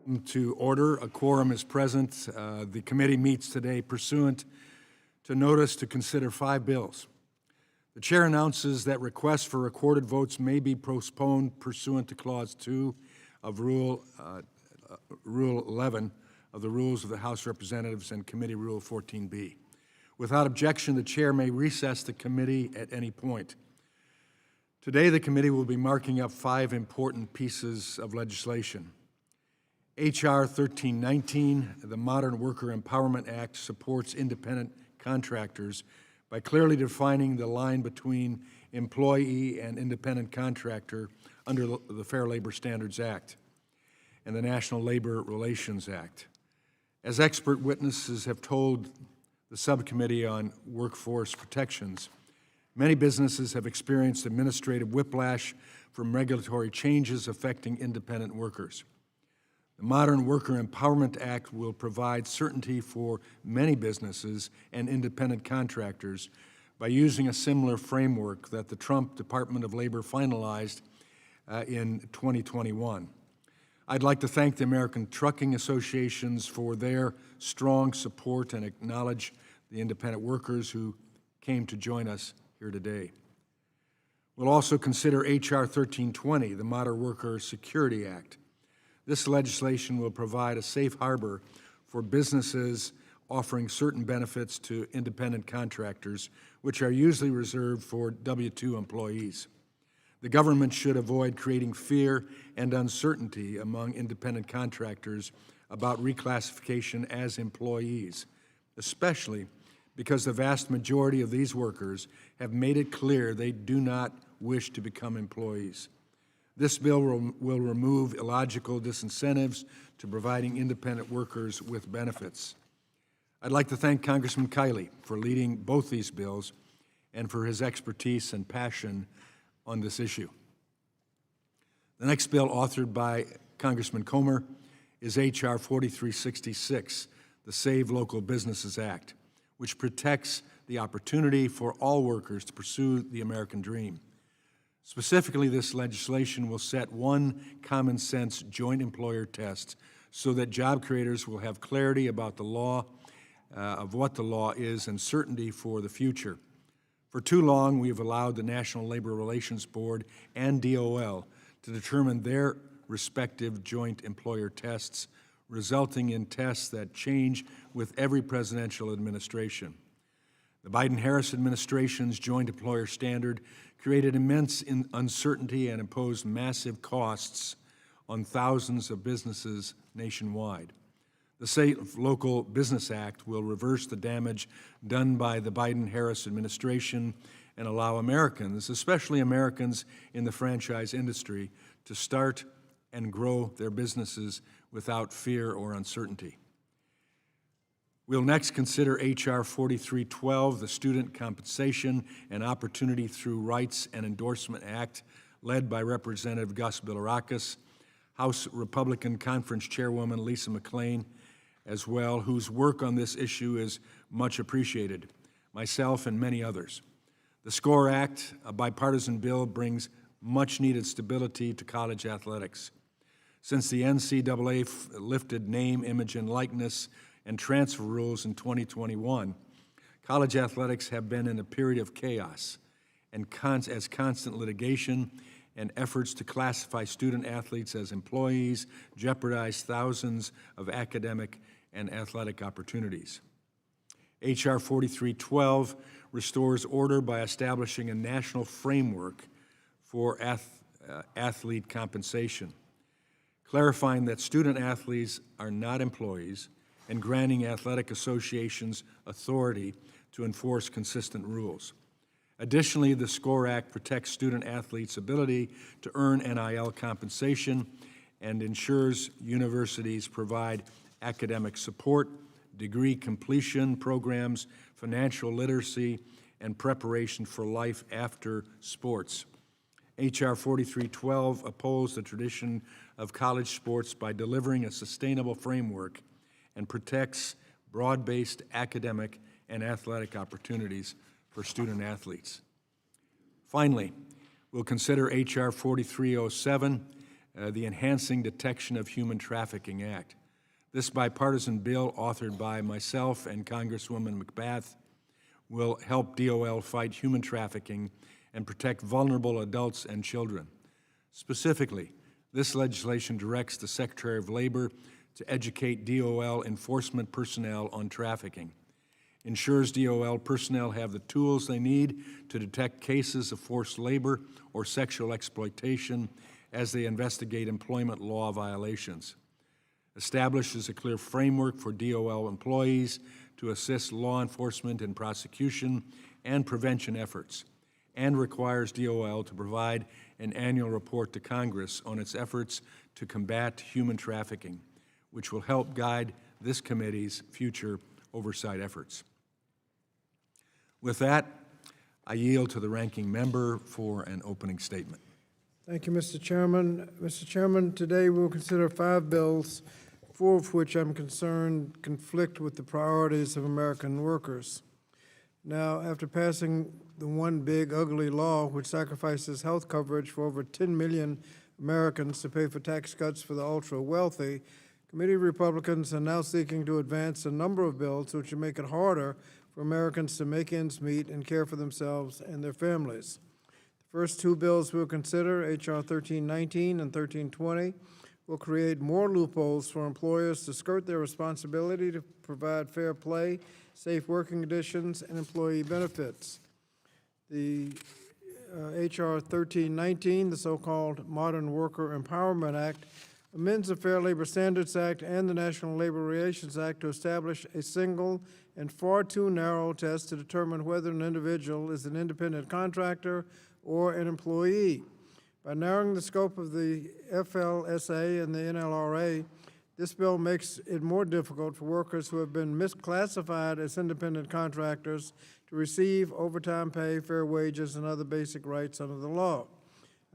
To order. A quorum is present. The committee meets today pursuant to notice to consider 5 bills. The chair announces that requests for recorded votes may be postponed pursuant to Clause 2 of Rule 11 of the Rules of the House of Representatives and Committee Rule 14B. Without objection, the chair may recess the committee at any point. Today, the committee will be marking up 5 important pieces of legislation. H.R. 1319, the Modern Worker Empowerment Act, supports independent contractors by clearly defining the line between employee and independent contractor under the Fair Labor Standards Act and the National Labor Relations Act. As expert witnesses have told the Subcommittee on Workforce Protections, many businesses have experienced administrative whiplash from regulatory changes affecting independent workers. The Modern Worker Empowerment Act will provide certainty for many businesses and independent contractors by using a similar framework that the Trump Department of Labor finalized in 2021. I'd like to thank the American Trucking Associations for their strong support and acknowledge the independent workers who came to join us here today. We'll also consider H.R. 1320, the Modern Worker Security Act. This legislation will provide a safe harbor for businesses offering certain benefits to independent contractors, which are usually reserved for W-2 employees. The government should avoid creating fear and uncertainty among independent contractors about reclassification as employees, especially because the vast majority of these workers have made it clear they do not wish to become employees. This bill will remove illogical disincentives to providing independent workers with benefits. I'd like to thank Congressman Kiley for leading both these bills and for his expertise and passion on this issue. The next bill, authored by Congressman Comer, is H.R. 4366, the Save Local Businesses Act, which protects the opportunity for all workers to pursue the American dream. Specifically, this legislation will set one common-sense joint employer test so that job creators will have clarity about the law, of what the law is, and certainty for the future. For too long, we have allowed the National Labor Relations Board and DOL to determine their respective joint employer tests, resulting in tests that change with every presidential administration. The Biden-Harris administration's joint employer standard created immense uncertainty and imposed massive costs on thousands of businesses nationwide. The Save Local Business Act will reverse the damage done by the Biden-Harris administration and allow Americans, especially Americans in the franchise industry, to start and grow their businesses without fear or uncertainty. We'll next consider H.R. 4312, the Student Compensation and Opportunity Through Rights and Endorsement Act, led by Representative Gus Bilirakis, House Republican Conference Chairwoman Lisa McClain, as well, whose work on this issue is much appreciated, myself and many others. The SCORE Act, a bipartisan bill, brings much-needed stability to college athletics. Since the NCAA lifted name, image, and likeness and transfer rules in 2021, college athletics have been in a period of chaos and as constant litigation and efforts to classify student athletes as employees jeopardize thousands of academic and athletic opportunities. H.R. 4312 restores order by establishing a national framework for athlete compensation, clarifying that student athletes are not employees and granting athletic associations authority to enforce consistent rules. Additionally, the SCORE Act protects student athletes' ability to earn NIL compensation and ensures universities provide academic support, degree completion programs, financial literacy, and preparation for life after sports. H.R. 4312 upholds the tradition of college sports by delivering a sustainable framework and protects broad-based academic and athletic opportunities for student athletes. Finally, we'll consider H.R. 4307, the Enhancing Detection of Human Trafficking Act. This bipartisan bill, authored by myself and Congresswoman McBath, will help DOL fight human trafficking and protect vulnerable adults and children. Specifically, this legislation directs the Secretary of Labor to educate DOL enforcement personnel on trafficking, ensures DOL personnel have the tools they need to detect cases of forced labor or sexual exploitation as they investigate employment law violations, establishes a clear framework for DOL employees to assist law enforcement in prosecution and prevention efforts, and requires DOL to provide an annual report to Congress on its efforts to combat human trafficking, which will help guide this committee's future oversight efforts. With that, I yield to the ranking member for an opening statement. Thank you, Mr. Chairman. Mr. Chairman, today we'll consider 5 bills, 4 of which I'm concerned conflict with the priorities of American workers. Now, after passing the one big ugly law which sacrifices health coverage for over 10 million Americans to pay for tax cuts for the ultra-wealthy, committee Republicans are now seeking to advance a number of bills which will make it harder for Americans to make ends meet and care for themselves and their families. The first 2 bills we'll consider, H.R. 1319 and 1320, will create more loopholes for employers to skirt their responsibility to provide fair play, safe working conditions, and employee benefits. The H.R. 1319, the so-called Modern Worker Empowerment Act, amends the Fair Labor Standards Act and the National Labor Relations Act to establish a single and far too narrow test to determine whether an individual is an independent contractor or an employee. By narrowing the scope of the FLSA and the NLRA, this bill makes it more difficult for workers who have been misclassified as independent contractors to receive overtime pay, fair wages, and other basic rights under the law.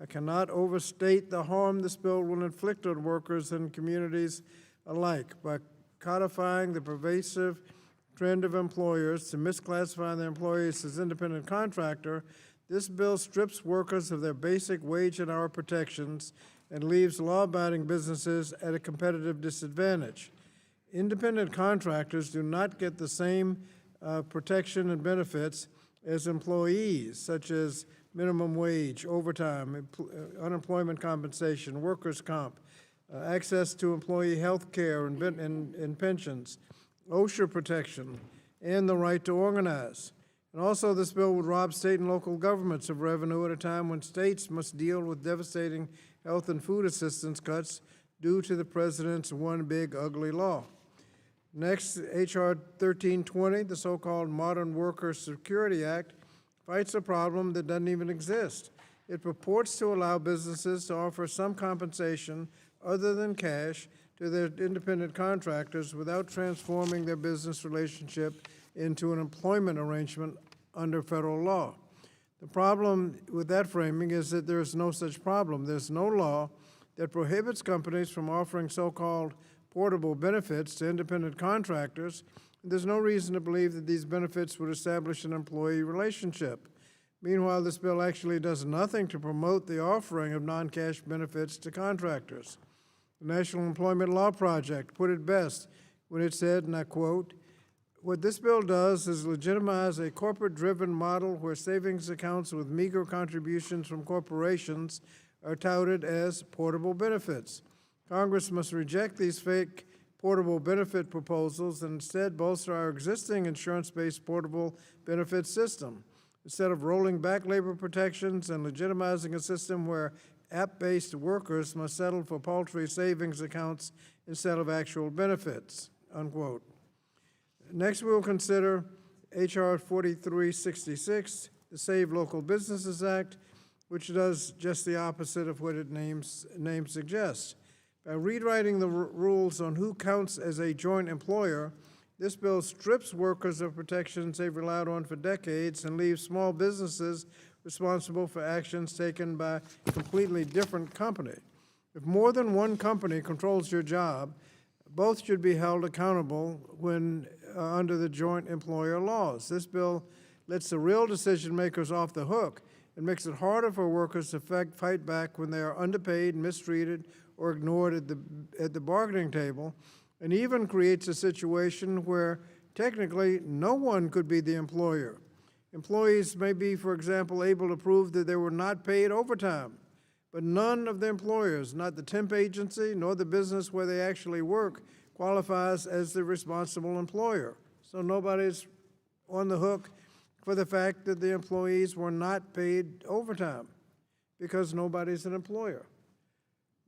I cannot overstate the harm this bill will inflict on workers and communities alike. By codifying the pervasive trend of employers to misclassify their employees as independent contractor, this bill strips workers of their basic wage and hour protections and leaves law-abiding businesses at a competitive disadvantage. Independent contractors do not get the same protection and benefits as employees, such as minimum wage, overtime, unemployment compensation, workers' comp, access to employee health care and pensions, OSHA protection, and the right to organize. And also, this bill would rob state and local governments of revenue at a time when states must deal with devastating health and food assistance cuts due to the president's one big ugly law. Next, H.R. 1320, the so-called Modern Worker Security Act, fights a problem that doesn't even exist. It purports to allow businesses to offer some compensation other than cash to their independent contractors without transforming their business relationship into an employment arrangement under federal law. The problem with that framing is that there is no such problem. There's no law that prohibits companies from offering so-called portable benefits to independent contractors. There's no reason to believe that these benefits would establish an employee relationship. Meanwhile, this bill actually does nothing to promote the offering of non-cash benefits to contractors. The National Employment Law Project put it best when it said, and I quote, "What this bill does is legitimize a corporate-driven model where savings accounts with meager contributions from corporations are touted as portable benefits. Congress must reject these fake portable benefit proposals and instead bolster our existing insurance-based portable benefit system. Instead of rolling back labor protections and legitimizing a system where app-based workers must settle for paltry savings accounts instead of actual benefits," unquote. Next, we will consider H.R. 4366, the Save Local Businesses Act, which does just the opposite of what its name suggests. By rewriting the rules on who counts as a joint employer, this bill strips workers of protections they've relied on for decades and leaves small businesses responsible for actions taken by a completely different company. If more than one company controls your job, both should be held accountable when under the joint employer laws. This bill lets the real decision makers off the hook and makes it harder for workers to fight back when they are underpaid, mistreated, or ignored at the bargaining table, and even creates a situation where technically no one could be the employer. Employees may be, for example, able to prove that they were not paid overtime, but none of the employers, not the temp agency nor the business where they actually work, qualifies as the responsible employer. So nobody's on the hook for the fact that the employees were not paid overtime because nobody's an employer.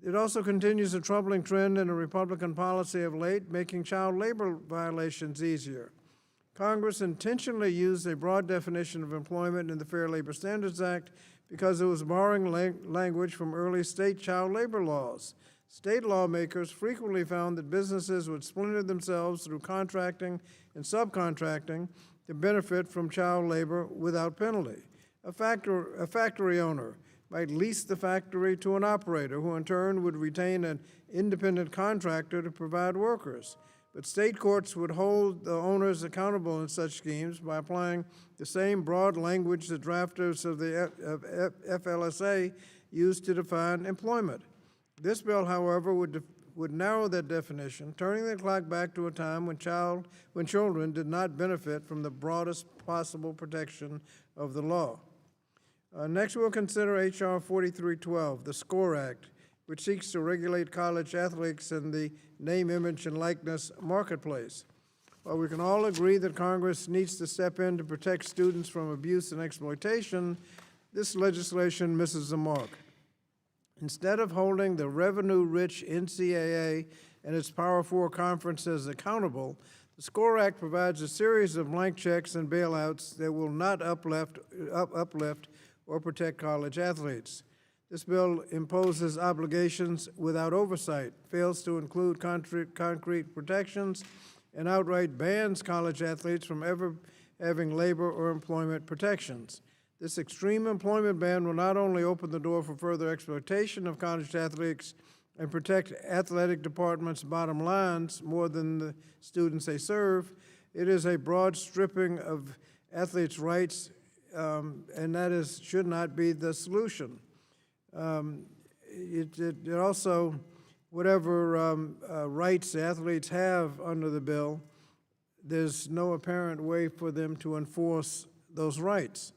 It also continues a troubling trend in a Republican policy of late, making child labor violations easier. Congress intentionally used a broad definition of employment in the Fair Labor Standards Act because it was borrowing language from early state child labor laws. State lawmakers frequently found that businesses would splinter themselves through contracting and subcontracting to benefit from child labor without penalty. A factory owner might lease the factory to an operator who in turn would retain an independent contractor to provide workers. But state courts would hold the owners accountable in such schemes by applying the same broad language the drafters of the FLSA used to define employment. This bill, however, would narrow that definition, turning the clock back to a time when children did not benefit from the broadest possible protection of the law. Next, we'll consider H.R. 4312, the SCORE Act, which seeks to regulate college athletes in the name, image, and likeness marketplace. While we can all agree that Congress needs to step in to protect students from abuse and exploitation, this legislation misses the mark. Instead of holding the revenue-rich NCAA and its Power Four conferences accountable, the SCORE Act provides a series of blank checks and bailouts that will not uplift or protect college athletes. This bill imposes obligations without oversight, fails to include concrete protections, and outright bans college athletes from ever having labor or employment protections. This extreme employment ban will not only open the door for further exploitation of college athletes and protect athletic departments' bottom lines more than the students they serve, it is a broad stripping of athletes' rights, and that should not be the solution. It also, whatever rights the athletes have under the bill, there's no apparent way for them to enforce those rights.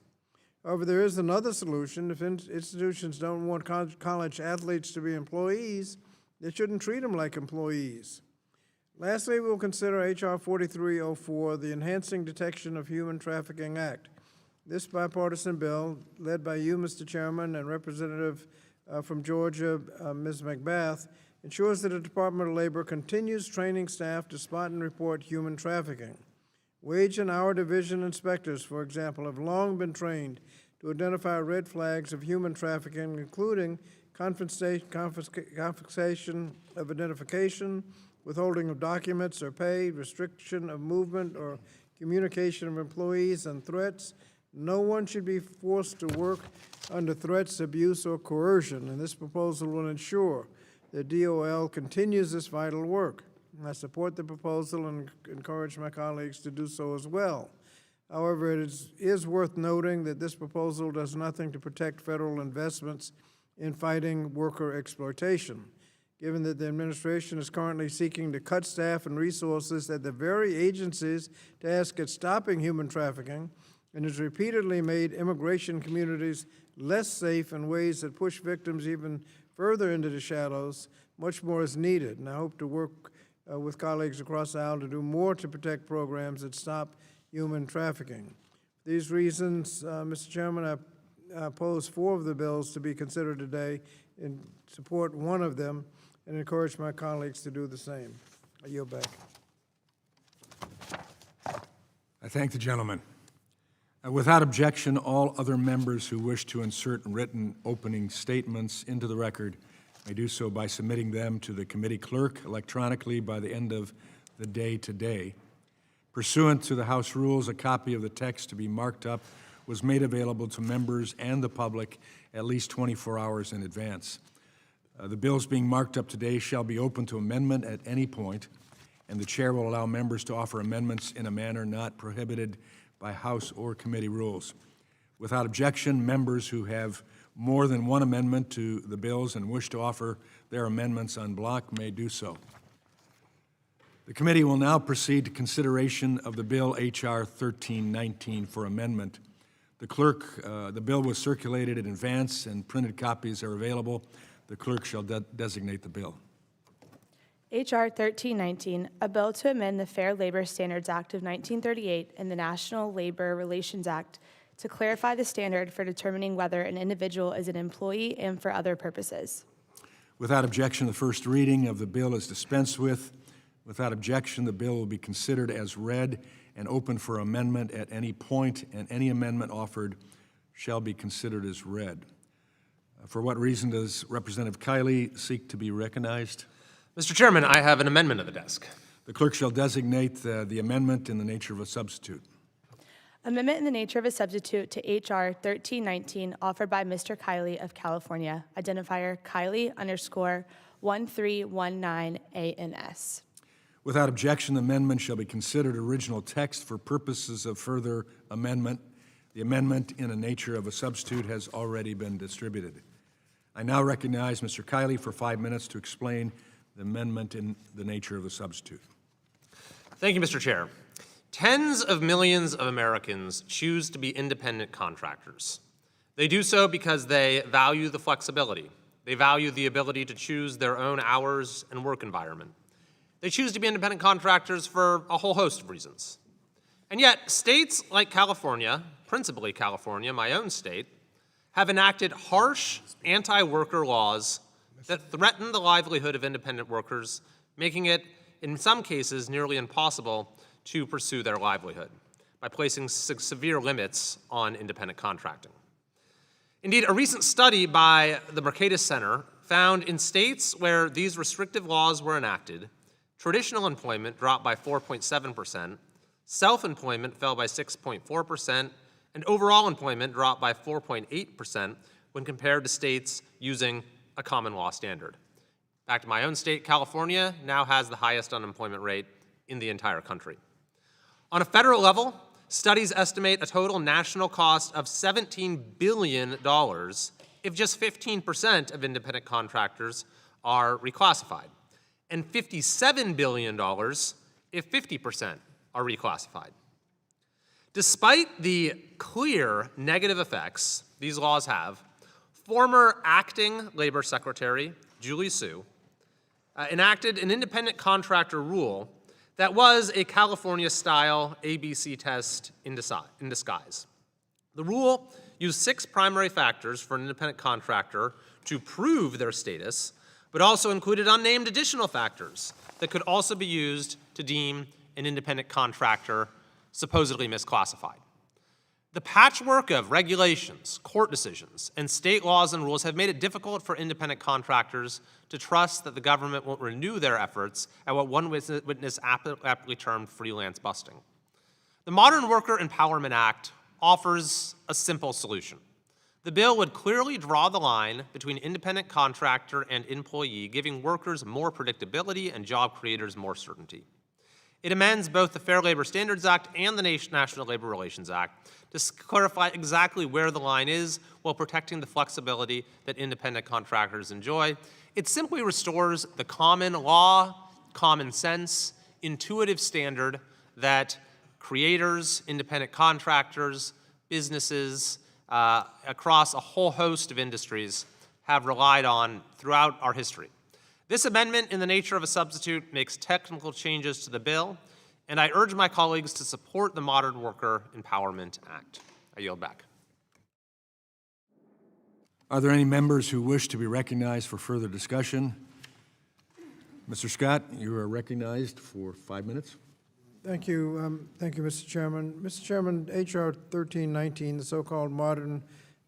However, there is another solution. If institutions don't want college athletes to be employees, they shouldn't treat them like employees. Lastly, we'll consider H.R. 4304, the Enhancing Detection of Human Trafficking Act. This bipartisan bill, led by you, Mr. Chairman, and Representative from Georgia, Ms. McBath, ensures that the Department of Labor continues training staff to spot and report human trafficking. Wage and hour division inspectors, for example, have long been trained to identify red flags of human trafficking, including confiscation of identification, withholding of documents or pay, restriction of movement or communication of employees, and threats. No one should be forced to work under threats, abuse, or coercion, and this proposal will ensure that DOL continues this vital work. I support the proposal and encourage my colleagues to do so as well. However, it is worth noting that this proposal does nothing to protect federal investments in fighting worker exploitation. Given that the administration is currently seeking to cut staff and resources at the very agencies tasked at stopping human trafficking, and has repeatedly made immigration communities less safe in ways that push victims even further into the shadows, much more is needed. And I hope to work with colleagues across the aisle to do more to protect programs that stop human trafficking. For these reasons, Mr. Chairman, I oppose 4 of the bills to be considered today and support one of them and encourage my colleagues to do the same. I yield back. I thank the gentleman. Without objection, all other members who wish to insert written opening statements into the record may do so by submitting them to the committee clerk electronically by the end of the day today. Pursuant to the House rules, a copy of the text to be marked up was made available to members and the public at least 24 hours in advance. The bills being marked up today shall be open to amendment at any point, and the chair will allow members to offer amendments in a manner not prohibited by House or committee rules. Without objection, members who have more than one amendment to the bills and wish to offer their amendments en bloc may do so. The committee will now proceed to consideration of the bill H.R. 1319 for amendment. The clerk, the bill was circulated in advance and printed copies are available. The clerk shall designate the bill. H.R. 1319, a bill to amend the Fair Labor Standards Act of 1938 and the National Labor Relations Act to clarify the standard for determining whether an individual is an employee and for other purposes. Without objection, the first reading of the bill is dispensed with. Without objection, the bill will be considered as read and open for amendment at any point, and any amendment offered shall be considered as read. For what reason does Representative Kiley seek to be recognized? Mr. Chairman, I have an amendment of the desk. The clerk shall designate the amendment in the nature of a substitute. Amendment in the nature of a substitute to H.R. 1319 offered by Mr. Kiley of California, identifier Kiley_1319ANS. Without objection, the amendment shall be considered original text for purposes of further amendment. The amendment in the nature of a substitute has already been distributed. I now recognize Mr. Kiley for 5 minutes to explain the amendment in the nature of the substitute. Thank you, Mr. Chair. Tens of millions of Americans choose to be independent contractors. They do so because they value the flexibility. They value the ability to choose their own hours and work environment. They choose to be independent contractors for a whole host of reasons. And yet, states like California, principally California, my own state, have enacted harsh anti-worker laws that threaten the livelihood of independent workers, making it, in some cases, nearly impossible to pursue their livelihood by placing severe limits on independent contracting. Indeed, a recent study by the Mercatus Center found in states where these restrictive laws were enacted, traditional employment dropped by 4.7%, self-employment fell by 6.4%, and overall employment dropped by 4.8% when compared to states using a common law standard. Back to my own state, California now has the highest unemployment rate in the entire country. On a federal level, studies estimate a total national cost of $17 billion if just 15% of independent contractors are reclassified, and $57 billion if 50% are reclassified. Despite the clear negative effects these laws have, former acting Labor Secretary Julie Su enacted an independent contractor rule that was a California-style ABC test in disguise. The rule used 6 primary factors for an independent contractor to prove their status, but also included unnamed additional factors that could also be used to deem an independent contractor supposedly misclassified. The patchwork of regulations, court decisions, and state laws and rules have made it difficult for independent contractors to trust that the government won't renew their efforts at what one witness aptly termed freelance busting. The Modern Worker Empowerment Act offers a simple solution. The bill would clearly draw the line between independent contractor and employee, giving workers more predictability and job creators more certainty. It amends both the Fair Labor Standards Act and the National Labor Relations Act to clarify exactly where the line is while protecting the flexibility that independent contractors enjoy. It simply restores the common law, common sense, intuitive standard that creators, independent contractors, businesses across a whole host of industries have relied on throughout our history. This amendment, in the nature of a substitute, makes technical changes to the bill, and I urge my colleagues to support the Modern Worker Empowerment Act. I yield back. Are there any members who wish to be recognized for further discussion? Mr. Scott, you are recognized for 5 minutes. Thank you, Mr. Chairman. Mr. Chairman, H.R. 1319, the so-called Modern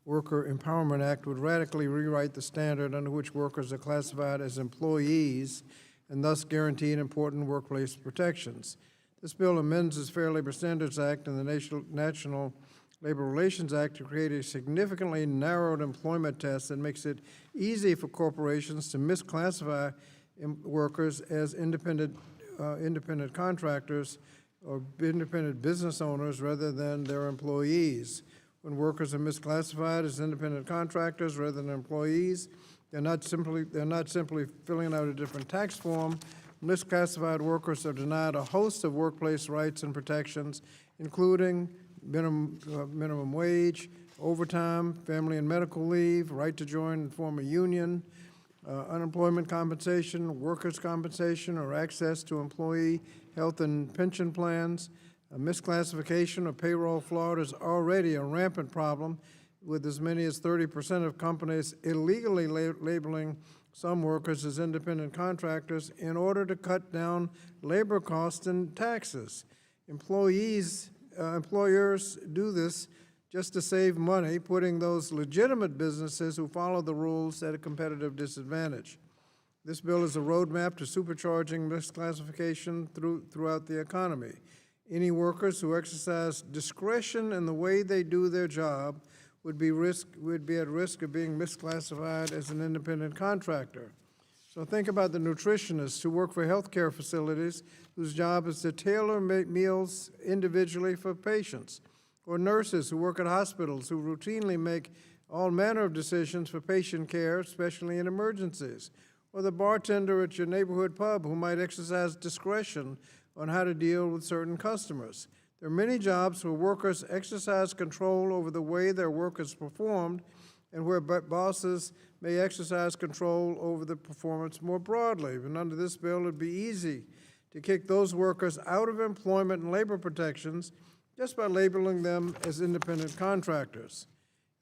Worker Empowerment Act, would radically rewrite the standard under which workers are classified as employees and thus guaranteed important workplace protections. This bill amends the Fair Labor Standards Act and the National Labor Relations Act to create a significantly narrowed employment test that makes it easy for corporations to misclassify workers as independent contractors or independent business owners rather than their employees. when workers are misclassified as independent contractors rather than employees. They're not simply filling out a different tax form. Misclassified workers are denied a host of workplace rights and protections, including minimum wage, overtime, family and medical leave, right to join and form a union, unemployment compensation, workers' compensation, or access to employee health and pension plans. Misclassification or payroll fraud is already a rampant problem, with as many as 30% of companies illegally labeling some workers as independent contractors in order to cut down labor costs and taxes. Employers do this just to save money, putting those legitimate businesses who follow the rules at a competitive disadvantage. This bill is a roadmap to supercharging misclassification throughout the economy. Any workers who exercise discretion in the way they do their job would be at risk of being misclassified as an independent contractor. So think about the nutritionists who work for healthcare facilities whose job is to tailor meals individually for patients, or nurses who work at hospitals who routinely make all manner of decisions for patient care, especially in emergencies, or the bartender at your neighborhood pub who might exercise discretion on how to deal with certain customers. There are many jobs where workers exercise control over the way their work is performed, and where bosses may exercise control over the performance more broadly. And under this bill, it would be easy to kick those workers out of employment and labor protections just by labeling them as independent contractors.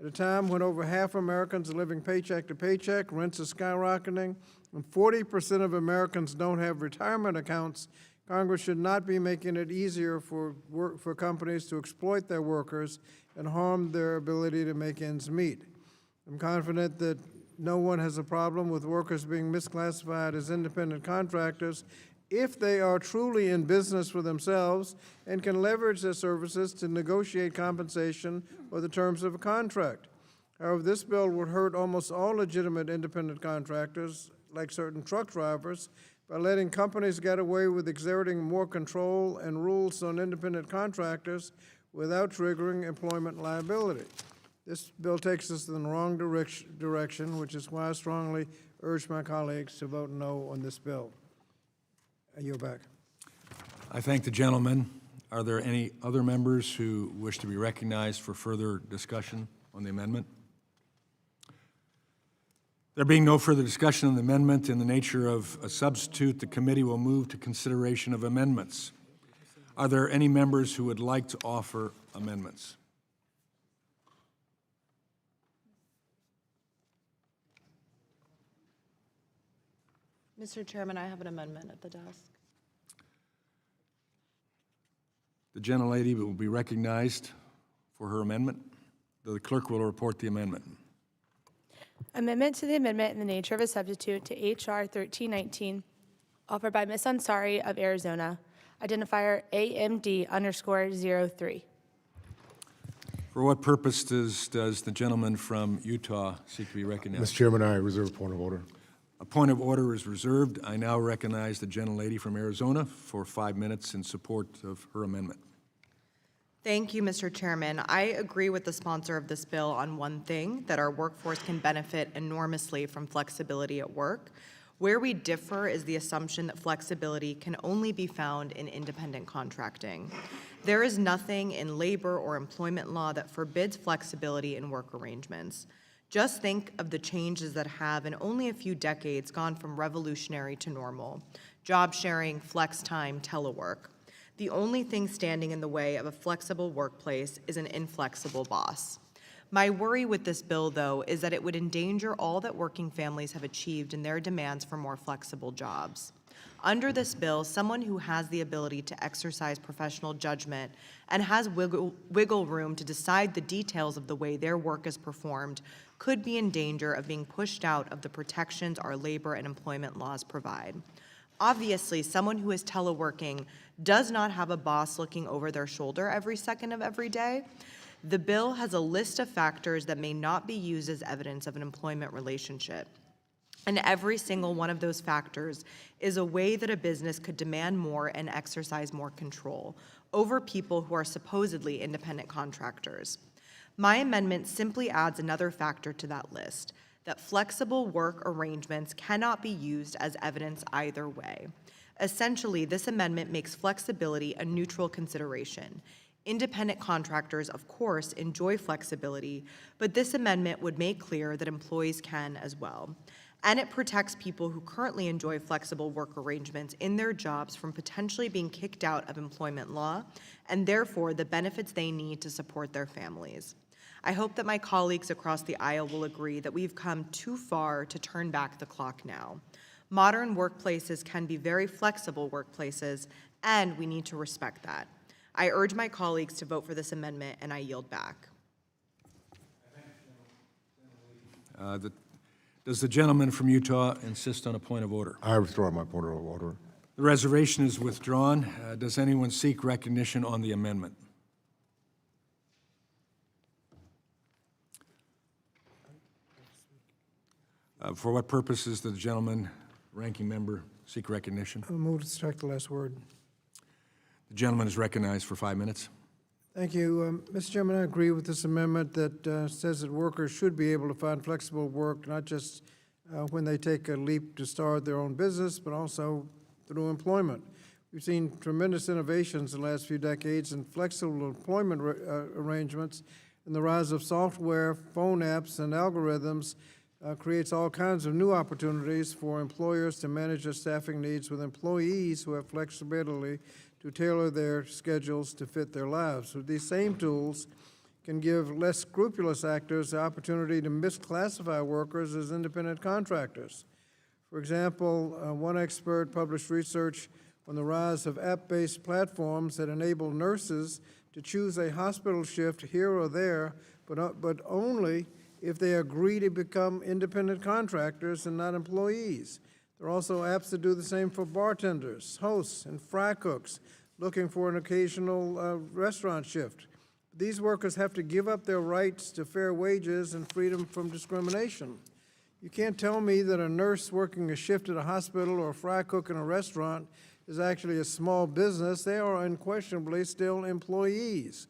At a time when over half Americans are living paycheck to paycheck, rents are skyrocketing, and 40% of Americans don't have retirement accounts, Congress should not be making it easier for companies to exploit their workers and harm their ability to make ends meet. I'm confident that no one has a problem with workers being misclassified as independent contractors if they are truly in business for themselves and can leverage their services to negotiate compensation or the terms of a contract. However, this bill would hurt almost all legitimate independent contractors, like certain truck drivers, by letting companies get away with exerting more control and rules on independent contractors without triggering employment liability. This bill takes us in the wrong direction, which is why I strongly urge my colleagues to vote no on this bill. I yield back. I thank the gentleman. Are there any other members who wish to be recognized for further discussion on the amendment? There being no further discussion on the amendment in the nature of a substitute, the committee will move to consideration of amendments. Are there any members who would like to offer amendments? Mr. Chairman, I have an amendment at the desk. The gentlelady will be recognized for her amendment. The clerk will report the amendment. Amendment to the amendment in the nature of a substitute to H.R. 1319, offered by Ms. Ansari of Arizona, identifier AMD_03. For what purpose does the gentleman from Utah seek to be recognized? Mr. Chairman, I reserve a point of order. A point of order is reserved. I now recognize the gentlelady from Arizona for 5 minutes in support of her amendment. Thank you, Mr. Chairman. I agree with the sponsor of this bill on one thing, that our workforce can benefit enormously from flexibility at work. Where we differ is the assumption that flexibility can only be found in independent contracting. There is nothing in labor or employment law that forbids flexibility in work arrangements. Just think of the changes that have, in only a few decades, gone from revolutionary to normal: job sharing, flex time, telework. The only thing standing in the way of a flexible workplace is an inflexible boss. My worry with this bill, though, is that it would endanger all that working families have achieved in their demands for more flexible jobs. Under this bill, someone who has the ability to exercise professional judgment and has wiggle room to decide the details of the way their work is performed could be in danger of being pushed out of the protections our labor and employment laws provide. Obviously, someone who is teleworking does not have a boss looking over their shoulder every second of every day. The bill has a list of factors that may not be used as evidence of an employment relationship. And every single one of those factors is a way that a business could demand more and exercise more control over people who are supposedly independent contractors. My amendment simply adds another factor to that list, that flexible work arrangements cannot be used as evidence either way. Essentially, this amendment makes flexibility a neutral consideration. Independent contractors, of course, enjoy flexibility, but this amendment would make clear that employees can as well. And it protects people who currently enjoy flexible work arrangements in their jobs from potentially being kicked out of employment law, and therefore the benefits they need to support their families. I hope that my colleagues across the aisle will agree that we've come too far to turn back the clock now. Modern workplaces can be very flexible workplaces, and we need to respect that. I urge my colleagues to vote for this amendment, and I yield back. Does the gentleman from Utah insist on a point of order? I withdraw my point of order. The reservation is withdrawn. Does anyone seek recognition on the amendment? For what purposes does the gentleman, ranking member, seek recognition? I'll move to strike the last word. The gentleman is recognized for 5 minutes. Thank you. Mr. Chairman, I agree with this amendment that says that workers should be able to find flexible work, not just when they take a leap to start their own business, but also through employment. We've seen tremendous innovations in the last few decades in flexible employment arrangements, and the rise of software, phone apps, and algorithms creates all kinds of new opportunities for employers to manage their staffing needs with employees who have flexibility to tailor their schedules to fit their lives. So these same tools can give less scrupulous actors the opportunity to misclassify workers as independent contractors. For example, one expert published research on the rise of app-based platforms that enable nurses to choose a hospital shift here or there, but only if they agree to become independent contractors and not employees. There are also apps that do the same for bartenders, hosts, and fry cooks looking for an occasional restaurant shift. These workers have to give up their rights to fair wages and freedom from discrimination. You can't tell me that a nurse working a shift at a hospital or a fry cook in a restaurant is actually a small business. They are unquestionably still employees.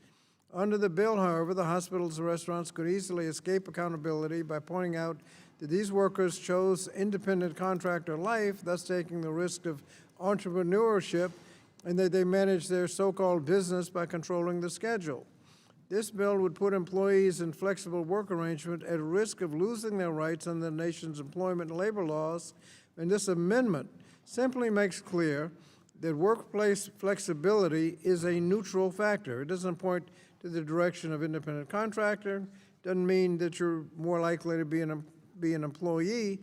Under the bill, however, the hospitals and restaurants could easily escape accountability by pointing out that these workers chose independent contractor life, thus taking the risk of entrepreneurship, and that they manage their so-called business by controlling the schedule. This bill would put employees in flexible work arrangement at risk of losing their rights under the nation's employment and labor laws, and this amendment simply makes clear that workplace flexibility is a neutral factor. It doesn't point to the direction of independent contractor, doesn't mean that you're more likely to be an employee.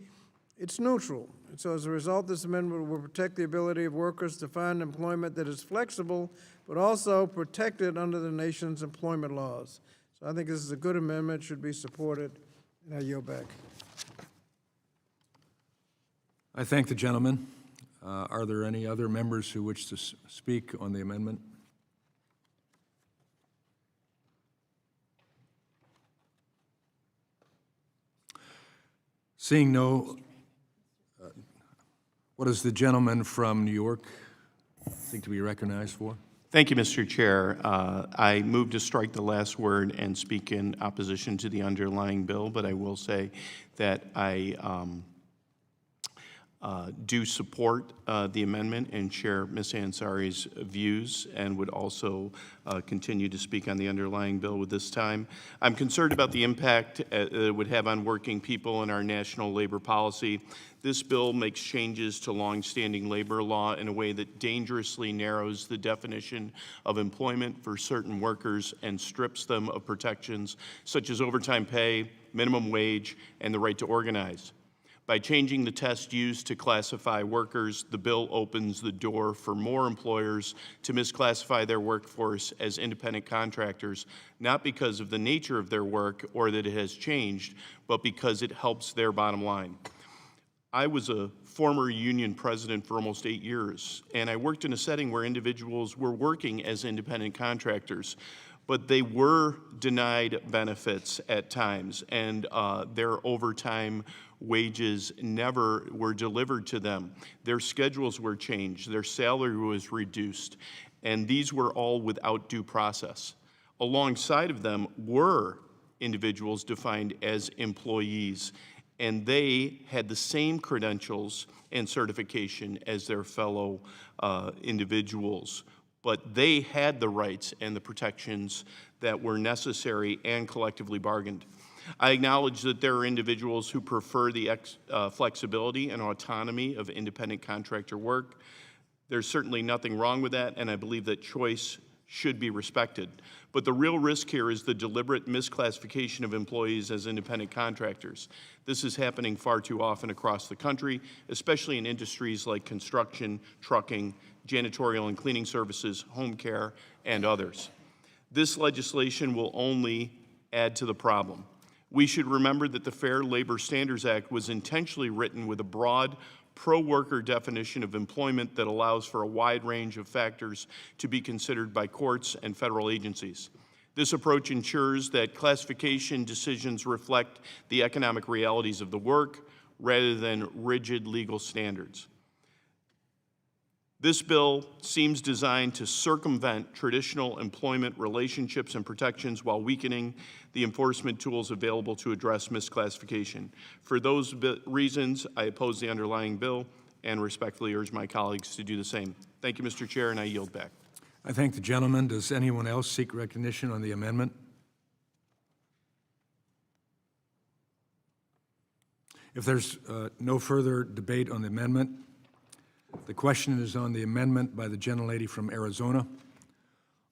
It's neutral. And so as a result, this amendment will protect the ability of workers to find employment that is flexible, but also protected under the nation's employment laws. So I think this is a good amendment, should be supported, and I yield back. I thank the gentleman. Are there any other members who wish to speak on the amendment? Seeing no, what does the gentleman from New York think to be recognized for? Thank you, Mr. Chair. I move to strike the last word and speak in opposition to the underlying bill, but I will say that I do support the amendment and share Ms. Ansari's views, and would also continue to speak on the underlying bill with this time. I'm concerned about the impact it would have on working people in our national labor policy. This bill makes changes to longstanding labor law in a way that dangerously narrows the definition of employment for certain workers and strips them of protections such as overtime pay, minimum wage, and the right to organize. By changing the test used to classify workers, the bill opens the door for more employers to misclassify their workforce as independent contractors, not because of the nature of their work or that it has changed, but because it helps their bottom line. I was a former union president for almost 8 years, and I worked in a setting where individuals were working as independent contractors, but they were denied benefits at times, and their overtime wages never were delivered to them. Their schedules were changed, their salary was reduced, and these were all without due process. Alongside of them were individuals defined as employees, and they had the same credentials and certification as their fellow individuals, but they had the rights and the protections that were necessary and collectively bargained. I acknowledge that there are individuals who prefer the flexibility and autonomy of independent contractor work. There's certainly nothing wrong with that, and I believe that choice should be respected. But the real risk here is the deliberate misclassification of employees as independent contractors. This is happening far too often across the country, especially in industries like construction, trucking, janitorial and cleaning services, home care, and others. This legislation will only add to the problem. We should remember that the Fair Labor Standards Act was intentionally written with a broad, pro-worker definition of employment that allows for a wide range of factors to be considered by courts and federal agencies. This approach ensures that classification decisions reflect the economic realities of the work rather than rigid legal standards. This bill seems designed to circumvent traditional employment relationships and protections while weakening the enforcement tools available to address misclassification. For those reasons, I oppose the underlying bill and respectfully urge my colleagues to do the same. Thank you, Mr. Chair, and I yield back. I thank the gentleman. Does anyone else seek recognition on the amendment? If there's no further debate on the amendment, the question is on the amendment by the gentlelady from Arizona.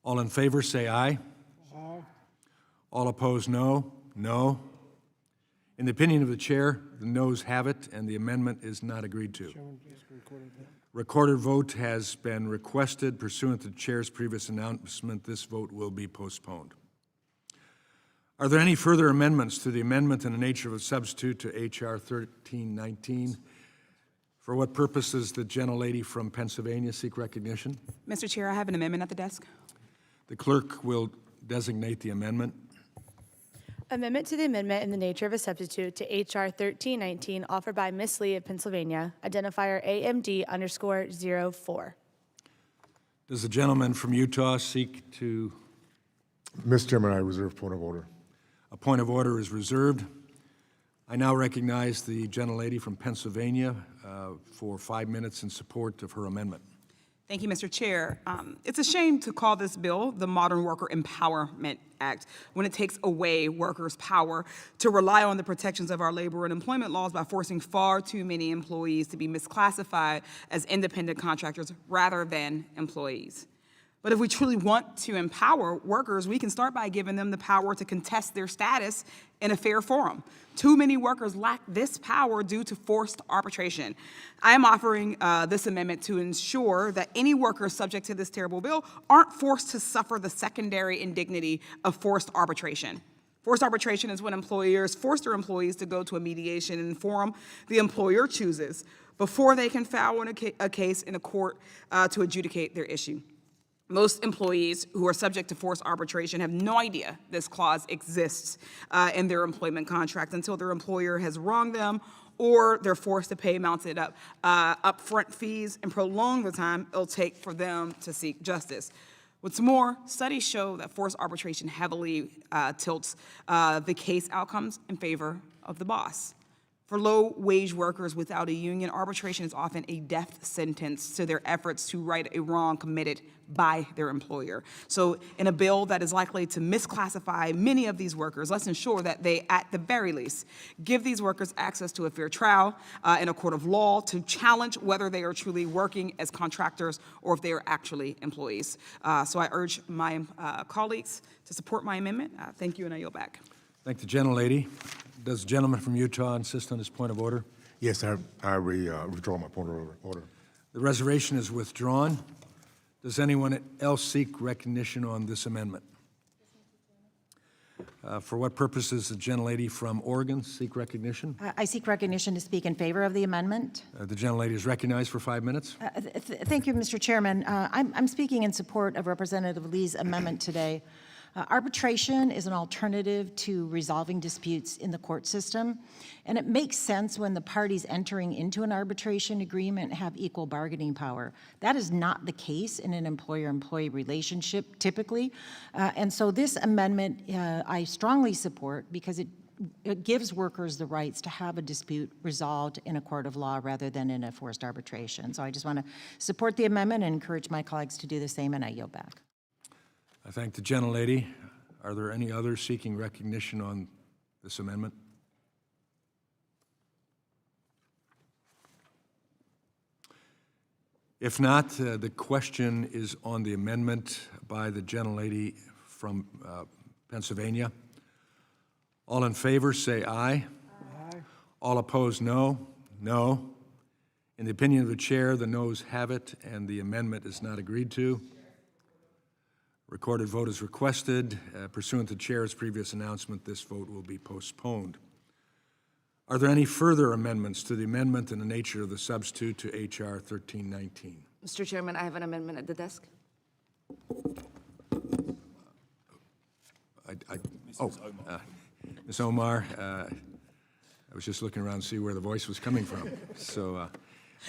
All in favor, say aye. Aye. All opposed, no. No. In the opinion of the chair, the noes have it, and the amendment is not agreed to. Recorded vote has been requested pursuant to the chair's previous announcement. This vote will be postponed. Are there any further amendments to the amendment in the nature of a substitute to H.R. 1319? For what purpose does the gentlelady from Pennsylvania seek recognition? Mr. Chair, I have an amendment at the desk. The clerk will designate the amendment. Amendment to the amendment in the nature of a substitute to H.R. 1319, offered by Ms. Lee of Pennsylvania, identifier AMD_04. Does the gentleman from Utah seek to? Mr. Chairman, I reserve point of order. A point of order is reserved. I now recognize the gentlelady from Pennsylvania for 5 minutes in support of her amendment. Thank you, Mr. Chair. It's a shame to call this bill the Modern Worker Empowerment Act when it takes away workers' power to rely on the protections of our labor and employment laws by forcing far too many employees to be misclassified as independent contractors rather than employees. But if we truly want to empower workers, we can start by giving them the power to contest their status in a fair forum. Too many workers lack this power due to forced arbitration. I am offering this amendment to ensure that any workers subject to this terrible bill aren't forced to suffer the secondary indignity of forced arbitration. Forced arbitration is when employers force their employees to go to a mediation in a forum the employer chooses before they can file a case in a court to adjudicate their issue. Most employees who are subject to forced arbitration have no idea this clause exists in their employment contract until their employer has wronged them or they're forced to pay mounted upfront fees and prolong the time it'll take for them to seek justice. What's more, studies show that forced arbitration heavily tilts the case outcomes in favor of the boss. For low-wage workers without a union, arbitration is often a death sentence to their efforts to right a wrong committed by their employer. So in a bill that is likely to misclassify many of these workers, let's ensure that they, at the very least, give these workers access to a fair trial in a court of law to challenge whether they are truly working as contractors or if they are actually employees. So I urge my colleagues to support my amendment. Thank you, and I yield back. Thank the gentlelady. Does the gentleman from Utah insist on his point of order? Yes, I withdraw my point of order. The reservation is withdrawn. Does anyone else seek recognition on this amendment? For what purpose does the gentlelady from Oregon seek recognition? I seek recognition to speak in favor of the amendment. The gentlelady is recognized for 5 minutes. Thank you, Mr. Chairman. I'm speaking in support of Representative Lee's amendment today. Arbitration is an alternative to resolving disputes in the court system, and it makes sense when the parties entering into an arbitration agreement have equal bargaining power. That is not the case in an employer-employee relationship typically, and so this amendment I strongly support because it gives workers the rights to have a dispute resolved in a court of law rather than in a forced arbitration. So I just want to support the amendment and encourage my colleagues to do the same, and I yield back. I thank the gentlelady. Are there any others seeking recognition on this amendment? If not, the question is on the amendment by the gentlelady from Pennsylvania. All in favor, say aye. Aye. All opposed, no. No. In the opinion of the chair, the noes have it, and the amendment is not agreed to. Recorded vote is requested. Pursuant to chair's previous announcement, this vote will be postponed. Are there any further amendments to the amendment in the nature of the substitute to H.R. 1319? Mr. Chairman, I have an amendment at the desk. Ms. Omar, I was just looking around to see where the voice was coming from. So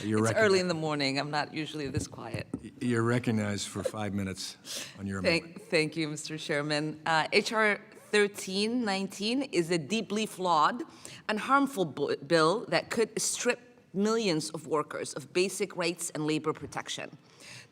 you're It's early in the morning. I'm not usually this quiet. You're recognized for 5 minutes on your amendment. Thank you, Mr. Chairman. H.R. 1319 is a deeply flawed and harmful bill that could strip millions of workers of basic rights and labor protection.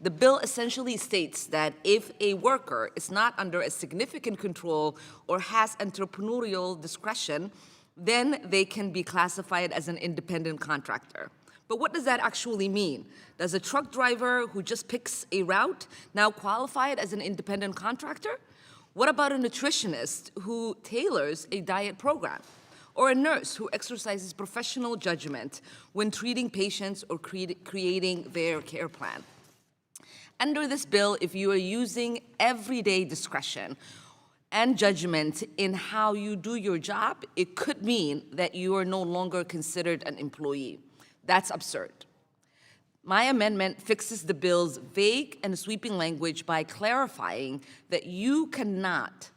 The bill essentially states that if a worker is not under a significant control or has entrepreneurial discretion, then they can be classified as an independent contractor. But what does that actually mean? Does a truck driver who just picks a route now qualify as an independent contractor? What about a nutritionist who tailors a diet program? Or a nurse who exercises professional judgment when treating patients or creating their care plan? Under this bill, if you are using everyday discretion and judgment in how you do your job, it could mean that you are no longer considered an employee. That's absurd. My amendment fixes the bill's vague and sweeping language by clarifying that you cannot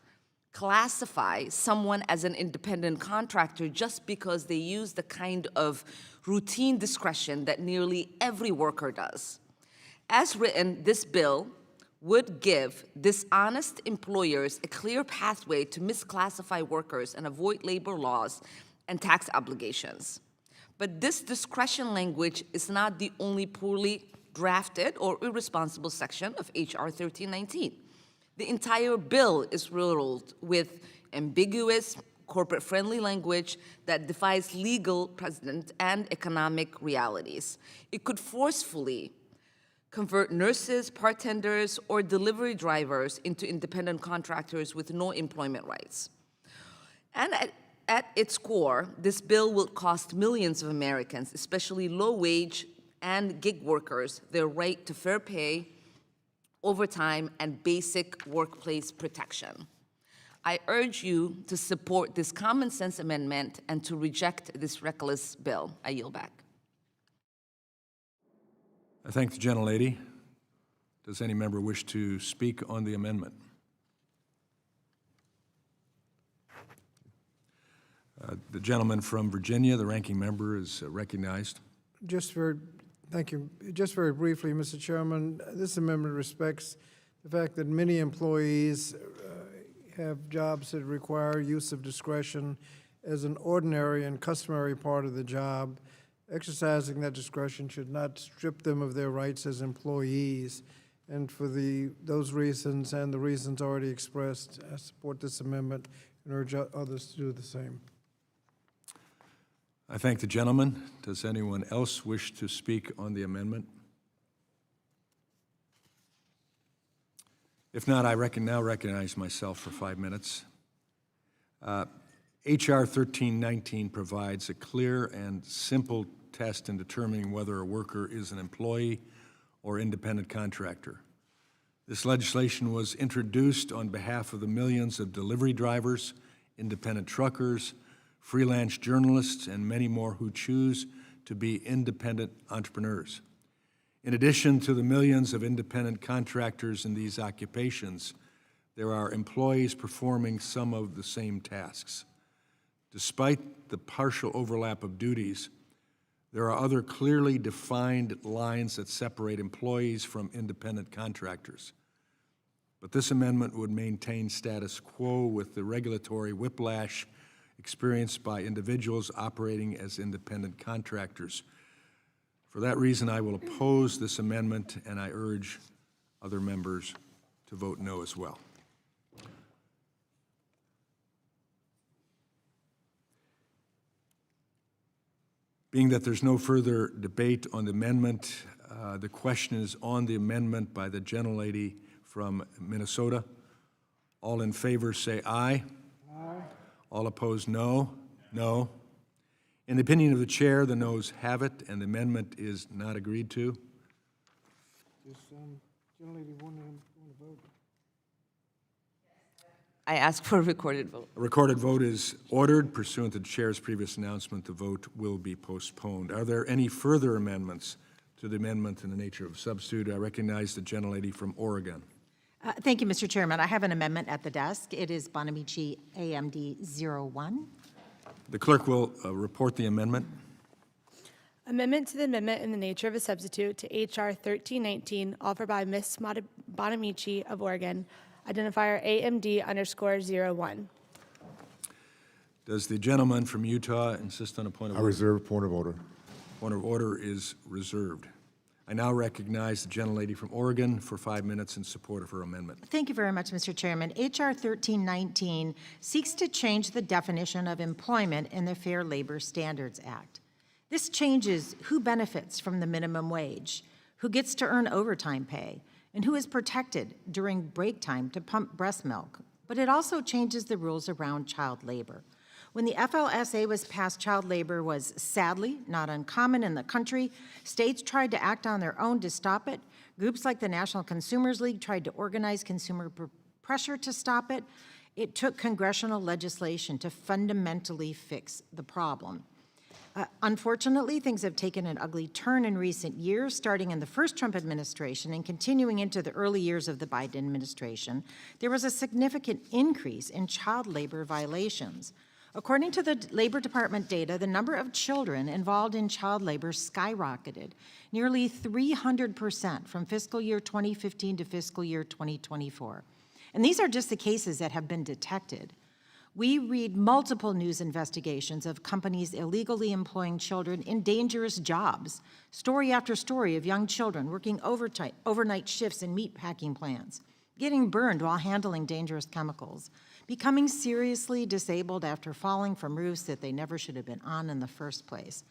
classify someone as an independent contractor just because they use the kind of routine discretion that nearly every worker does. As written, this bill would give dishonest employers a clear pathway to misclassify workers and avoid labor laws and tax obligations. But this discretion language is not the only poorly drafted or irresponsible section of H.R. 1319. The entire bill is riddled with ambiguous, corporate-friendly language that defies legal precedent and economic realities. It could forcefully convert nurses, bartenders, or delivery drivers into independent contractors with no employment rights. And at its core, this bill will cost millions of Americans, especially low-wage and gig workers, their right to fair pay, overtime, and basic workplace protection. I urge you to support this common sense amendment and to reject this reckless bill. I yield back. I thank the gentlelady. Does any member wish to speak on the amendment? The gentleman from Virginia, the ranking member, is recognized. Thank you. Just very briefly, Mr. Chairman, this amendment respects the fact that many employees have jobs that require use of discretion as an ordinary and customary part of the job. Exercising that discretion should not strip them of their rights as employees. And for those reasons and the reasons already expressed, I support this amendment and urge others to do the same. I thank the gentleman. Does anyone else wish to speak on the amendment? If not, I now recognize myself for 5 minutes. H.R. 1319 provides a clear and simple test in determining whether a worker is an employee or independent contractor. This legislation was introduced on behalf of the millions of delivery drivers, independent truckers, freelance journalists, and many more who choose to be independent entrepreneurs. In addition to the millions of independent contractors in these occupations, there are employees performing some of the same tasks. Despite the partial overlap of duties, there are other clearly defined lines that separate employees from independent contractors. But this amendment would maintain status quo with the regulatory whiplash experienced by individuals operating as independent contractors. For that reason, I will oppose this amendment, and I urge other members to vote no as well. Being that there's no further debate on the amendment, the question is on the amendment by the gentlelady from Minnesota. All in favor say aye. Aye. All opposed, no. No. In the opinion of the chair, the noes have it, and the amendment is not agreed to. This gentlelady want to vote. I ask for a recorded vote. A recorded vote is ordered. Pursuant to the chair's previous announcement, the vote will be postponed. Are there any further amendments to the amendment in the nature of substitute? I recognize the gentlelady from Oregon. Thank you, Mr. Chairman. I have an amendment at the desk. It is Bonamici AMD 01. The clerk will report the amendment. Amendment to the amendment in the nature of a substitute to H.R. 1319, offered by Ms. Bonamici of Oregon, identifier AMD_01. Does the gentleman from Utah insist on a point of I order? reserve point of order. Point of order is reserved. I now recognize the gentlelady from Oregon for 5 minutes in support of her amendment. Thank you very much, Mr. Chairman. H.R. 1319 seeks to change the definition of employment in the Fair Labor Standards Act. This changes who benefits from the minimum wage, who gets to earn overtime pay, and who is protected during break time to pump breast milk. But it also changes the rules around child labor. When the FLSA was passed, child labor was sadly not uncommon in the country. States tried to act on their own to stop it. Groups like the National Consumers League tried to organize consumer pressure to stop it. It took congressional legislation to fundamentally fix the problem. Unfortunately, things have taken an ugly turn in recent years, starting in the first Trump administration and continuing into the early years of the Biden administration. There was a significant increase in child labor violations. According to the Labor Department data, the number of children involved in child labor skyrocketed, nearly 300% from fiscal year 2015 to fiscal year 2024. And these are just the cases that have been detected. We read multiple news investigations of companies illegally employing children in dangerous jobs, story after story of young children working overnight shifts in meatpacking plants, getting burned while handling dangerous chemicals, becoming seriously disabled after falling from roofs that they never should have been on in the first place.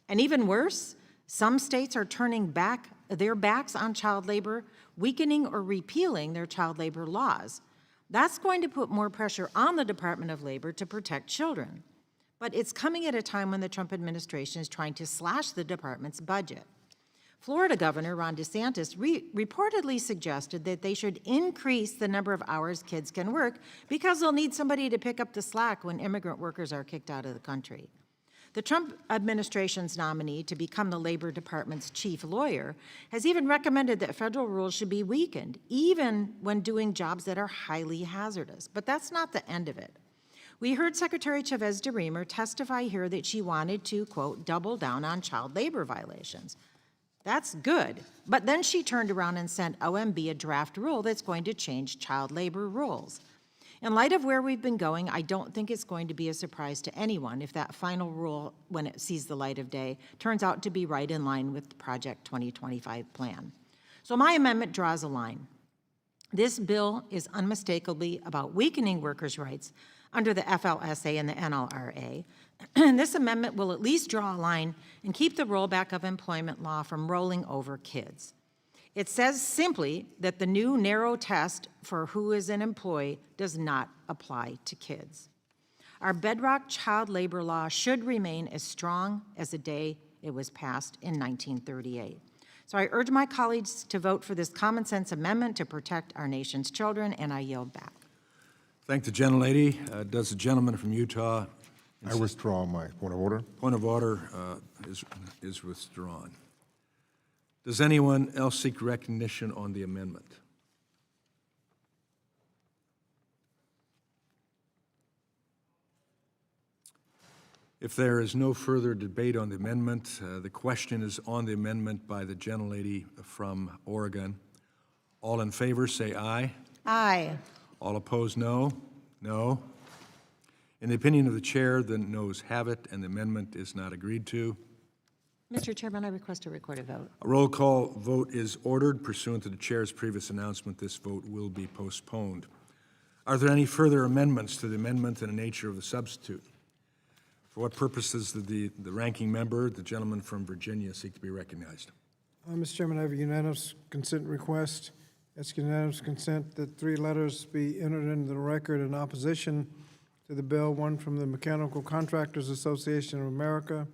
And even worse, some states are turning their backs on child labor, weakening or repealing their child labor laws. That's going to put more pressure on the Department of Labor to protect children. But it's coming at a time when the Trump administration is trying to slash the department's budget. Florida Governor Ron DeSantis reportedly suggested that they should increase the number of hours kids can work because they'll need somebody to pick up the slack when immigrant workers are kicked out of the country. The Trump administration's nominee to become the Labor Department's chief lawyer has even recommended that federal rules should be weakened, even when doing jobs that are highly hazardous. But that's not the end of it. We heard Secretary Chavez DeRemer testify here that she wanted to, quote, double down on child labor violations. That's good, but then she turned around and sent OMB a draft rule that's going to change child labor rules. In light of where we've been going, I don't think it's going to be a surprise to anyone if that final rule, when it sees the light of day, turns out to be right in line with the Project 2025 plan. So my amendment draws a line. This bill is unmistakably about weakening workers' rights under the FLSA and the NLRA. And this amendment will at least draw a line and keep the rollback of employment law from rolling over kids. It says simply that the new narrow test for who is an employee does not apply to kids. Our bedrock child labor law should remain as strong as the day it was passed in 1938. So I urge my colleagues to vote for this common sense amendment to protect our nation's children, and I yield back. Thank the gentlelady. Does the gentleman from Utah? I withdraw my point of order. Point of order is withdrawn. Does anyone else seek recognition on the amendment? If there is no further debate on the amendment, the question is on the amendment by the gentlelady from Oregon. All in favor, say aye. Aye. All opposed, no. No. In the opinion of the chair, the noes have it, and the amendment is not agreed to. Mr. Chairman, I request a recorded vote. A roll call vote is ordered. Pursuant to the chair's previous announcement, this vote will be postponed. Are there any further amendments to the amendment in the nature of the substitute? For what purposes did the ranking member, the gentleman from Virginia, seek to be recognized? Mr. Chairman, I have a unanimous consent request. Ask unanimous consent that 3 letters be entered into the record in opposition to the bill, one from the Mechanical Contractors Association of America,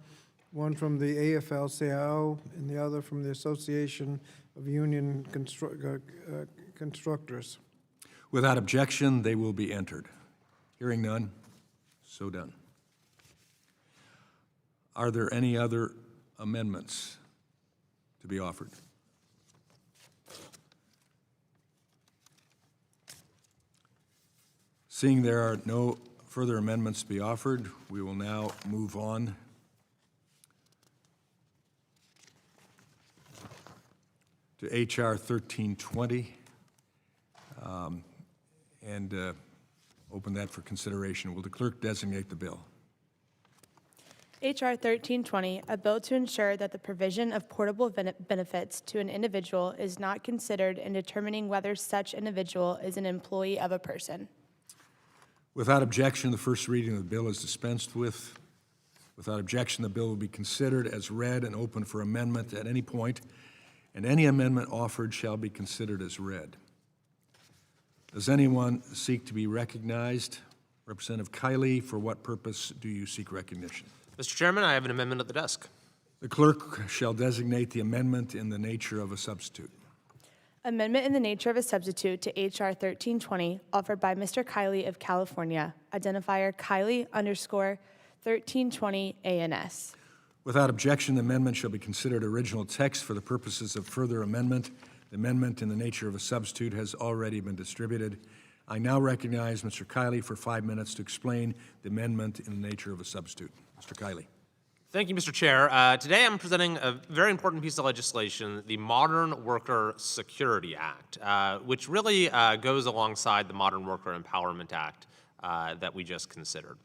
one from the AFL-CIO, and the other from the Association of Union Constructors. Without objection, they will be entered. Hearing none, so done. Are there any other amendments to be offered? Seeing there are no further amendments to be offered, we will now move on to H.R. 1320 and open that for consideration. Will the clerk designate the bill? H.R. 1320, a bill to ensure that the provision of portable benefits to an individual is not considered in determining whether such individual is an employee of a person. Without objection, the first reading of the bill is dispensed with. Without objection, the bill will be considered as read and open for amendment at any point, and any amendment offered shall be considered as read. Does anyone seek to be recognized? Representative Kiley, for what purpose do you seek recognition? Mr. Chairman, I have an amendment at the desk. The clerk shall designate the amendment in the nature of a substitute. Amendment in the nature of a substitute to H.R. 1320, offered by Mr. Kiley of California, identifier Kiley_1320 ANS. Without objection, the amendment shall be considered original text for the purposes of further amendment. The amendment in the nature of a substitute has already been distributed. I now recognize Mr. Kiley for 5 minutes to explain the amendment in the nature of a substitute. Mr. Kiley. Thank you, Mr. Chair. Today I'm presenting a very important piece of legislation, the Modern Worker Security Act, which really goes alongside the Modern Worker Empowerment Act that we just considered.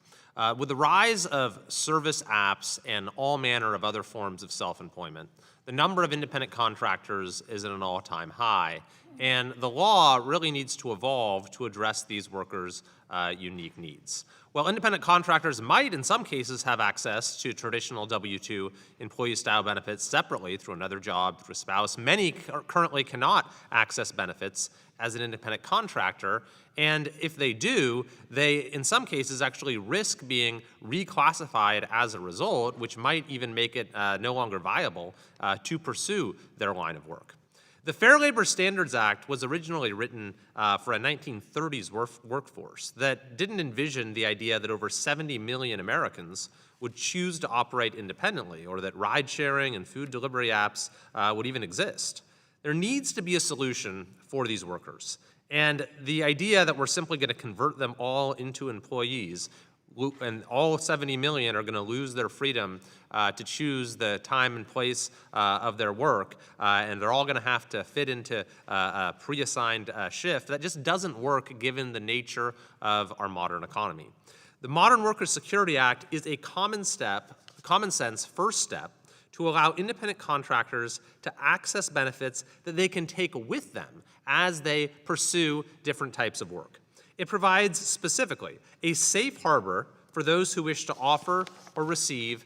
With the rise of service apps and all manner of other forms of self-employment, the number of independent contractors is at an all-time high, and the law really needs to evolve to address these workers' unique needs. While independent contractors might, in some cases, have access to traditional W-2 employee-style benefits separately through another job, through a spouse, many currently cannot access benefits as an independent contractor, and if they do, they, in some cases, actually risk being reclassified as a result, which might even make it no longer viable to pursue their line of work. The Fair Labor Standards Act was originally written for a 1930s workforce that didn't envision the idea that over 70 million Americans would choose to operate independently, or that ride-sharing and food delivery apps would even exist. There needs to be a solution for these workers. And the idea that we're simply going to convert them all into employees, and all 70 million are going to lose their freedom to choose the time and place of their work, and they're all going to have to fit into a pre-assigned shift, that just doesn't work given the nature of our modern economy. The Modern Worker Security Act is a common sense first step to allow independent contractors to access benefits that they can take with them as they pursue different types of work. It provides specifically a safe harbor for those who wish to offer or receive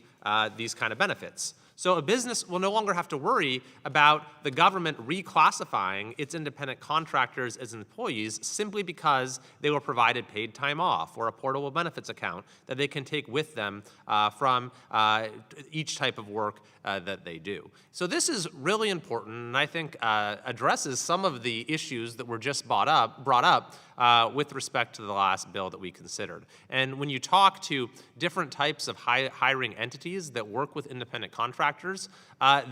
these kind of benefits. So a business will no longer have to worry about the government reclassifying its independent contractors as employees simply because they were provided paid time off or a portable benefits account that they can take with them from each type of work that they do. So this is really important, and I think addresses some of the issues that were just brought up with respect to the last bill that we considered. And when you talk to different types of hiring entities that work with independent contractors,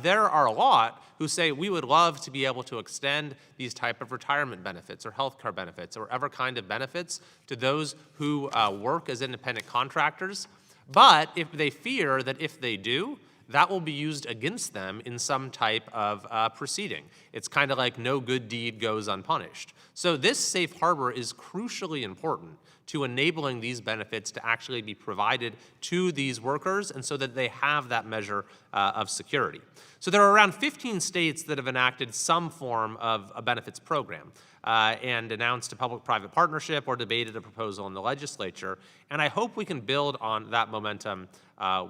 there are a lot who say we would love to be able to extend these type of retirement benefits or health care benefits or other kind of benefits to those who work as independent contractors. But if they fear that if they do, that will be used against them in some type of proceeding. It's kind of like no good deed goes unpunished. So this safe harbor is crucially important to enabling these benefits to actually be provided to these workers and so that they have that measure of security. So there are around 15 states that have enacted some form of a benefits program and announced a public-private partnership or debated a proposal in the legislature. And I hope we can build on that momentum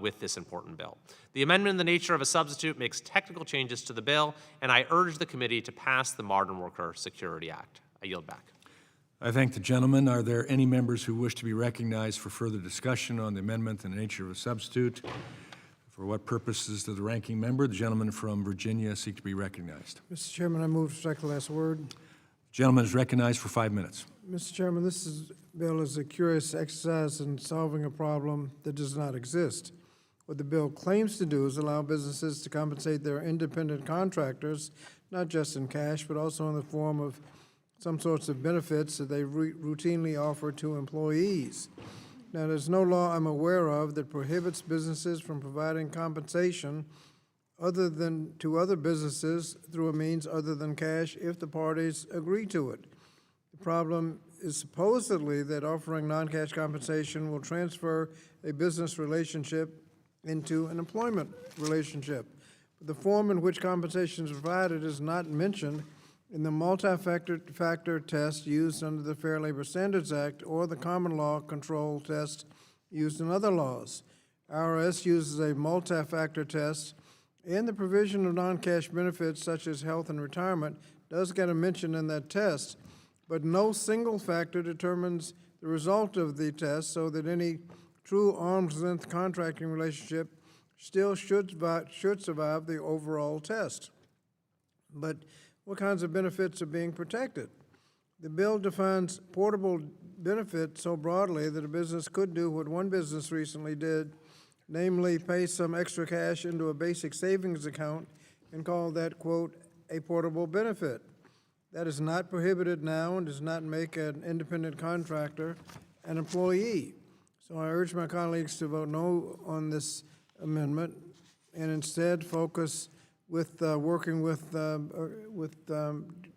with this important bill. The amendment in the nature of a substitute makes technical changes to the bill, and I urge the committee to pass the Modern Worker Security Act. I yield back. I thank the gentleman. Are there any members who wish to be recognized for further discussion on the amendment and the nature of a substitute? For what purposes does the ranking member, the gentleman from Virginia, seek to be recognized? Mr. Chairman, I move to strike the last word. The gentleman is recognized for 5 minutes. Mr. Chairman, this bill is a curious exercise in solving a problem that does not exist. What the bill claims to do is allow businesses to compensate their independent contractors, not just in cash, but also in the form of some sorts of benefits that they routinely offer to employees. Now, there's no law I'm aware of that prohibits businesses from providing compensation other than to other businesses through a means other than cash if the parties agree to it. The problem is supposedly that offering non-cash compensation will transfer a business relationship into an employment relationship. But the form in which compensation is provided is not mentioned in the multi-factor test used under the Fair Labor Standards Act or the common law control test used in other laws. IRS uses a multi-factor test, and the provision of non-cash benefits such as health and retirement does get a mention in that test, but no single factor determines the result of the test, so that any true arm's-length contracting relationship still should survive the overall test. But what kinds of benefits are being protected? The bill defines portable benefit so broadly that a business could do what one business recently did, namely pay some extra cash into a basic savings account and call that, quote, a portable benefit. That is not prohibited now and does not make an independent contractor an employee. So I urge my colleagues to vote no on this amendment and instead focus with working with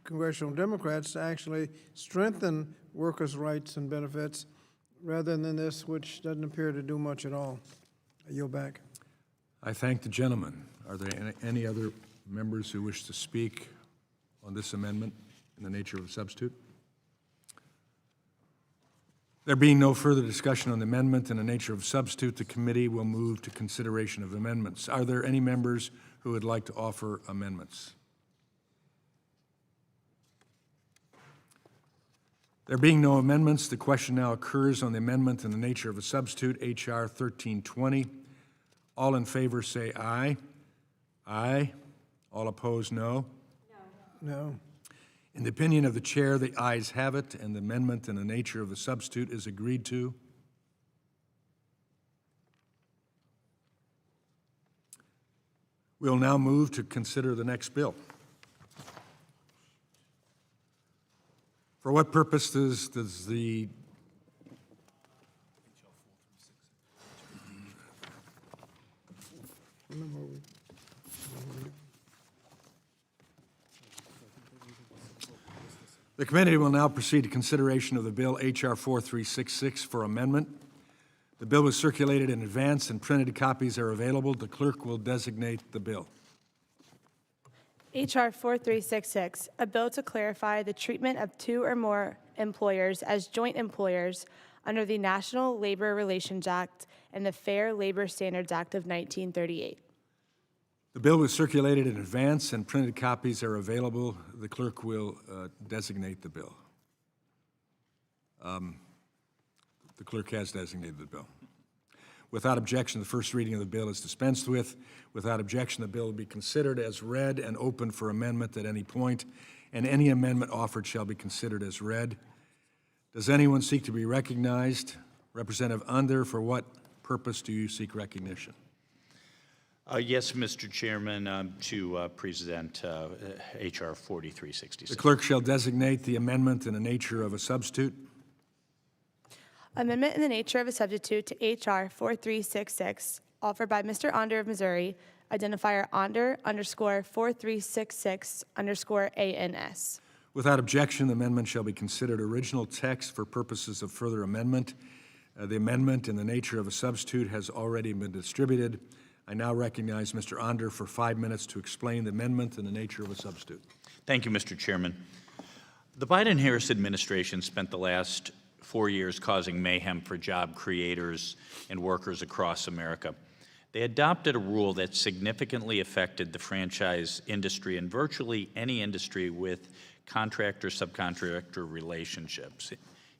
congressional Democrats to actually strengthen workers' rights and benefits rather than this, which doesn't appear to do much at all. I yield back. I thank the gentleman. Are there any other members who wish to speak on this amendment in the nature of a substitute? There being no further discussion on the amendment in the nature of a substitute, the committee will move to consideration of amendments. Are there any members who would like to offer amendments? There being no amendments, the question now occurs on the amendment in the nature of a substitute, H.R. 1320. All in favor say aye. Aye. All opposed, no. No. In the opinion of the chair, the ayes have it, and the amendment in the nature of the substitute is agreed to. We'll now move to consider the next bill. For what purpose does the The committee will now proceed to consideration of the bill H.R. 4366 for amendment. The bill was circulated in advance and printed copies are available. The clerk will designate the bill. H.R. 4366, a bill to clarify the treatment of two or more employers as joint employers under the National Labor Relations Act and the Fair Labor Standards Act of 1938. The bill was circulated in advance and printed copies are available. The clerk will designate the bill. The clerk has designated the bill. Without objection, the first reading of the bill is dispensed with. Without objection, the bill will be considered as read and open for amendment at any point, and any amendment offered shall be considered as read. Does anyone seek to be recognized? Representative Under, for what purpose do you seek recognition? Yes, Mr. Chairman, to present H.R. 4366. The clerk shall designate the amendment in the nature of a substitute. Amendment in the nature of a substitute to H.R. 4366, offered by Mr. Onder of Missouri, identifier Onder_4366_ANS. Without objection, the amendment shall be considered original text for purposes of further amendment. The amendment in the nature of a substitute has already been distributed. I now recognize Mr. Onder for 5 minutes to explain the amendment in the nature of a substitute. Thank you, Mr. Chairman. The Biden-Harris administration spent the last 4 years causing mayhem for job creators and workers across America. They adopted a rule that significantly affected the franchise industry and virtually any industry with contractor-subcontractor relationships.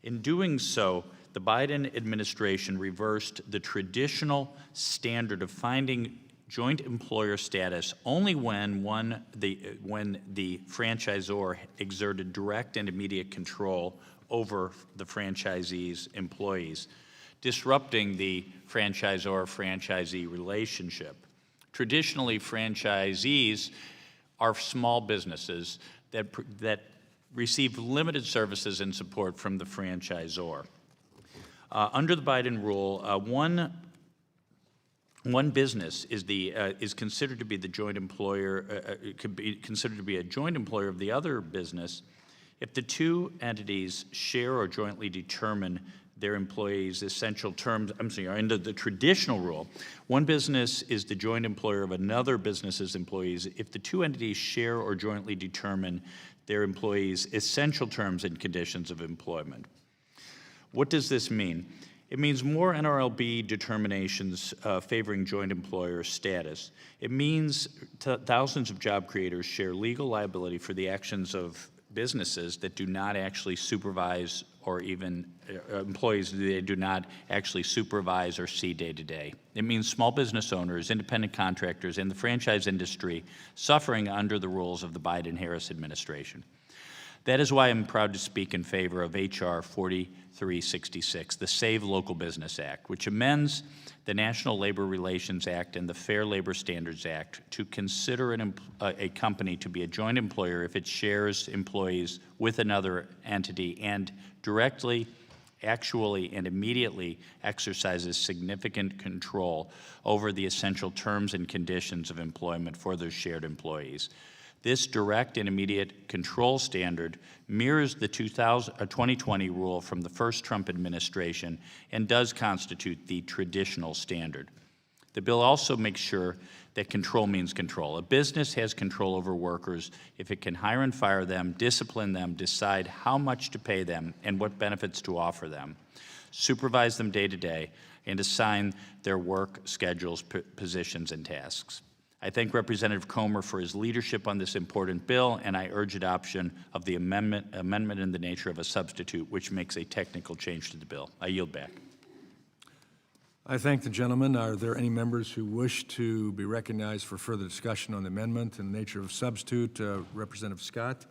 In doing so, the Biden administration reversed the traditional standard of finding joint employer status only when the franchisor exerted direct and immediate control over the franchisee's employees, disrupting the franchisor-franchisee relationship. Traditionally, franchisees are small businesses that receive limited services and support from the franchisor. Under the Biden rule, one business is considered to be the joint employer. Could be considered to be a joint employer of the other business if the two entities share or jointly determine their employees' essential terms. Under the traditional rule, one business is the joint employer of another business's employees if the two entities share or jointly determine their employees' essential terms and conditions of employment. What does this mean? It means more NLRB determinations favoring joint employer status. It means thousands of job creators share legal liability for the actions of businesses that do not actually supervise, or even employees they do not actually supervise or see day to day. It means small business owners, independent contractors, and the franchise industry suffering under the rules of the Biden-Harris administration. That is why I'm proud to speak in favor of H.R. 4366, the Save Local Business Act, which amends the National Labor Relations Act and the Fair Labor Standards Act to consider a company to be a joint employer if it shares employees with another entity and directly, actually, and immediately exercises significant control over the essential terms and conditions of employment for those shared employees. This direct and immediate control standard mirrors the 2020 rule from the first Trump administration and does constitute the traditional standard. The bill also makes sure that control means control. A business has control over workers if it can hire and fire them, discipline them, decide how much to pay them and what benefits to offer them, supervise them day to day, and assign their work schedules, positions, and tasks. I thank Representative Comer for his leadership on this important bill, and I urge adoption of the amendment in the nature of a substitute, which makes a technical change to the bill. I yield back. I thank the gentleman. Are there any members who wish to be recognized for further discussion on the amendment in the nature of a substitute? Representative Scott,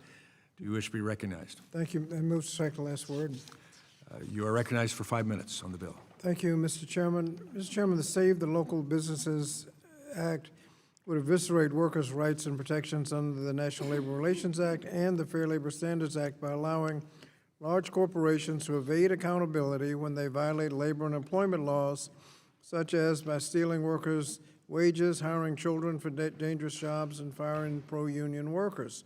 do you wish to be recognized? Thank you. I move to strike the last word. You are recognized for 5 minutes on the bill. Thank you, Mr. Chairman. Mr. Chairman, the Save the Local Businesses Act would eviscerate workers' rights and protections under the National Labor Relations Act and the Fair Labor Standards Act by allowing large corporations to evade accountability when they violate labor and employment laws, such as by stealing workers' wages, hiring children for dangerous jobs, and firing pro-union workers.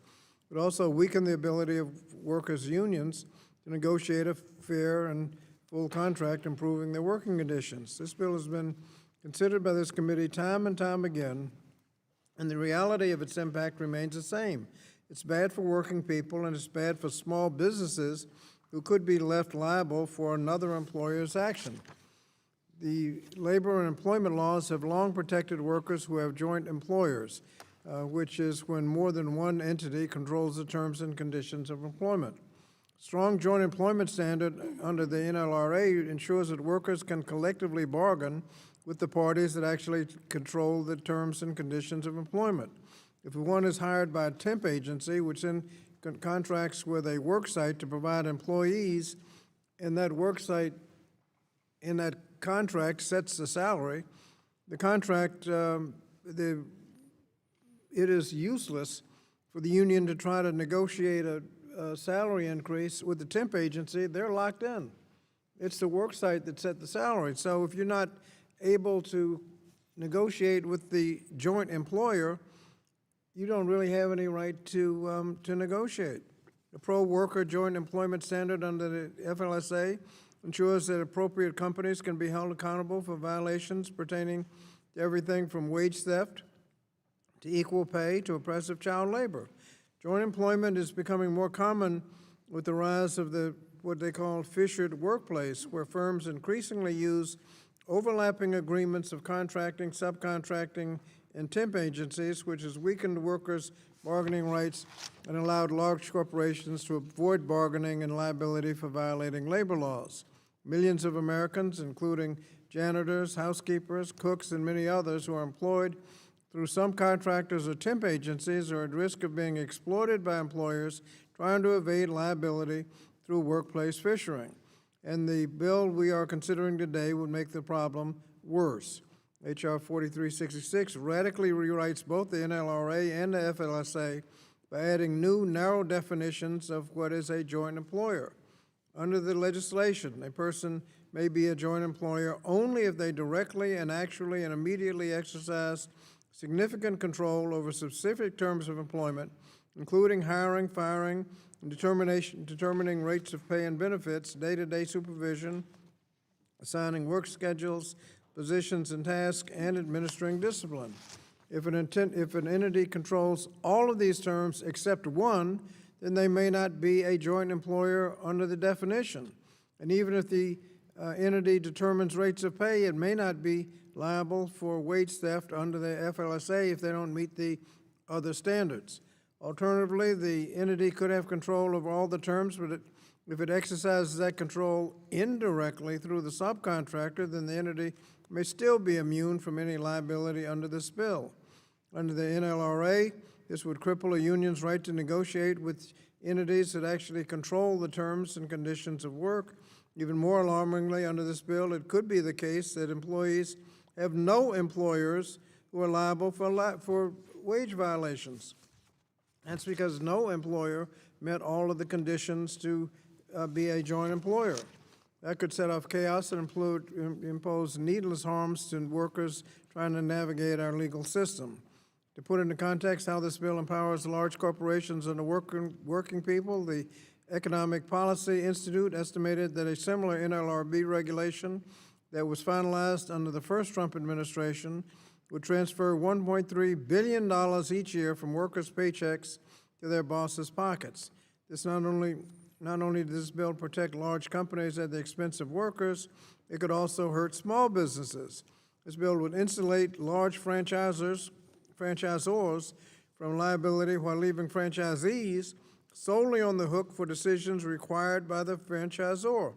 It would also weaken the ability of workers' unions to negotiate a fair and full contract, improving their working conditions. This bill has been considered by this committee time and time again, and the reality of its impact remains the same. It's bad for working people, and it's bad for small businesses who could be left liable for another employer's action. The labor and employment laws have long protected workers who have joint employers, which is when more than one entity controls the terms and conditions of employment. Strong joint employment standard under the NLRA ensures that workers can collectively bargain with the parties that actually control the terms and conditions of employment. If one is hired by a temp agency, which then contracts with a work site to provide employees, and that work site in that contract sets the salary, the contract, it is useless for the union to try to negotiate a salary increase with the temp agency. They're locked in. It's the work site that set the salary. So if you're not able to negotiate with the joint employer, you don't really have any right to negotiate. The pro-worker joint employment standard under the FLSA ensures that appropriate companies can be held accountable for violations pertaining to everything from wage theft to equal pay to oppressive child labor. Joint employment is becoming more common with the rise of what they call fissured workplace, where firms increasingly use overlapping agreements of contracting, subcontracting, and temp agencies, which has weakened workers' bargaining rights and allowed large corporations to avoid bargaining and liability for violating labor laws. Millions of Americans, including janitors, housekeepers, cooks, and many others who are employed through some contractors or temp agencies, are at risk of being exploited by employers trying to evade liability through workplace fissuring. And the bill we are considering today would make the problem worse. H.R. 4366 radically rewrites both the NLRA and the FLSA by adding new, narrow definitions of what is a joint employer. Under the legislation, a person may be a joint employer only if they directly and actually and immediately exercise significant control over specific terms of employment, including hiring, firing, and determining rates of pay and benefits, day-to-day supervision, assigning work schedules, positions and tasks, and administering discipline. If an entity controls all of these terms except one, then they may not be a joint employer under the definition. And even if the entity determines rates of pay, it may not be liable for wage theft under the FLSA if they don't meet the other standards. Alternatively, the entity could have control over all the terms, but if it exercises that control indirectly through the subcontractor, then the entity may still be immune from any liability under this bill. Under the NLRA, this would cripple a union's right to negotiate with entities that actually control the terms and conditions of work. Even more alarmingly, under this bill, it could be the case that employees have no employers who are liable for wage violations. That's because no employer met all of the conditions to be a joint employer. That could set off chaos and impose needless harms to workers trying to navigate our legal system. To put into context how this bill empowers large corporations and the working people, the Economic Policy Institute estimated that a similar NLRB regulation that was finalized under the first Trump administration would transfer $1.3 billion each year from workers' paychecks to their bosses' pockets. This not only does this bill protect large companies at the expense of workers, it could also hurt small businesses. This bill would insulate large franchisors from liability while leaving franchisees solely on the hook for decisions required by the franchisor.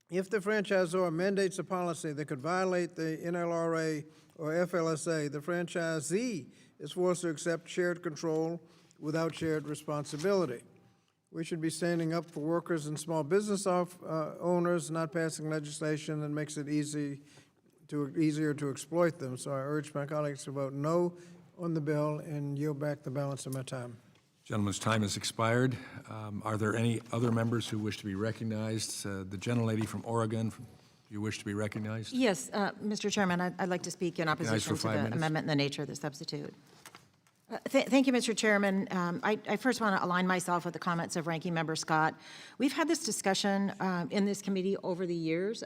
If the franchisor mandates a policy that could violate the NLRA or FLSA, the franchisee is forced to accept shared control without shared responsibility. We should be standing up for workers and small business owners, not passing legislation that makes it easier to exploit them. So I urge my colleagues to vote no on the bill and yield back the balance of my time. Gentleman's time has expired. Are there any other members who wish to be recognized? The gentlelady from Oregon, you wish to be recognized? Yes, Mr. Chairman, I'd like to speak in opposition to the amendment and the nature of the substitute. Thank you, Mr. Chairman. I first want to align myself with the comments of Ranking Member Scott. We've had this discussion in this committee over the years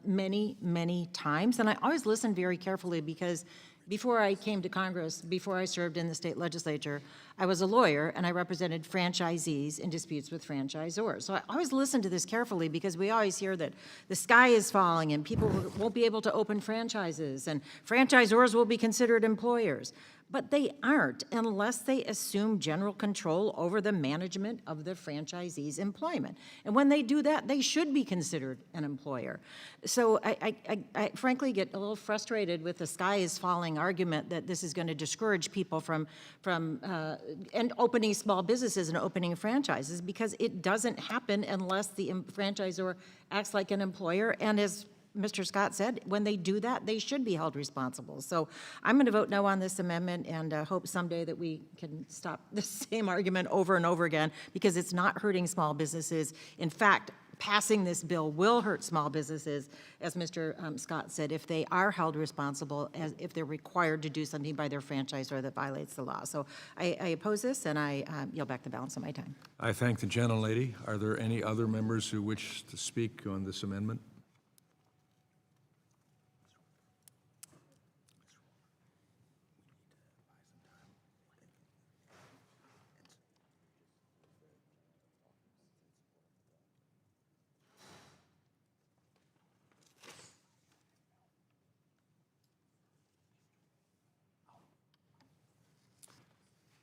many, many times, and I always listen very carefully because before I came to Congress, before I served in the state legislature, I was a lawyer and I represented franchisees in disputes with franchisors. So I always listen to this carefully because we always hear that the sky is falling and people won't be able to open franchises and franchisors will be considered employers. But they aren't unless they assume general control over the management of the franchisee's employment. And when they do that, they should be considered an employer. So I frankly get a little frustrated with the sky is falling argument that this is going to discourage people from and opening small businesses and opening franchises, because it doesn't happen unless the franchisor acts like an employer. And as Mr. Scott said, when they do that, they should be held responsible. So I'm going to vote no on this amendment and hope someday that we can stop the same argument over and over again, because it's not hurting small businesses. In fact, passing this bill will hurt small businesses, as Mr. Scott said, if they are held responsible, as if they're required to do something by their franchisor that violates the law. So I oppose this, and I yield back the balance of my time. I thank the gentlelady. Are there any other members who wish to speak on this amendment?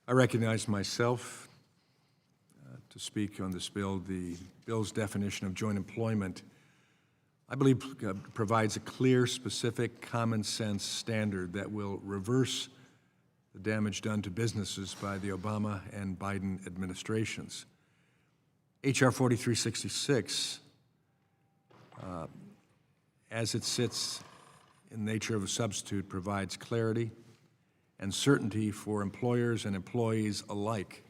I recognize myself to speak on this bill. The bill's definition of joint employment, I believe, provides a clear, specific, common-sense standard that will reverse the damage done to businesses by the Obama and Biden administrations. H.R. 4366, as it sits in the nature of a substitute, provides clarity and certainty for employers and employees alike,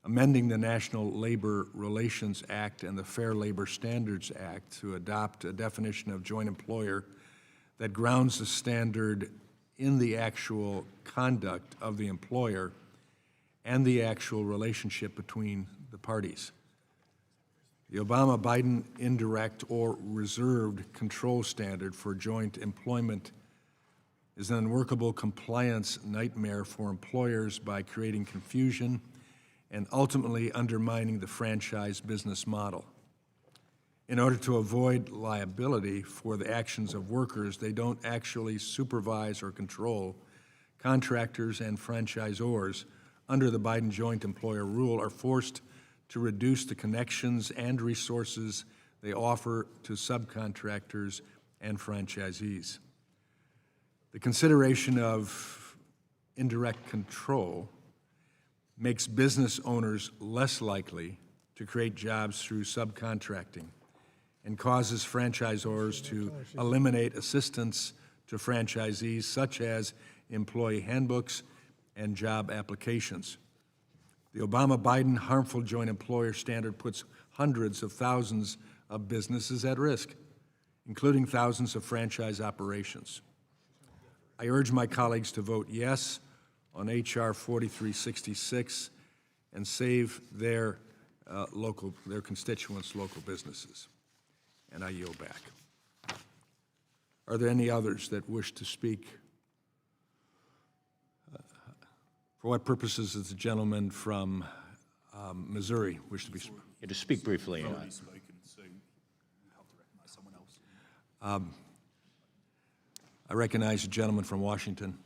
amending the National Labor Relations Act and the Fair Labor Standards Act to adopt a definition of joint employer that grounds the standard in the actual conduct of the employer and the actual relationship between the parties. The Obama-Biden indirect or reserved control standard for joint employment is an unworkable compliance nightmare for employers by creating confusion and ultimately undermining the franchise business model. In order to avoid liability for the actions of workers, they don't actually supervise or control. Contractors and franchisors under the Biden joint employer rule are forced to reduce the connections and resources they offer to subcontractors and franchisees. The consideration of indirect control makes business owners less likely to create jobs through subcontracting and causes franchisors to eliminate assistance to franchisees such as employee handbooks and job applications. The Obama-Biden harmful joint employer standard puts hundreds of thousands of businesses at risk, including thousands of franchise operations. I urge my colleagues to vote yes on H.R. 4366 and save their constituents' local businesses. And I yield back. Are there any others that wish to speak? For what purposes does the gentleman from Missouri wish to be? Yeah, to speak briefly. I recognize the gentleman from Washington.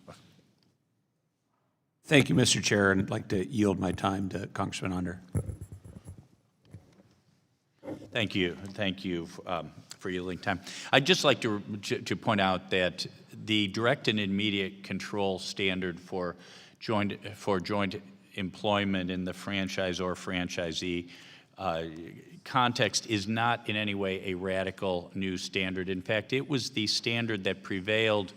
Thank you, Mr. Chair, and I'd like to yield my time to Congressman Under. Thank you for yielding time. I'd just like to point out that the direct and immediate control standard for joint employment in the franchise or franchisee context is not in any way a radical new standard. In fact, it was the standard that prevailed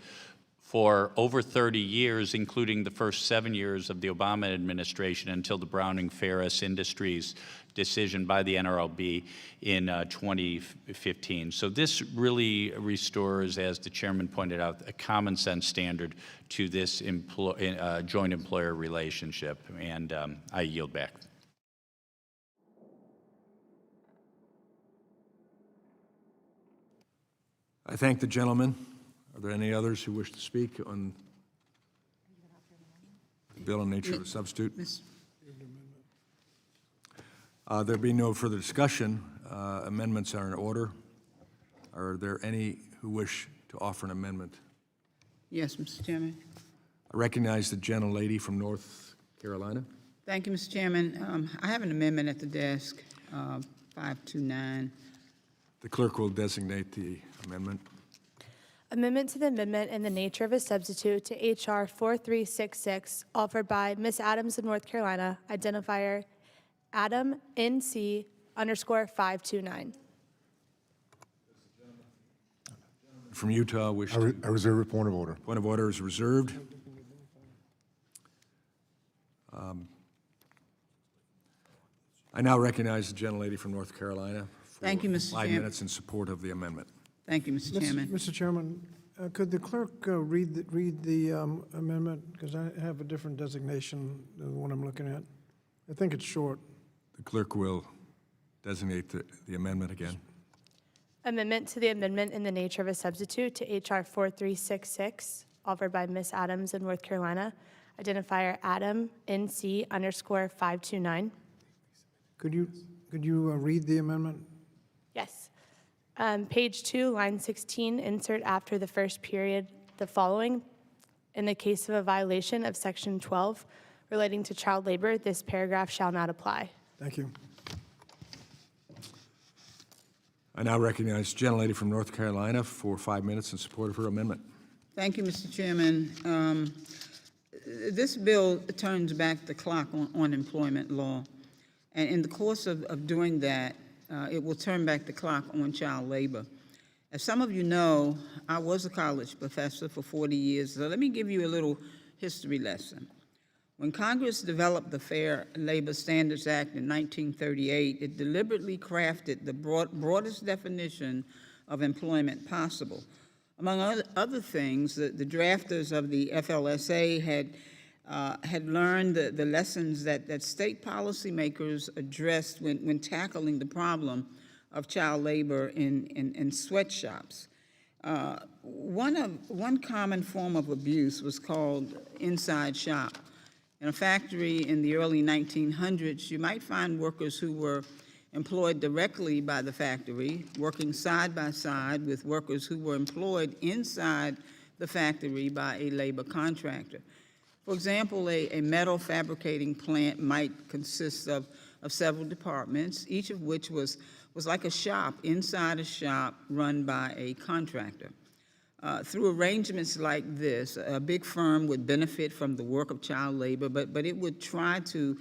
for over 30 years, including the first 7 years of the Obama administration until the Browning-Ferris Industries decision by the NLRB in 2015. So this really restores, as the chairman pointed out, a common sense standard to this joint employer relationship, and I yield back. I thank the gentleman. Are there any others who wish to speak on the bill in nature of a substitute? There being no further discussion, amendments are in order. Are there any who wish to offer an amendment? Yes, Mr. Chairman. I recognize the gentlelady from North Carolina. Thank you, Mr. Chairman. I have an amendment at the desk, 529. The clerk will designate the amendment. Amendment to the amendment in the nature of a substitute to H.R. 4366, offered by Ms. Adams of North Carolina, identifier Adam NC _529. From Utah, wish I to... I reserve a point of order. Point of order is reserved. I now recognize the gentlelady from North Carolina Thank you, Mr. 5 Chairman. minutes in support of the amendment. Thank you, Mr. Chairman. Mr. Chairman, could the clerk read the amendment? Because I have a different designation than the one I'm looking at. I think it's short. The clerk will designate the amendment again. Amendment to the amendment in the nature of a substitute to H.R. 4366, offered by Ms. Adams of North Carolina, identifier Adam NC _529. Could you read the amendment? Yes. Page 2, line 16, insert after the first period the following. In the case of a violation of Section 12 relating to child labor, this paragraph shall not apply. Thank you. I now recognize the gentlelady from North Carolina for 5 minutes in support of her amendment. Thank you, Mr. Chairman. This bill turns back the clock on employment law. And in the course of doing that, it will turn back the clock on child labor. As some of you know, I was a college professor for 40 years, so let me give you a little history lesson. When Congress developed the Fair Labor Standards Act in 1938, it deliberately crafted the broadest definition of employment possible. Among other things, the drafters of the FLSA had learned the lessons that state policymakers addressed when tackling the problem of child labor in sweatshops. One common form of abuse was called inside shop. In a factory in the early 1900s, you might find workers who were employed directly by the factory, working side by side with workers who were employed inside the factory by a labor contractor. For example, a metal fabricating plant might consist of several departments, each of which was like a shop inside a shop run by a contractor. Through arrangements like this, a big firm would benefit from the work of child labor, but it would try to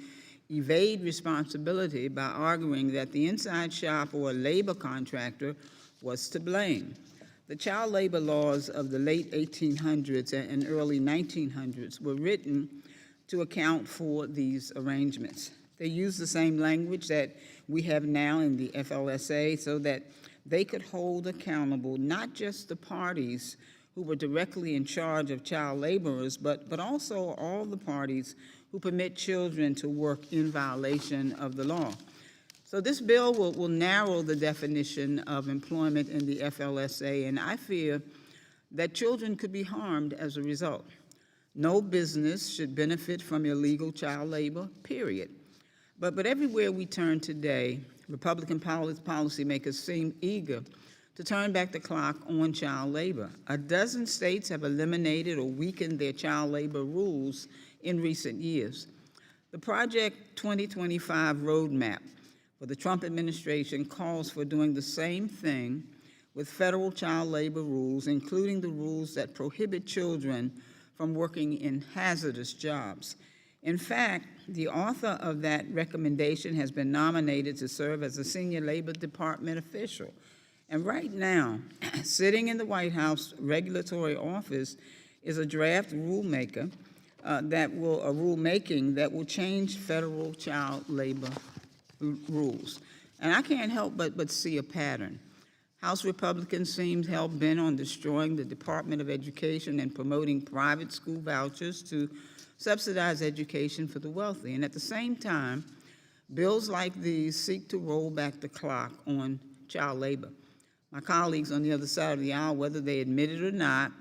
evade responsibility by arguing that the inside shop or a labor contractor was to blame. The child labor laws of the late 1800s and early 1900s were written to account for these arrangements. They used the same language that we have now in the FLSA so that they could hold accountable not just the parties who were directly in charge of child laborers, but also all the parties who permit children to work in violation of the law. So this bill will narrow the definition of employment in the FLSA, and I fear that children could be harmed as a result. No business should benefit from illegal child labor, period. But everywhere we turn today, Republican policymakers seem eager to turn back the clock on child labor. A dozen states have eliminated or weakened their child labor rules in recent years. The Project 2025 roadmap for the Trump administration calls for doing the same thing with federal child labor rules, including the rules that prohibit children from working in hazardous jobs. In fact, the author of that recommendation has been nominated to serve as a senior Labor Department official. And right now, sitting in the White House regulatory office is a draft rulemaking that will change federal child labor rules. And I can't help but see a pattern. House Republicans seem hell-bent on destroying the Department of Education and promoting private school vouchers to subsidize education for the wealthy. And at the same time, bills like these seek to roll back the clock on child labor. My colleagues on the other side of the aisle, whether they admit it or not,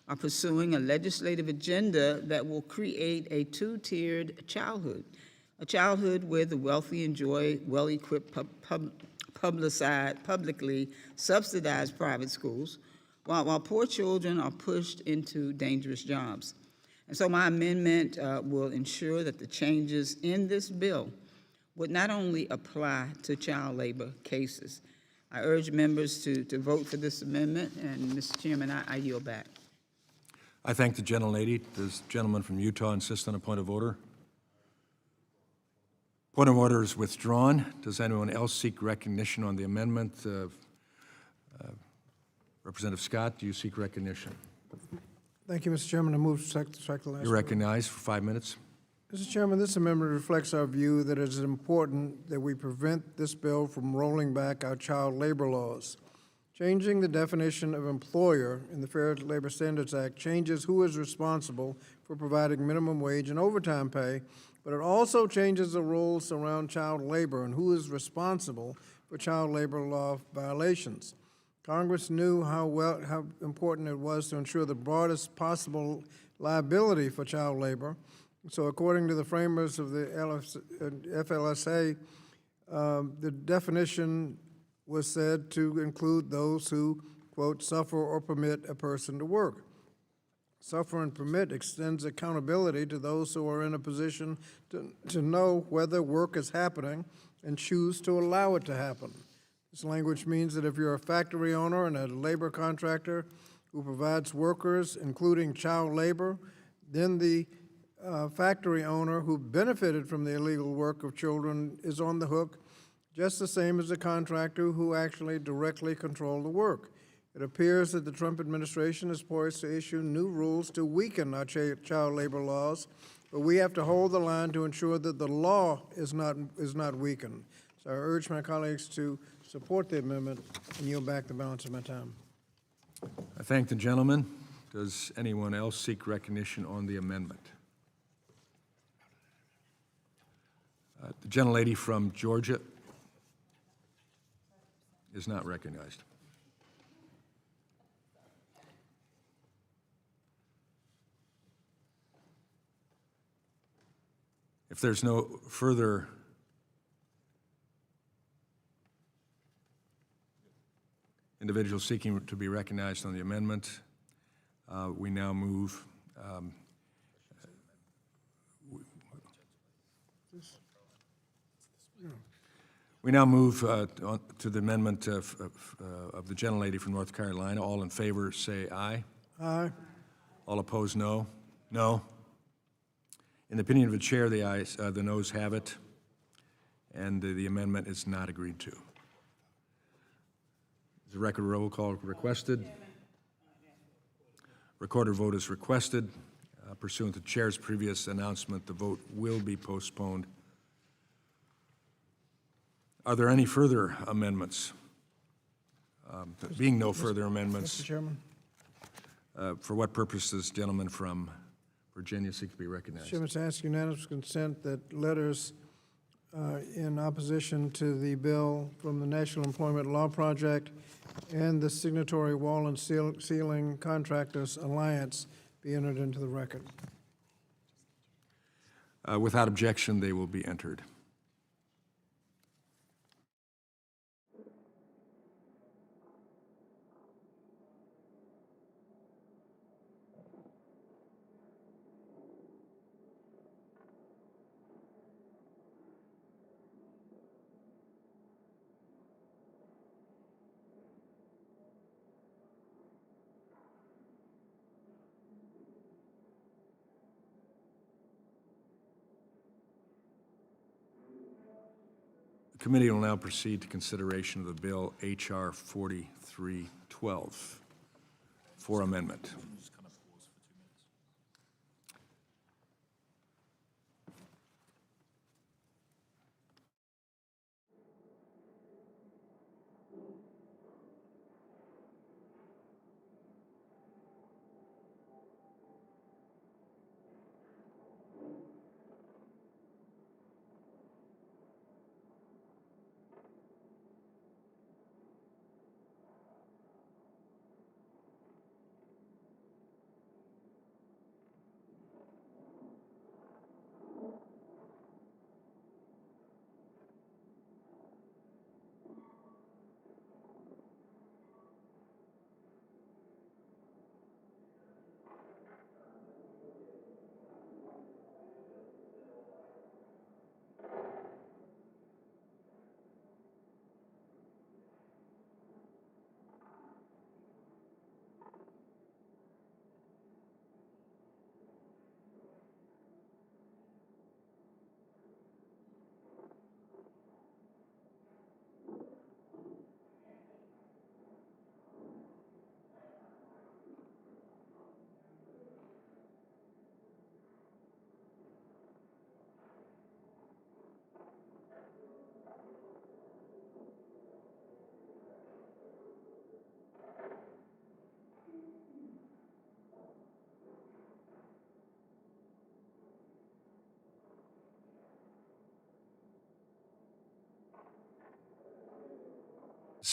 are pursuing a legislative agenda that will create a two-tiered childhood, a childhood where the wealthy enjoy well-equipped publicly subsidized private schools, while poor children are pushed into dangerous jobs. And so my amendment will ensure that the changes in this bill would not only apply to child labor cases. I urge members to vote for this amendment, and Mr. Chairman, I yield back. I thank the gentlelady. Does the gentleman from Utah insist on a point of order? Point of order is withdrawn. Does anyone else seek recognition on the amendment? Representative Scott, do you seek recognition? Thank you, Mr. Chairman. I move to strike the last You're word. recognized for 5 minutes. Mr. Chairman, this amendment reflects our view that it is important that we prevent this bill from rolling back our child labor laws. Changing the definition of employer in the Fair Labor Standards Act changes who is responsible for providing minimum wage and overtime pay, but it also changes the rules around child labor and who is responsible for child labor law violations. Congress knew how important it was to ensure the broadest possible liability for child labor. So according to the framers of the FLSA, the definition was said to include those who, quote, suffer or permit a person to work. Suffer and permit extends accountability to those who are in a position to know whether work is happening and choose to allow it to happen. This language means that if you're a factory owner and a labor contractor who provides workers, including child labor, then the factory owner who benefited from the illegal work of children is on the hook, just the same as the contractor who actually directly controlled the work. It appears that the Trump administration is poised to issue new rules to weaken our child labor laws, but we have to hold the line to ensure that the law is not weakened. So I urge my colleagues to support the amendment and yield back the balance of my time. I thank the gentleman. Does anyone else seek recognition on the amendment? The gentlelady from Georgia is not recognized. If there's no further individuals seeking to be recognized on the amendment, we now move to the amendment of the gentlelady from North Carolina. All in favor say aye. Aye. All opposed, no. No. In the opinion of the chair, the noes have it, and the amendment is not agreed to. Is the record roll call requested? Recorder vote is requested. Pursuant to the chair's previous announcement, the vote will be postponed. Are there any further amendments? Being no further amendments, Mr. Chairman. for what purpose does the gentleman from Virginia seek to be recognized? Mr. Chairman, to ask unanimous consent that letters in opposition to the bill from the National Employment Law Project and the Signatory Wall and Ceiling Contractors Alliance be entered into the record. Without objection, they will be entered. The committee will now proceed to consideration of the bill H.R. 4312 for amendment.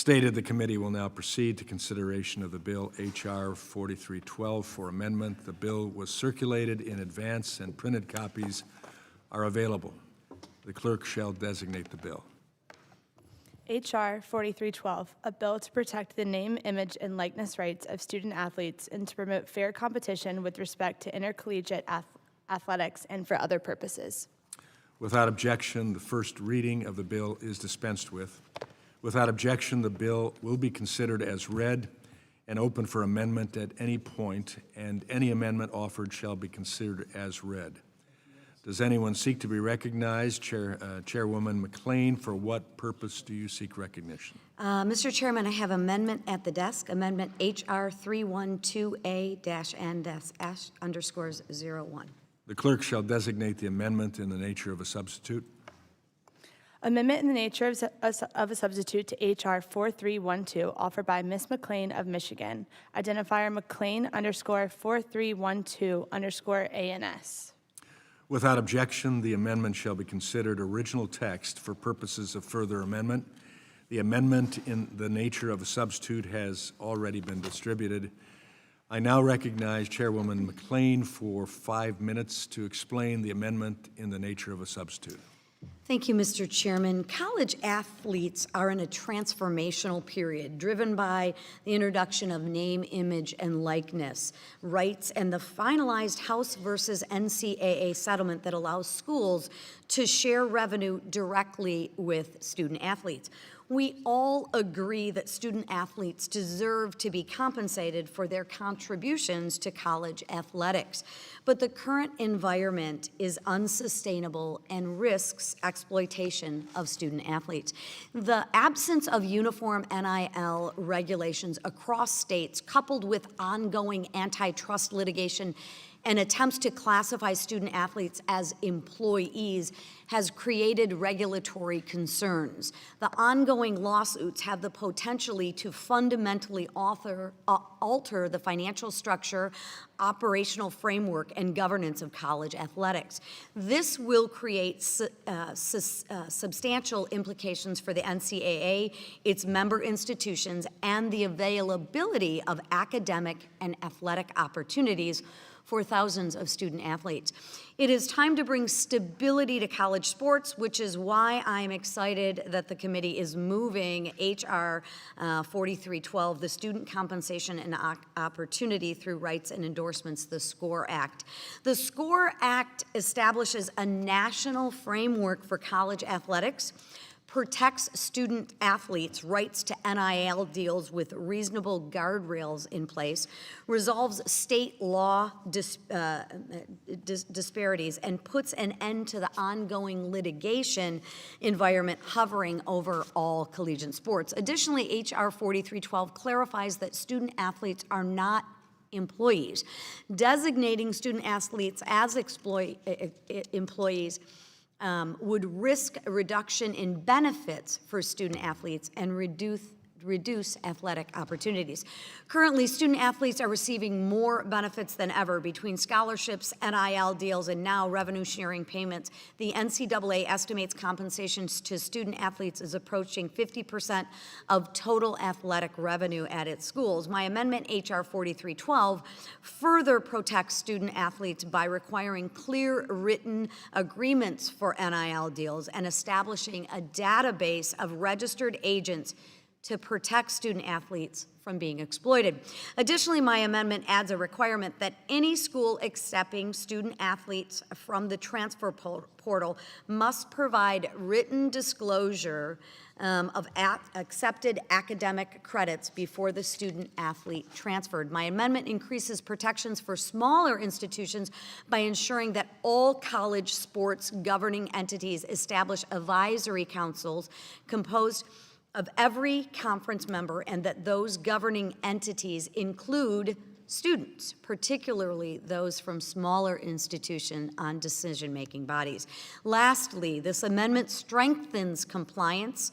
stated, the committee will now proceed to consideration of the bill H.R. 4312 for amendment. The bill was circulated in advance and printed copies are available. The clerk shall designate the bill. H.R. 4312, a bill to protect the name, image, and likeness rights of student athletes and to promote fair competition with respect to intercollegiate athletics and for other purposes. Without objection, the first reading of the bill is dispensed with. Without objection, the bill will be considered as read and open for amendment at any point, and any amendment offered shall be considered as read. Does anyone seek to be recognized? Chairwoman McLean, for what purpose do you seek recognition? Mr. Chairman, I have amendment at the desk, amendment HR 312A-N-01. The clerk shall designate the amendment in the nature of a substitute. Amendment in the nature of a substitute to H.R. 4312, offered by Ms. McLean of Michigan. Identifier McLean _4312 _ANS. Without objection, the amendment shall be considered original text for purposes of further amendment. The amendment in the nature of a substitute has already been distributed. I now recognize Chairwoman McLean for 5 minutes to explain the amendment in the nature of a substitute. Thank you, Mr. Chairman. College athletes are in a transformational period driven by the introduction of name, image, and likeness rights and the finalized House versus NCAA settlement that allows schools to share revenue directly with student athletes. We all agree that student athletes deserve to be compensated for their contributions to college athletics, but the current environment is unsustainable and risks exploitation of student athletes. The absence of uniform NIL regulations across states, coupled with ongoing antitrust litigation and attempts to classify student athletes as employees, has created regulatory concerns. The ongoing lawsuits have the potential to fundamentally alter the financial structure, operational framework, and governance of college athletics. This will create substantial implications for the NCAA, its member institutions, and the availability of academic and athletic opportunities for thousands of student athletes. It is time to bring stability to college sports, which is why I'm excited that the committee is moving H.R. 4312, the Student Compensation and Opportunity Through Rights and Endorsements, the SCORE Act. The SCORE Act establishes a national framework for college athletics, protects student athletes' rights to NIL deals with reasonable guardrails in place, resolves state law disparities, and puts an end to the ongoing litigation environment hovering over all collegiate sports. Additionally, H.R. 4312 clarifies that student athletes are not employees. Designating student athletes as employees would risk a reduction in benefits for student athletes and reduce athletic opportunities. Currently, student athletes are receiving more benefits than ever between scholarships, NIL deals, and now revenue-sharing payments. The NCAA estimates compensations to student athletes is approaching 50% of total athletic revenue at its schools. My amendment, H.R. 4312, further protects student athletes by requiring clear written agreements for NIL deals and establishing a database of registered agents to protect student athletes from being exploited. Additionally, my amendment adds a requirement that any school accepting student athletes from the transfer portal must provide written disclosure of accepted academic credits before the student athlete transferred. My amendment increases protections for smaller institutions by ensuring that all college sports governing entities establish advisory councils composed of every conference member, and that those governing entities include students, particularly those from smaller institutions on decision-making bodies. Lastly, this amendment strengthens compliance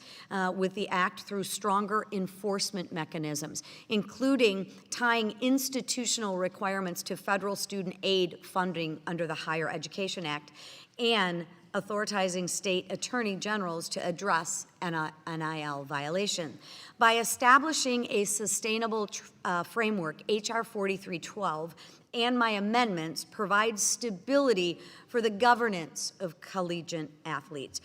with the Act through stronger enforcement mechanisms, including tying institutional requirements to federal student aid funding under the Higher Education Act and authorizing state attorney generals to address NIL violation. By establishing a sustainable framework, H.R. 4312 and my amendments provide stability for the governance of collegiate athletes,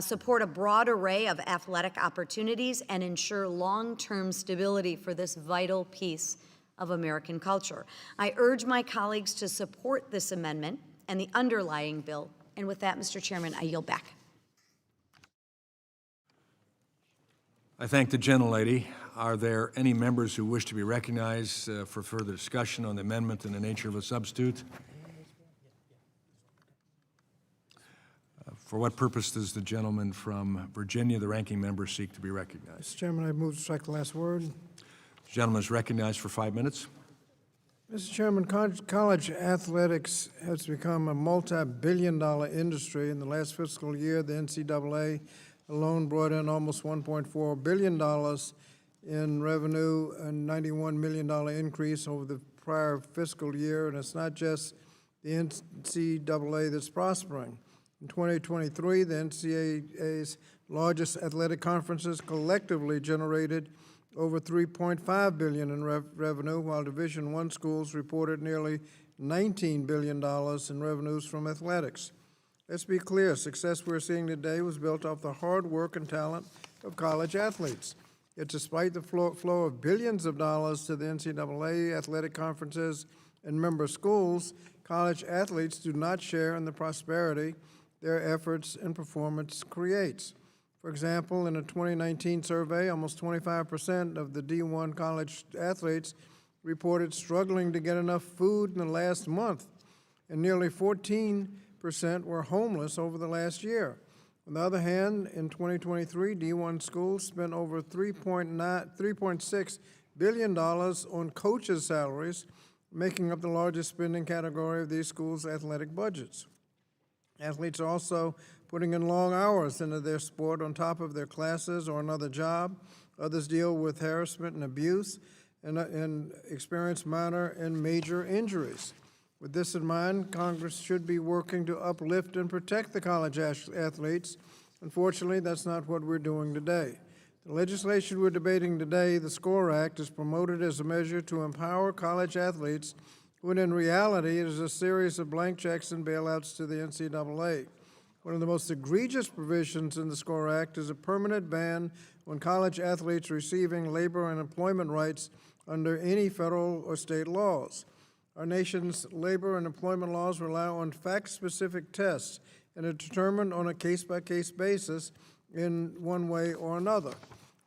support a broad array of athletic opportunities, and ensure long-term stability for this vital piece of American culture. I urge my colleagues to support this amendment and the underlying bill. And with that, Mr. Chairman, I yield back. I thank the gentlelady. Are there any members who wish to be recognized for further discussion on the amendment in the nature of a substitute? For what purpose does the gentleman from Virginia, the ranking member, seek to be recognized? Mr. Chairman, I move to strike the last word. The gentleman is recognized for 5 minutes. Mr. Chairman, college athletics has become a multi-billion-dollar industry. In the last fiscal year, the NCAA alone brought in almost $1.4 billion in revenue, a $91 million increase over the prior fiscal year. And it's not just the NCAA that's prospering. In 2023, the NCAA's largest athletic conferences collectively generated over $3.5 billion in revenue, while Division I schools reported nearly $19 billion in revenues from athletics. Let's be clear, success we're seeing today was built off the hard work and talent of college athletes. Yet despite the flow of billions of dollars to the NCAA, athletic conferences, and member schools, college athletes do not share in the prosperity their efforts and performance creates. For example, in a 2019 survey, almost 25% of the D1 college athletes reported struggling to get enough food in the last month, and nearly 14% were homeless over the last year. On the other hand, in 2023, D1 schools spent over $3.6 billion on coaches' salaries, making up the largest spending category of these schools' athletic budgets. Athletes are also putting in long hours into their sport on top of their classes or another job. Others deal with harassment and abuse and experience minor and major injuries. With this in mind, Congress should be working to uplift and protect the college athletes. Unfortunately, that's not what we're doing today. The legislation we're debating today, the SCORE Act, is promoted as a measure to empower college athletes, when in reality it is a series of blank checks and bailouts to the NCAA. One of the most egregious provisions in the SCORE Act is a permanent ban on college athletes receiving labor and employment rights under any federal or state laws. Our nation's labor and employment laws rely on fact-specific tests and are determined on a case-by-case basis in one way or another.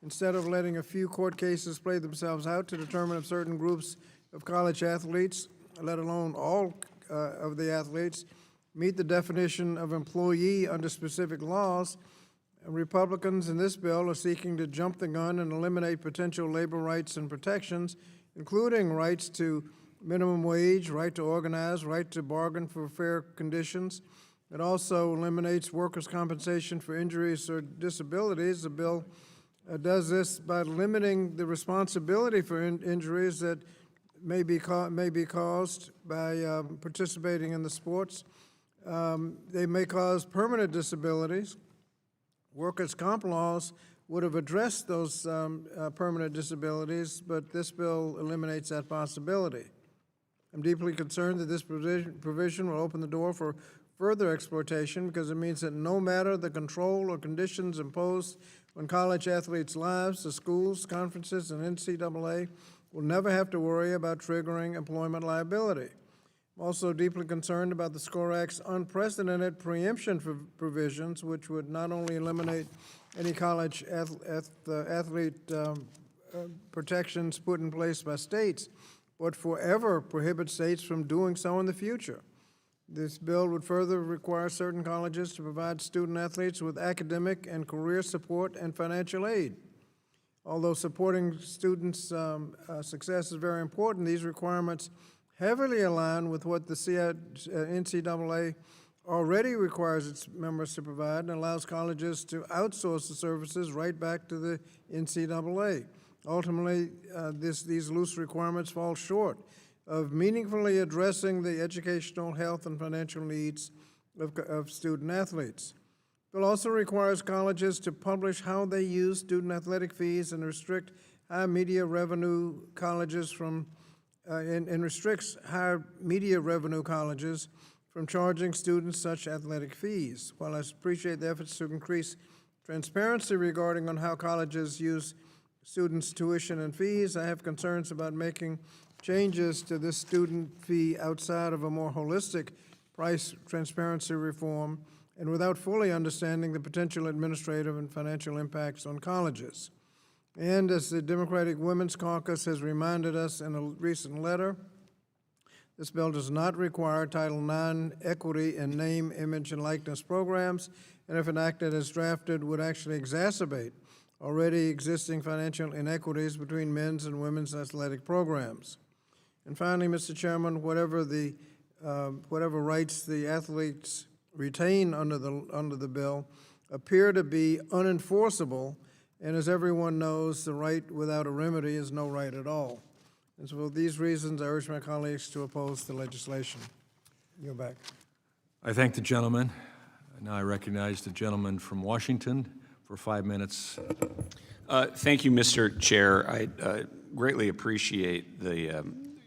Instead of letting a few court cases play themselves out to determine if certain groups of college athletes, let alone all of the athletes, meet the definition of employee under specific laws, Republicans in this bill are seeking to jump the gun and eliminate potential labor rights and protections, including rights to minimum wage, right to organize, right to bargain for fair conditions. It also eliminates workers' compensation for injuries or disabilities. The bill does this by limiting the responsibility for injuries that may be caused by participating in the sports. They may cause permanent disabilities. Workers' comp laws would have addressed those permanent disabilities, but this bill eliminates that possibility. I'm deeply concerned that this provision will open the door for further exploitation because it means that no matter the control or conditions imposed on college athletes' lives, the schools, conferences, and NCAA will never have to worry about triggering employment liability. I'm also deeply concerned about the SCORE Act's unprecedented preemption provisions, which would not only eliminate any college athlete protections put in place by states, but forever prohibit states from doing so in the future. This bill would further require certain colleges to provide student athletes with academic and career support and financial aid. Although supporting students' success is very important, these requirements heavily align with what the NCAA already requires its members to provide and allows colleges to outsource the services right back to the NCAA. Ultimately, these loose requirements fall short of meaningfully addressing the educational, health, and financial needs of student athletes. The bill also requires colleges to publish how they use student athletic fees and restrict high media revenue colleges from and restricts high media revenue colleges from charging students such athletic fees. While I appreciate the efforts to increase transparency regarding on how colleges use students' tuition and fees, I have concerns about making changes to this student fee outside of a more holistic price transparency reform and without fully understanding the potential administrative and financial impacts on colleges. And as the Democratic Women's Caucus has reminded us in a recent letter, this bill does not require Title IX equity in name, image, and likeness programs, and if enacted as drafted, would actually exacerbate already existing financial inequities between men's and women's athletic programs. And finally, Mr. Chairman, whatever rights the athletes retain under the bill appear to be unenforceable, and as everyone knows, the right without a remedy is no right at all. And so for these reasons, I urge my colleagues to oppose the legislation. You're back. I thank the gentleman. Now I recognize the gentleman from Washington for 5 minutes. Thank you, Mr. Chair. I greatly appreciate the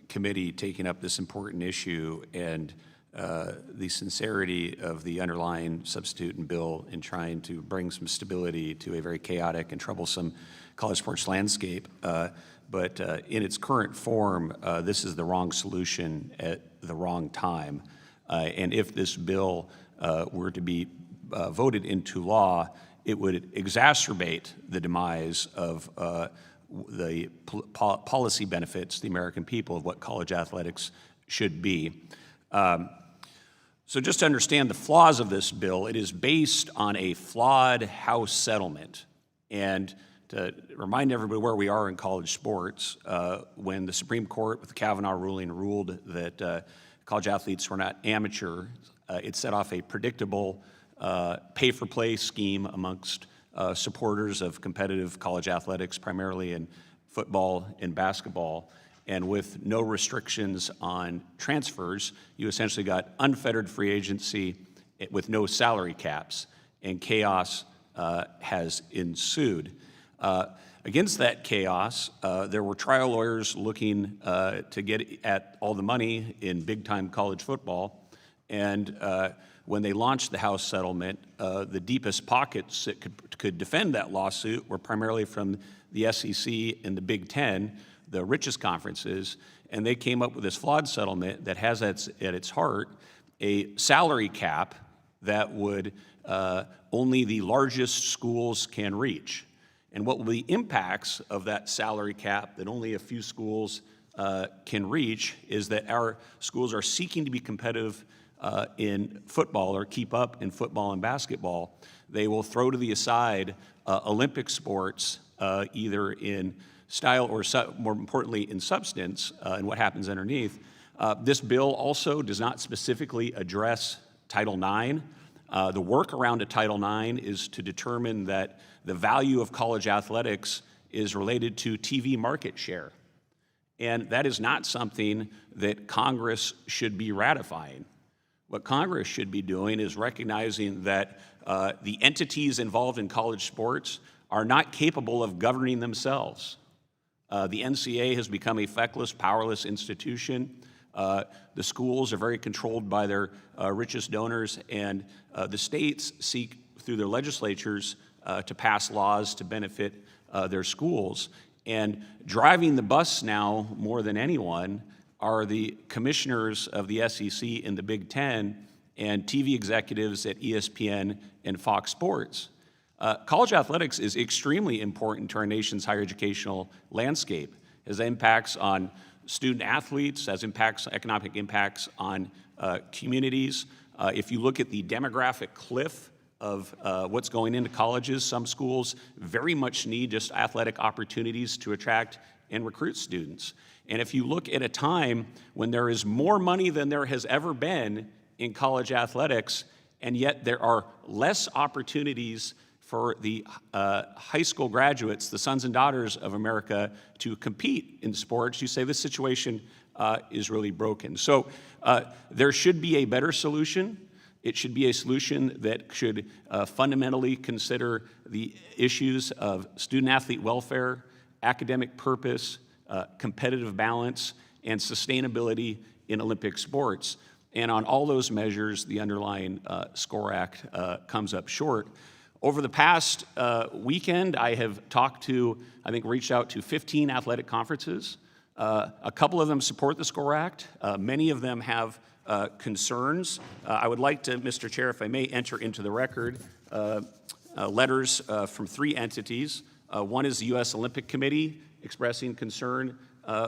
committee taking up this important issue and the sincerity of the underlying substitute bill in trying to bring some stability to a very chaotic and troublesome college sports landscape. But in its current form, this is the wrong solution at the wrong time. And if this bill were to be voted into law, it would exacerbate the demise of the policy benefits to the American people of what college athletics should be. So just to understand the flaws of this bill, it is based on a flawed House settlement. And to remind everybody where we are in college sports, when the Supreme Court with the Kavanaugh ruling ruled that college athletes were not amateur, it set off a predictable pay-for-play scheme amongst supporters of competitive college athletics, primarily in football and basketball. And with no restrictions on transfers, you essentially got unfettered free agency with no salary caps, and chaos has ensued. Against that chaos, there were trial lawyers looking to get at all the money in big-time college football, and when they launched the House settlement, the deepest pockets that could defend that lawsuit were primarily from the SEC and the Big Ten, the richest conferences, and they came up with this flawed settlement that has at its heart a salary cap that would only the largest schools can reach. And what will be the impacts of that salary cap that only a few schools can reach is that our schools are seeking to be competitive in football or keep up in football and basketball. They will throw to the side Olympic sports, either in style or, more importantly, in substance and what happens underneath. This bill also does not specifically address Title IX. The workaround to Title IX is to determine that the value of college athletics is related to TV market share. And that is not something that Congress should be ratifying. What Congress should be doing is recognizing that the entities involved in college sports are not capable of governing themselves. The NCAA has become a feckless, powerless institution. The schools are very controlled by their richest donors, and the states seek, through their legislatures, to pass laws to benefit their schools. And driving the bus now, more than anyone, are the commissioners of the SEC and the Big Ten and TV executives at ESPN and Fox Sports. College athletics is extremely important to our nation's higher educational landscape. It has impacts on student athletes, has economic impacts on communities. If you look at the demographic cliff of what's going into colleges, some schools very much need just athletic opportunities to attract and recruit students. And if you look at a time when there is more money than there has ever been in college athletics, and yet there are less opportunities for the high school graduates, the sons and daughters of America, to compete in sports, you say this situation is really broken. So there should be a better solution. It should be a solution that should fundamentally consider the issues of student-athlete welfare, academic purpose, competitive balance, and sustainability in Olympic sports. And on all those measures, the underlying SCORE Act comes up short. Over the past weekend, I have reached out to 15 athletic conferences. A couple of them support the SCORE Act. Many of them have concerns. I would like to, Mr. Chair, if I may, enter into the record letters from 3 entities. One is the U.S. Olympic Committee expressing concern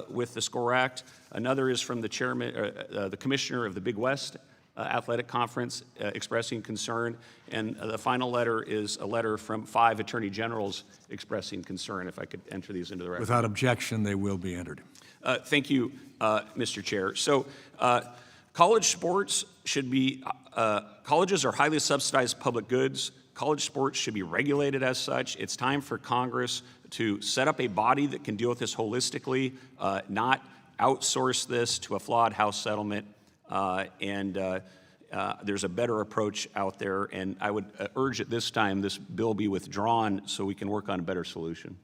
with the SCORE Act. Another is from the chairman, the commissioner of the Big West Athletic Conference expressing concern. And the final letter is a letter from 5 attorney generals expressing concern. If I could enter these into the record. Without objection, they will be entered. Thank you, Mr. Chair. So college sports should be, colleges are highly subsidized public goods. College sports should be regulated as such. It's time for Congress to set up a body that can deal with this holistically, not outsource this to a flawed House settlement. There's a better approach out there, and I would urge at this time this bill be withdrawn so we can work on a better solution.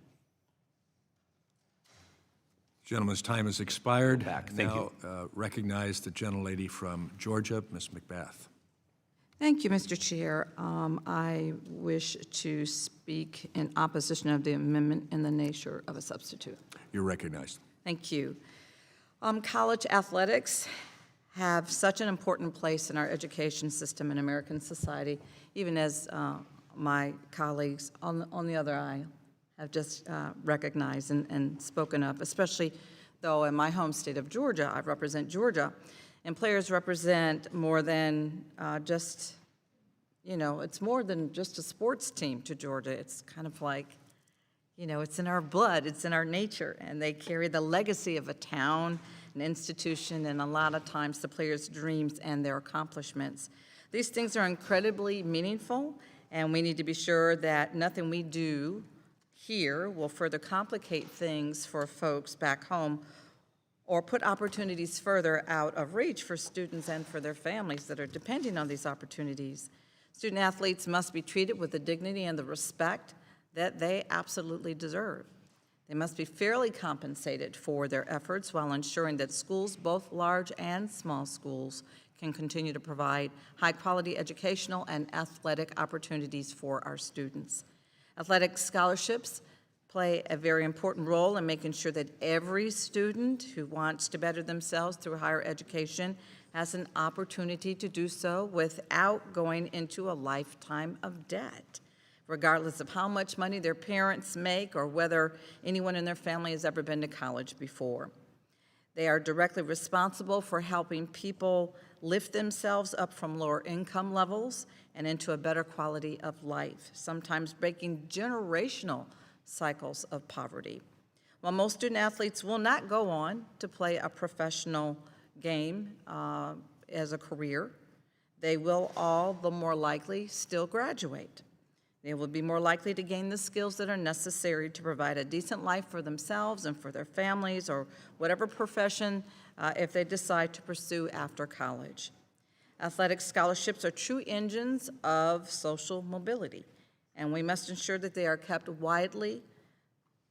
Gentleman's time has expired. Thank you. Recognize the gentlelady from Georgia, Ms. McBath. Thank you, Mr. Chair. I wish to speak in opposition of the amendment in the nature of a substitute. You're recognized. Thank you. College athletics have such an important place in our education system in American society, even as my colleagues on the other aisle have just recognized and spoken up, especially though in my home state of Georgia, I represent Georgia, and players represent more than just, it's more than just a sports team to Georgia. It's kind of like, it's in our blood, it's in our nature, and they carry the legacy of a town, an institution, and a lot of times the players' dreams and their accomplishments. These things are incredibly meaningful, and we need to be sure that nothing we do here will further complicate things for folks back home or put opportunities further out of reach for students and for their families that are depending on these opportunities. Student athletes must be treated with the dignity and the respect that they absolutely deserve. They must be fairly compensated for their efforts while ensuring that schools, both large and small schools, can continue to provide high-quality educational and athletic opportunities for our students. Athletic scholarships play a very important role in making sure that every student who wants to better themselves through higher education has an opportunity to do so without going into a lifetime of debt, regardless of how much money their parents make or whether anyone in their family has ever been to college before. They are directly responsible for helping people lift themselves up from lower income levels and into a better quality of life, sometimes breaking generational cycles of poverty. While most student athletes will not go on to play a professional game as a career, they will all the more likely still graduate. They will be more likely to gain the skills that are necessary to provide a decent life for themselves and for their families or whatever profession if they decide to pursue after college. Athletic scholarships are true engines of social mobility, and we must ensure that they are kept widely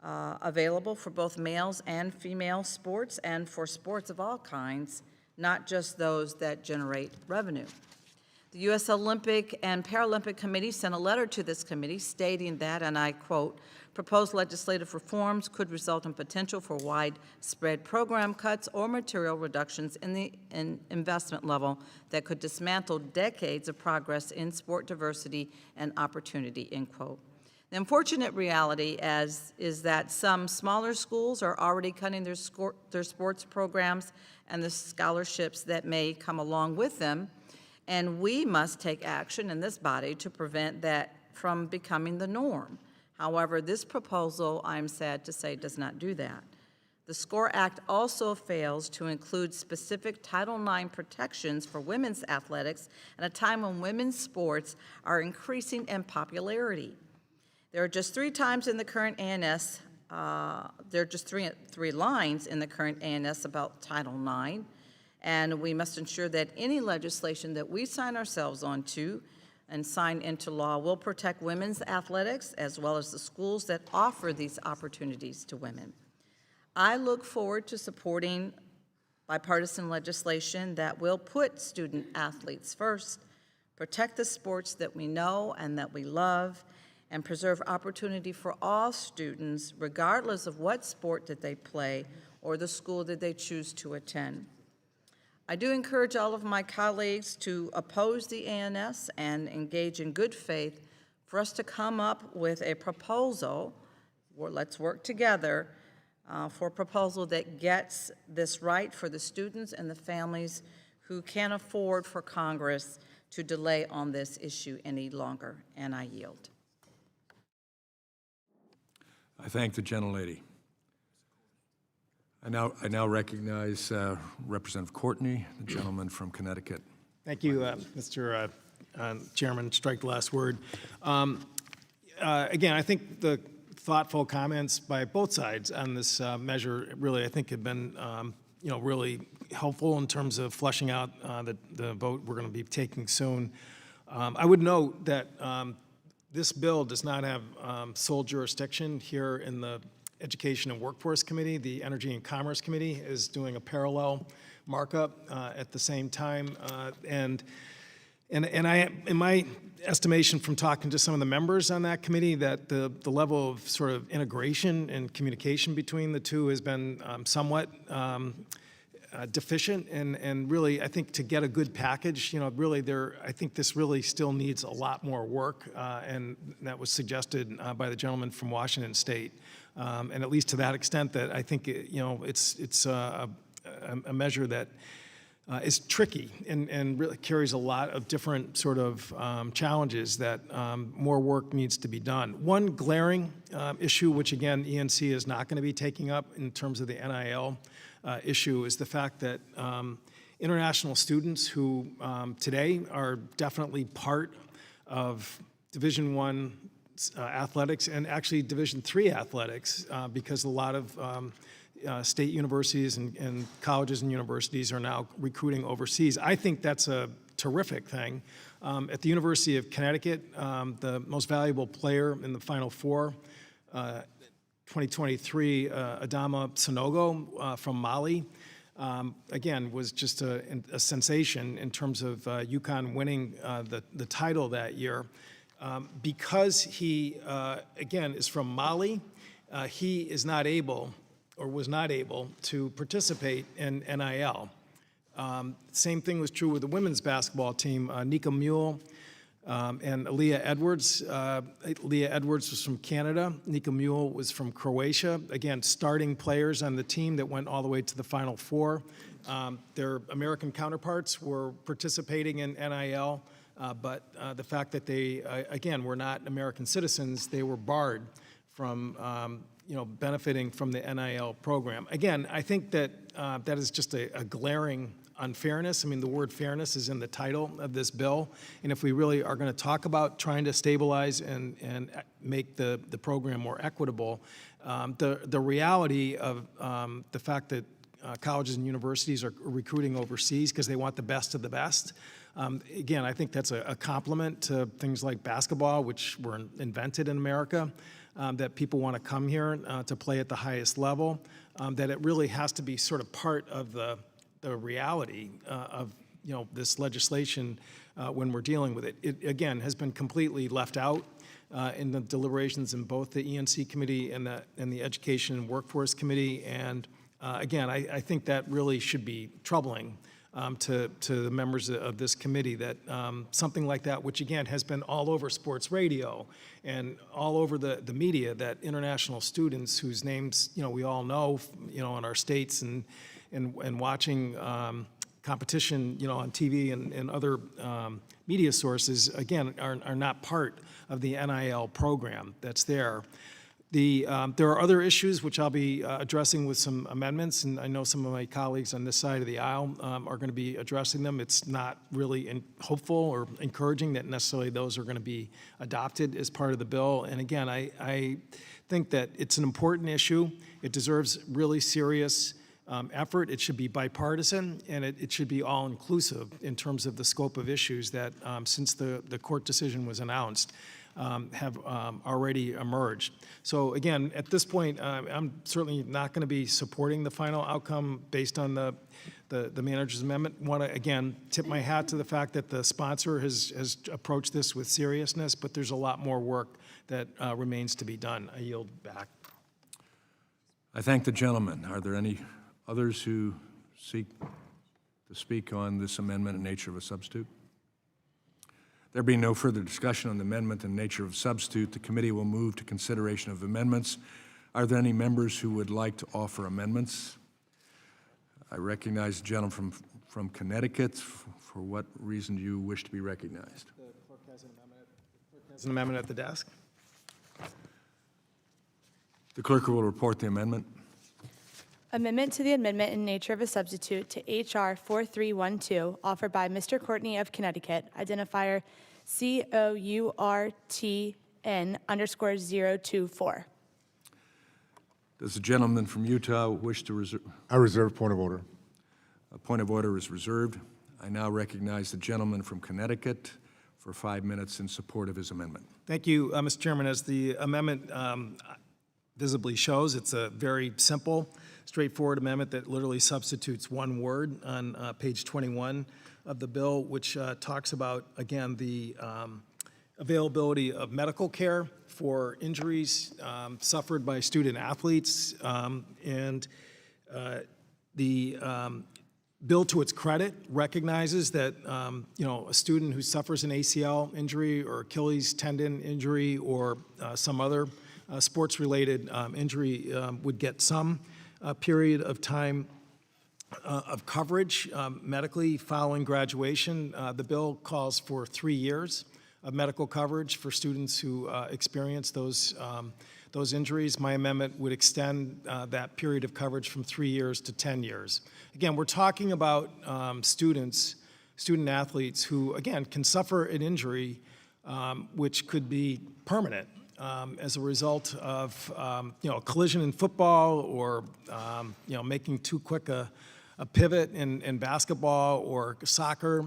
available for both males and female sports and for sports of all kinds, not just those that generate revenue. The U.S. Olympic and Paralympic Committee sent a letter to this committee stating that, and I quote, proposed legislative reforms could result in potential for widespread program cuts or material reductions in the investment level that could dismantle decades of progress in sport diversity and opportunity, end quote. The unfortunate reality is that some smaller schools are already cutting their sports programs and the scholarships that may come along with them, and we must take action in this body to prevent that from becoming the norm. However, this proposal, I'm sad to say, does not do that. The SCORE Act also fails to include specific Title IX protections for women's athletics at a time when women's sports are increasing in popularity. There are just 3 times in the current ANS, there are just three lines in the current ANS about Title IX, And we must ensure that any legislation that we sign ourselves onto and sign into law will protect women's athletics as well as the schools that offer these opportunities to women. I look forward to supporting bipartisan legislation that will put student athletes first, protect the sports that we know and that we love, and preserve opportunity for all students, regardless of what sport that they play or the school that they choose to attend. I do encourage all of my colleagues to oppose the ANS and engage in good faith for us to come up with a proposal, or let's work together, for a proposal that gets this right for the students and the families who can't afford for Congress to delay on this issue any longer, and I yield. I thank the gentlelady. I now recognize Representative Courtney, the gentleman from Connecticut. Thank you, Mr. Chairman. Strike the last word. Again, I think the thoughtful comments by both sides on this measure really, I think, have been, really helpful in terms of fleshing out the vote we're going to be taking soon. I would note that this bill does not have sole jurisdiction here in the Education and Workforce Committee. The Energy and Commerce Committee is doing a parallel markup at the same time. And I, in my estimation from talking to some of the members on that committee, that the level of sort of integration and communication between the two has been somewhat deficient. And really, I think to get a good package, really I think this really still needs a lot more work. And that was suggested by the gentleman from Washington State. And at least to that extent, that I think it's a measure that is tricky and really carries a lot of different sort of challenges that more work needs to be done. One glaring issue, which again ENC is not going to be taking up in terms of the NIL issue, is the fact that international students who today are definitely part of Division I athletics and actually Division III athletics, because a lot of state universities and colleges and universities are now recruiting overseas. I think that's a terrific thing. At the University of Connecticut, the most valuable player in the Final Four, 2023, Adama Sanogo from Mali, again, was just a sensation in terms of UConn winning the title that year. Because he, again, is from Mali, he is not able, or was not able, to participate in NIL. Same thing was true with the women's basketball team. Nika Mule and Aaliyah Edwards. Aaliyah Edwards was from Canada. Nika Mule was from Croatia. Again, starting players on the team that went all the way to the Final Four. Their American counterparts were participating in NIL. But the fact that they, again, were not American citizens, they were barred from, benefiting from the NIL program. Again, I think that that is just a glaring unfairness. I mean, the word fairness is in the title of this bill. And if we really are going to talk about trying to stabilize and make the program more equitable, the reality of the fact that colleges and universities are recruiting overseas because they want the best of the best. Again, I think that's a compliment to things like basketball, which were invented in America, that people want to come here to play at the highest level, that it really has to be sort of part of the reality of this legislation when we're dealing with it. It, again, has been completely left out in the deliberations in both the ENC committee and the Education and Workforce Committee. And again, I think that really should be troubling to the members of this committee, that something like that, which again has been all over sports radio and all over the media, that international students whose names we all know, in our states and watching competition, on TV and other media sources, again, are not part of the NIL program that's there. There are other issues which I'll be addressing with some amendments, and I know some of my colleagues on this side of the aisle are going to be addressing them. It's not really hopeful or encouraging that necessarily those are going to be adopted as part of the bill. And again, I think that it's an important issue. It deserves really serious effort. It should be bipartisan, and it should be all-inclusive in terms of the scope of issues that, since the court decision was announced, have already emerged. So again, at this point, I'm certainly not going to be supporting the final outcome based on the manager's amendment. Want to, again, tip my hat to the fact that the sponsor has approached this with seriousness, but there's a lot more work that remains to be done. I yield back. I thank the gentleman. Are there any others who seek to speak on this amendment in nature of a substitute? There being no further discussion on the amendment in nature of substitute, the committee will move to consideration of amendments. Are there any members who would like to offer amendments? I recognize the gentleman from Connecticut. For what reason do you wish to be recognized? The clerk has an amendment at the desk. The clerk will report the amendment. Amendment to the amendment in nature of a substitute to H.R. 4312, offered by Mr. Courtney of Connecticut, identifier COURTN_024. Does the gentleman from Utah wish to reserve? I reserve point of order. A point of order is reserved. I now recognize the gentleman from Connecticut for 5 minutes in support of his amendment. Thank you, Mr. Chairman. As the amendment visibly shows, it's a very simple, straightforward amendment that literally substitutes one word on page 21 of the bill, which talks about, again, the availability of medical care for injuries suffered by student athletes. And the bill, to its credit, recognizes that a student who suffers an ACL injury or Achilles tendon injury or some other sports-related injury would get some period of time of coverage medically following graduation. The bill calls for 3 years of medical coverage for students who experience those injuries. My amendment would extend that period of coverage from 3 years to 10 years. Again, we're talking about student athletes who, again, can suffer an injury which could be permanent. As a result of a collision in football, or making too quick a pivot in basketball or soccer,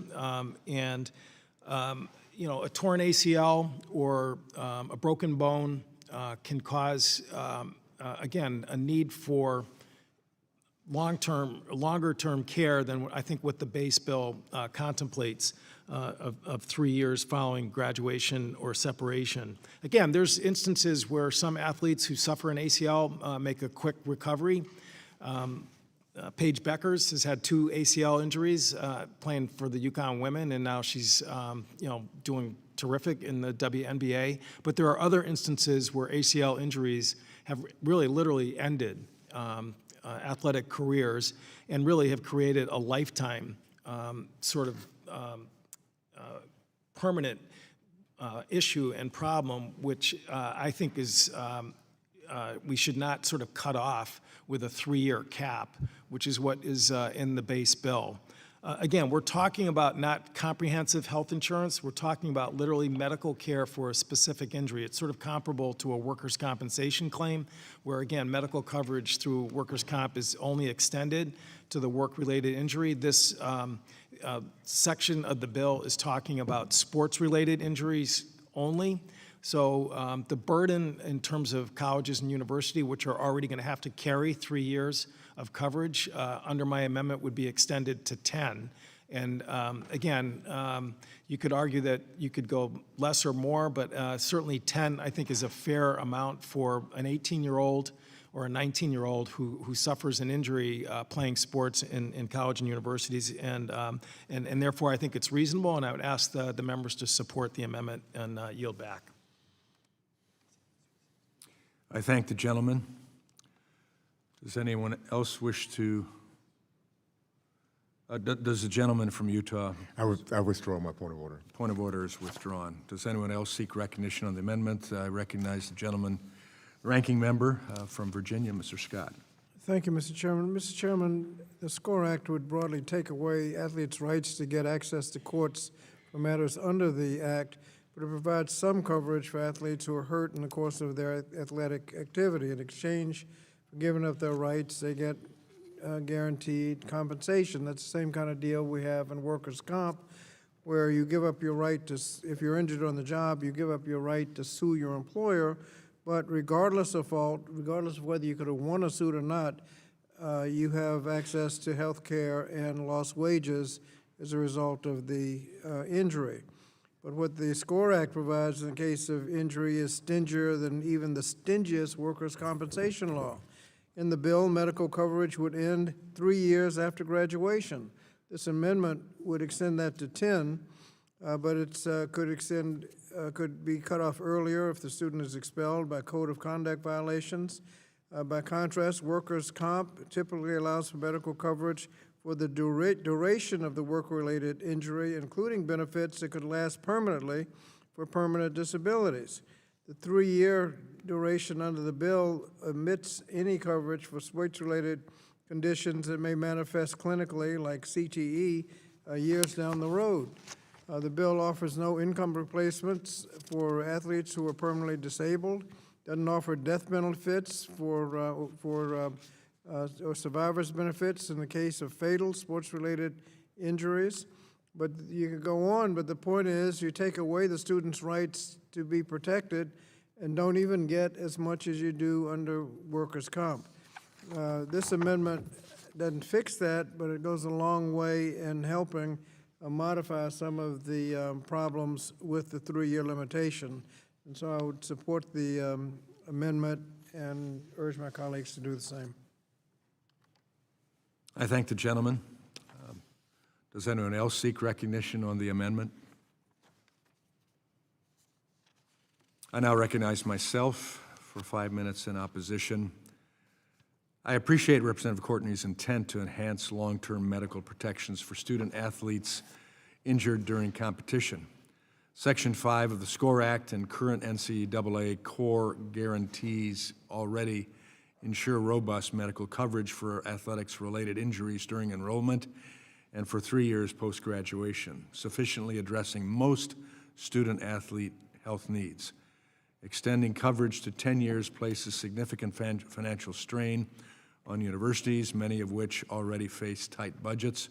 and a torn ACL or a broken bone can cause again a need for longer-term care than I think what the base bill contemplates of 3 years following graduation or separation. Again, there's instances where some athletes who suffer an ACL make a quick recovery. Paige Beckers has had 2 ACL injuries playing for the UConn women, and now she's doing terrific in the WNBA. But there are other instances where ACL injuries have really literally ended athletic careers and really have created a lifetime sort of permanent issue and problem, which I think is we should not sort of cut off with a 3-year cap, which is what is in the base bill. Again, we're talking about not comprehensive health insurance. We're talking about literally medical care for a specific injury. It's sort of comparable to a workers' compensation claim, where, again, medical coverage through workers' comp is only extended to the work-related injury. This section of the bill is talking about sports-related injuries only. So the burden in terms of colleges and universities, which are already going to have to carry 3 years of coverage, under my amendment would be extended to 10. And again, you could argue that you could go less or more, but certainly 10, I think, is a fair amount for an 18-year-old or a 19-year-old who suffers an injury playing sports in college and universities. And therefore, I think it's reasonable, and I would ask the members to support the amendment and yield back. I thank the gentleman. Does anyone else wish to? Does the gentleman from Utah? I withdraw my point of order. Point of order is withdrawn. Does anyone else seek recognition on the amendment? I recognize the gentleman, the ranking member from Virginia, Mr. Scott. Thank you, Mr. Chairman. Mr. Chairman, the SCORE Act would broadly take away athletes' rights to get access to courts for matters under the Act, but it provides some coverage for athletes who are hurt in the course of their athletic activity. In exchange for giving up their rights, they get guaranteed compensation. That's the same kind of deal we have in workers' comp, where you give up your right to, if you're injured on the job, you give up your right to sue your employer, but regardless of fault, regardless of whether you could have won a suit or not, you have access to health care and lost wages as a result of the injury. But what the SCORE Act provides in the case of injury is stingier than even the stingiest workers' compensation law. In the bill, medical coverage would end 3 years after graduation. This amendment would extend that to 10, but it could be cut off earlier if the student is expelled by code of conduct violations. By contrast, workers' comp typically allows for medical coverage for the duration of the work-related injury, including benefits that could last permanently for permanent disabilities. The 3-year duration under the bill omits any coverage for sports-related conditions that may manifest clinically, like CTE, years down the road. The bill offers no income replacements for athletes who are permanently disabled, doesn't offer death benefits or survivor's benefits in the case of fatal sports-related injuries. But you could go on, but the point is you take away the student's rights to be protected and don't even get as much as you do under workers' comp. This amendment doesn't fix that, but it goes a long way in helping modify some of the problems with the 3-year limitation. And so I would support the amendment and urge my colleagues to do the same. I thank the gentleman. Does anyone else seek recognition on the amendment? I now recognize myself for 5 minutes in opposition. I appreciate Representative Courtney's intent to enhance long-term medical protections for student athletes injured during competition. Section 5 of the SCORE Act and current NCAA core guarantees already ensure robust medical coverage for athletics-related injuries during enrollment and for 3 years post-graduation, sufficiently addressing most student-athlete health needs. Extending coverage to 10 years places significant financial strain on universities, many of which already face tight budgets.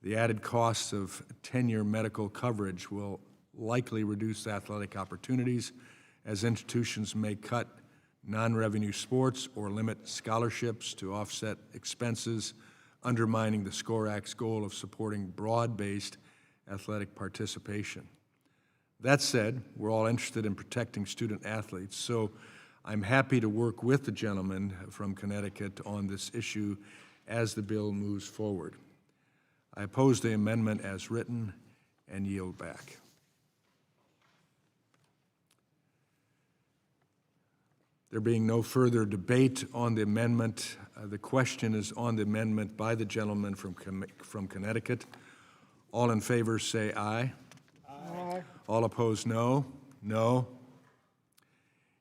The added costs of 10-year medical coverage will likely reduce athletic opportunities as institutions may cut non-revenue sports or limit scholarships to offset expenses, undermining the SCORE Act's goal of supporting broad-based athletic participation. That said, we're all interested in protecting student athletes, so I'm happy to work with the gentleman from Connecticut on this issue as the bill moves forward. I oppose the amendment as written and yield back. There being no further debate on the amendment, the question is on the amendment by the gentleman from Connecticut. All in favor say aye. Aye. All opposed, no. No.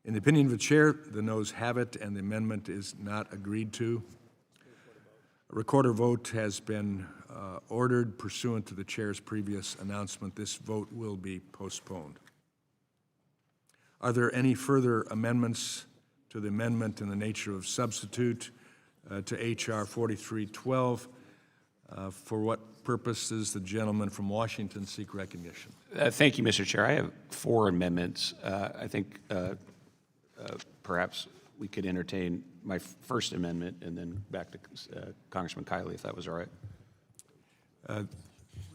In the opinion of the chair, the noes have it, and the amendment is not agreed to. A recorder vote has been ordered pursuant to the chair's previous announcement. This vote will be postponed. Are there any further amendments to the amendment in the nature of substitute to H.R. 4312? For what purpose does the gentleman from Washington seek recognition? Thank you, Mr. Chair. I have 4 amendments. I think perhaps we could entertain my first amendment and then back to Congressman Kiley, if that was all right. Would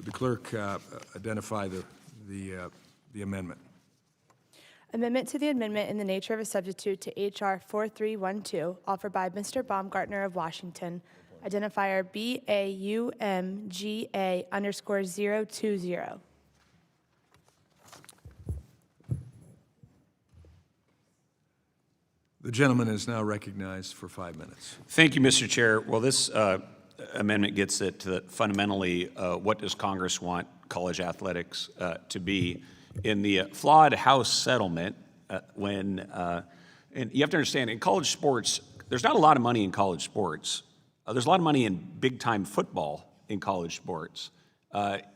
the clerk identify the amendment? Amendment to the amendment in the nature of a substitute to H.R. 4312, offered by Mr. Baumgartner of Washington, identifier BAUMGA_020. The gentleman is now recognized for 5 minutes. Thank you, Mr. Chair. Well, this amendment gets at fundamentally what does Congress want college athletics to be. In the flawed House settlement, and you have to understand, in college sports, there's not a lot of money in college sports. There's a lot of money in big-time football in college sports.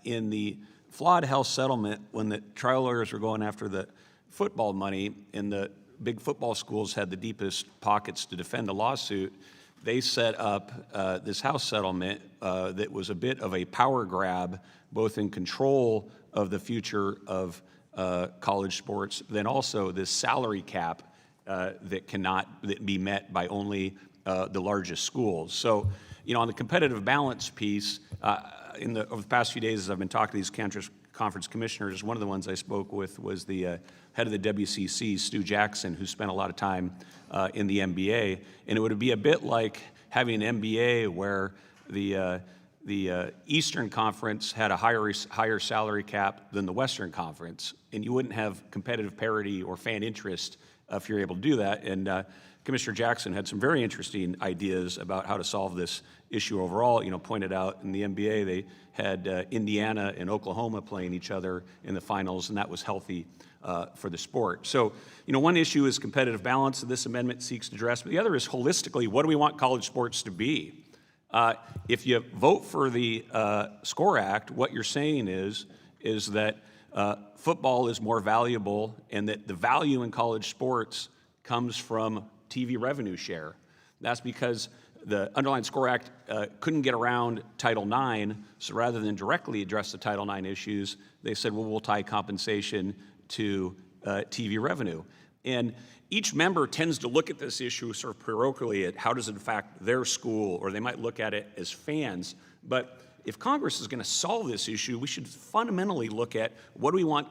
In the flawed House settlement, when the trial lawyers were going after the football money and the big football schools had the deepest pockets to defend the lawsuit, they set up this House settlement that was a bit of a power grab, both in control of the future of college sports, then also this salary cap that cannot be met by only the largest schools. So, you know, on the competitive balance piece, over the past few days, as I've been talking to these conference commissioners, one of the ones I spoke with was the head of the WCC, Stu Jackson, who spent a lot of time in the NBA. And it would be a bit like having an NBA where the Eastern Conference had a higher salary cap than the Western Conference, and you wouldn't have competitive parity or fan interest if you're able to do that. And Commissioner Jackson had some very interesting ideas about how to solve this issue overall. You know, pointed out in the NBA they had Indiana and Oklahoma playing each other in the finals, and that was healthy for the sport. So, you know, one issue is competitive balance that this amendment seeks to address, but the other is holistically, what do we want college sports to be? If you vote for the SCORE Act, what you're saying is that football is more valuable and that the value in college sports comes from TV revenue share. That's because the underlying SCORE Act couldn't get around Title IX, so rather than directly address the Title IX issues, they said, well, we'll tie compensation to TV revenue. And each member tends to look at this issue sort of parochially at how does it affect their school, or they might look at it as fans. But if Congress is going to solve this issue, we should fundamentally look at what do we want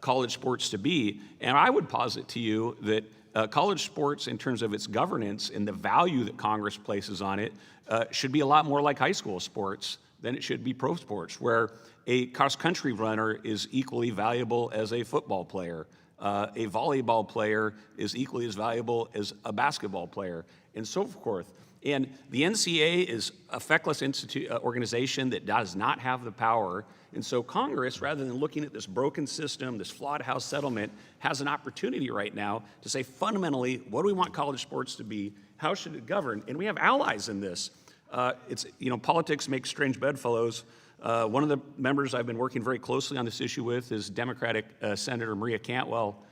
college sports to be. And I would posit to you that college sports, in terms of its governance and the value that Congress places on it, should be a lot more like high school sports than it should be pro sports, where a cross-country runner is equally valuable as a football player. A volleyball player is equally as valuable as a basketball player, and so forth. And the NCAA is a feckless organization that does not have the power. And so Congress, rather than looking at this broken system, this flawed House settlement, has an opportunity right now to say fundamentally, what do we want college sports to be? How should it govern? And we have allies in this. Politics makes strange bedfellows. One of the members I've been working very closely on this issue with is Democratic Senator Maria Cantwell,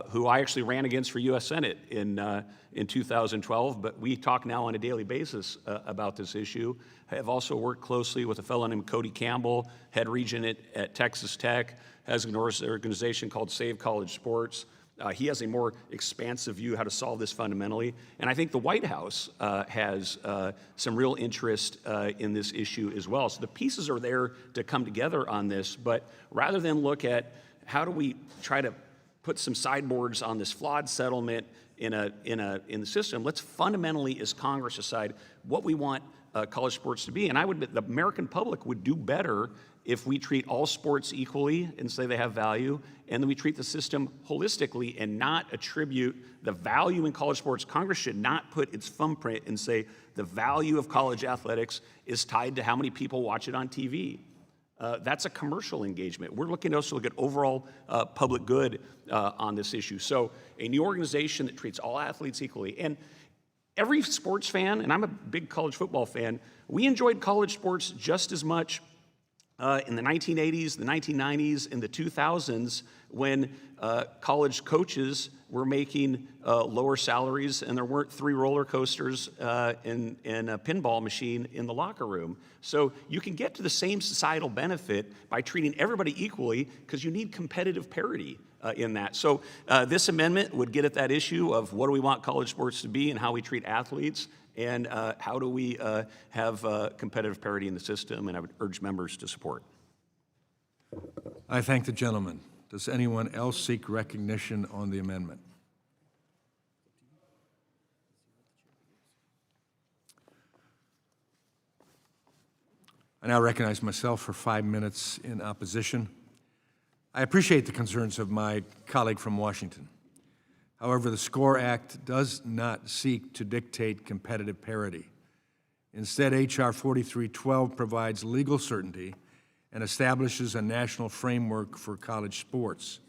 who I actually ran against for U.S. Senate in 2012, but we talk now on a daily basis about this issue. I have also worked closely with a fellow named Cody Campbell, head regent at Texas Tech, has an organization called Save College Sports. He has a more expansive view how to solve this fundamentally. And I think the White House has some real interest in this issue as well. So the pieces are there to come together on this, but rather than look at how do we try to put some sideboards on this flawed settlement in the system, let's fundamentally, as Congress, decide what we want college sports to be. And the American public would do better if we treat all sports equally and say they have value, and then we treat the system holistically and not attribute the value in college sports. Congress should not put its thumbprint and say the value of college athletics is tied to how many people watch it on TV. That's a commercial engagement. We're looking to also look at overall public good on this issue. So a new organization that treats all athletes equally. And every sports fan, and I'm a big college football fan, we enjoyed college sports just as much in the 1980s, the 1990s, and the 2000s when college coaches were making lower salaries and there weren't 3 roller coasters and a pinball machine in the locker room. So you can get to the same societal benefit by treating everybody equally because you need competitive parity in that. So this amendment would get at that issue of what do we want college sports to be and how we treat athletes, and how do we have competitive parity in the system, and I would urge members to support. I thank the gentleman. Does anyone else seek recognition on the amendment? I now recognize myself for 5 minutes in opposition. I appreciate the concerns of my colleague from Washington. However, the SCORE Act does not seek to dictate competitive parity. Instead, H.R. 4312 provides legal certainty and establishes a national framework for college sports.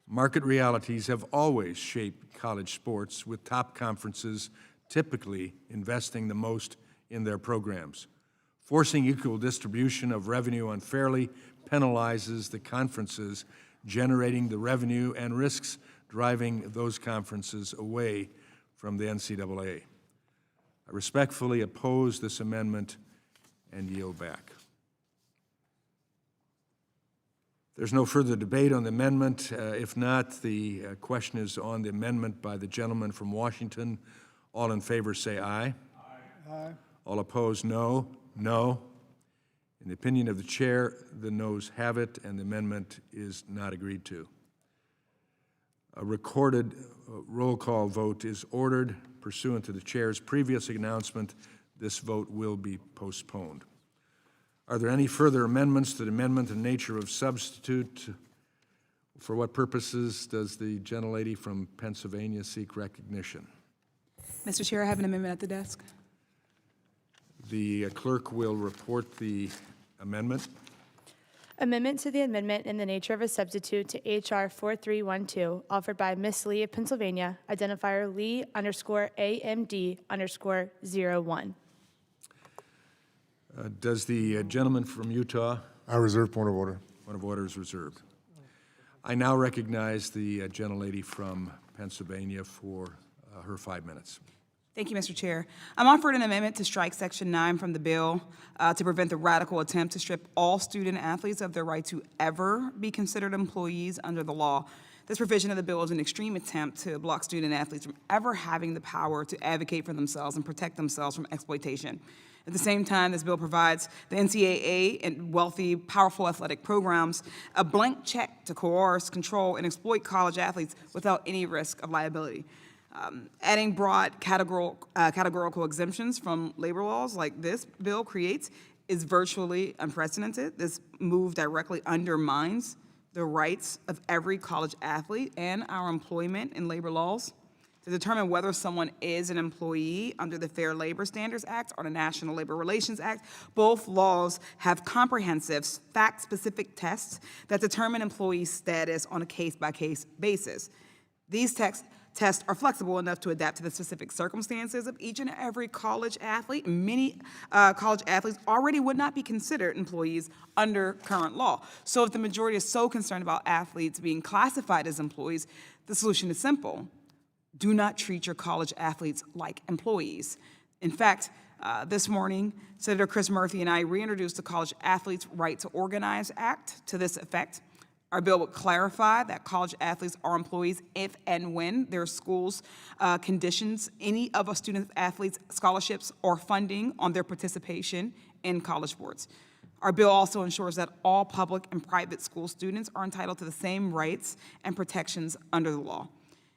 Market realities have always shaped college sports, with top conferences typically investing the most in their programs. Forcing equal distribution of revenue unfairly penalizes the conferences generating the revenue and risks driving those conferences away from the NCAA. I respectfully oppose this amendment and yield back. There's no further debate on the amendment. If not, the question is on the amendment by the gentleman from Washington. All in favor say aye. Aye. All opposed, no. No. In the opinion of the chair, the noes have it, and the amendment is not agreed to. A recorded roll call vote is ordered. Pursuant to the chair's previous announcement, this vote will be postponed. Are there any further amendments to the amendment in nature of substitute? For what purposes does the gentlelady from Pennsylvania seek recognition? Mr. Chair, I have an amendment at the desk. The clerk will report the amendment. Amendment to the amendment in the nature of a substitute to H.R. 4312, offered by Ms. Lee of Pennsylvania, identifier Lee_AMD_01. Does the gentleman from Utah? I reserve point of order. Point of order is reserved. I now recognize the gentlelady from Pennsylvania for her 5 minutes. Thank you, Mr. Chair. I'm offering an amendment to strike Section 9 from the bill to prevent the radical attempt to strip all student athletes of their right to ever be considered employees under the law. This provision of the bill is an extreme attempt to block student athletes from ever having the power to advocate for themselves and protect themselves from exploitation. At the same time, this bill provides the NCAA and wealthy, powerful athletic programs a blank check to coerce, control, and exploit college athletes without any risk of liability. Adding broad categorical exemptions from labor laws like this bill creates is virtually unprecedented. This move directly undermines the rights of every college athlete and our employment and labor laws. To determine whether someone is an employee under the Fair Labor Standards Act or the National Labor Relations Act, both laws have comprehensive, fact-specific tests that determine employee status on a case-by-case basis. These tests are flexible enough to adapt to the specific circumstances of each and every college athlete. Many college athletes already would not be considered employees under current law. So if the majority is so concerned about athletes being classified as employees, the solution is simple. Do not treat your college athletes like employees. In fact, this morning, Senator Chris Murphy and I reintroduced the College Athletes' Right to Organize Act to this effect. Our bill would clarify that college athletes are employees if and when their schools conditions any of a student athlete's scholarships or funding on their participation in college sports. Our bill also ensures that all public and private school students are entitled to the same rights and protections under the law.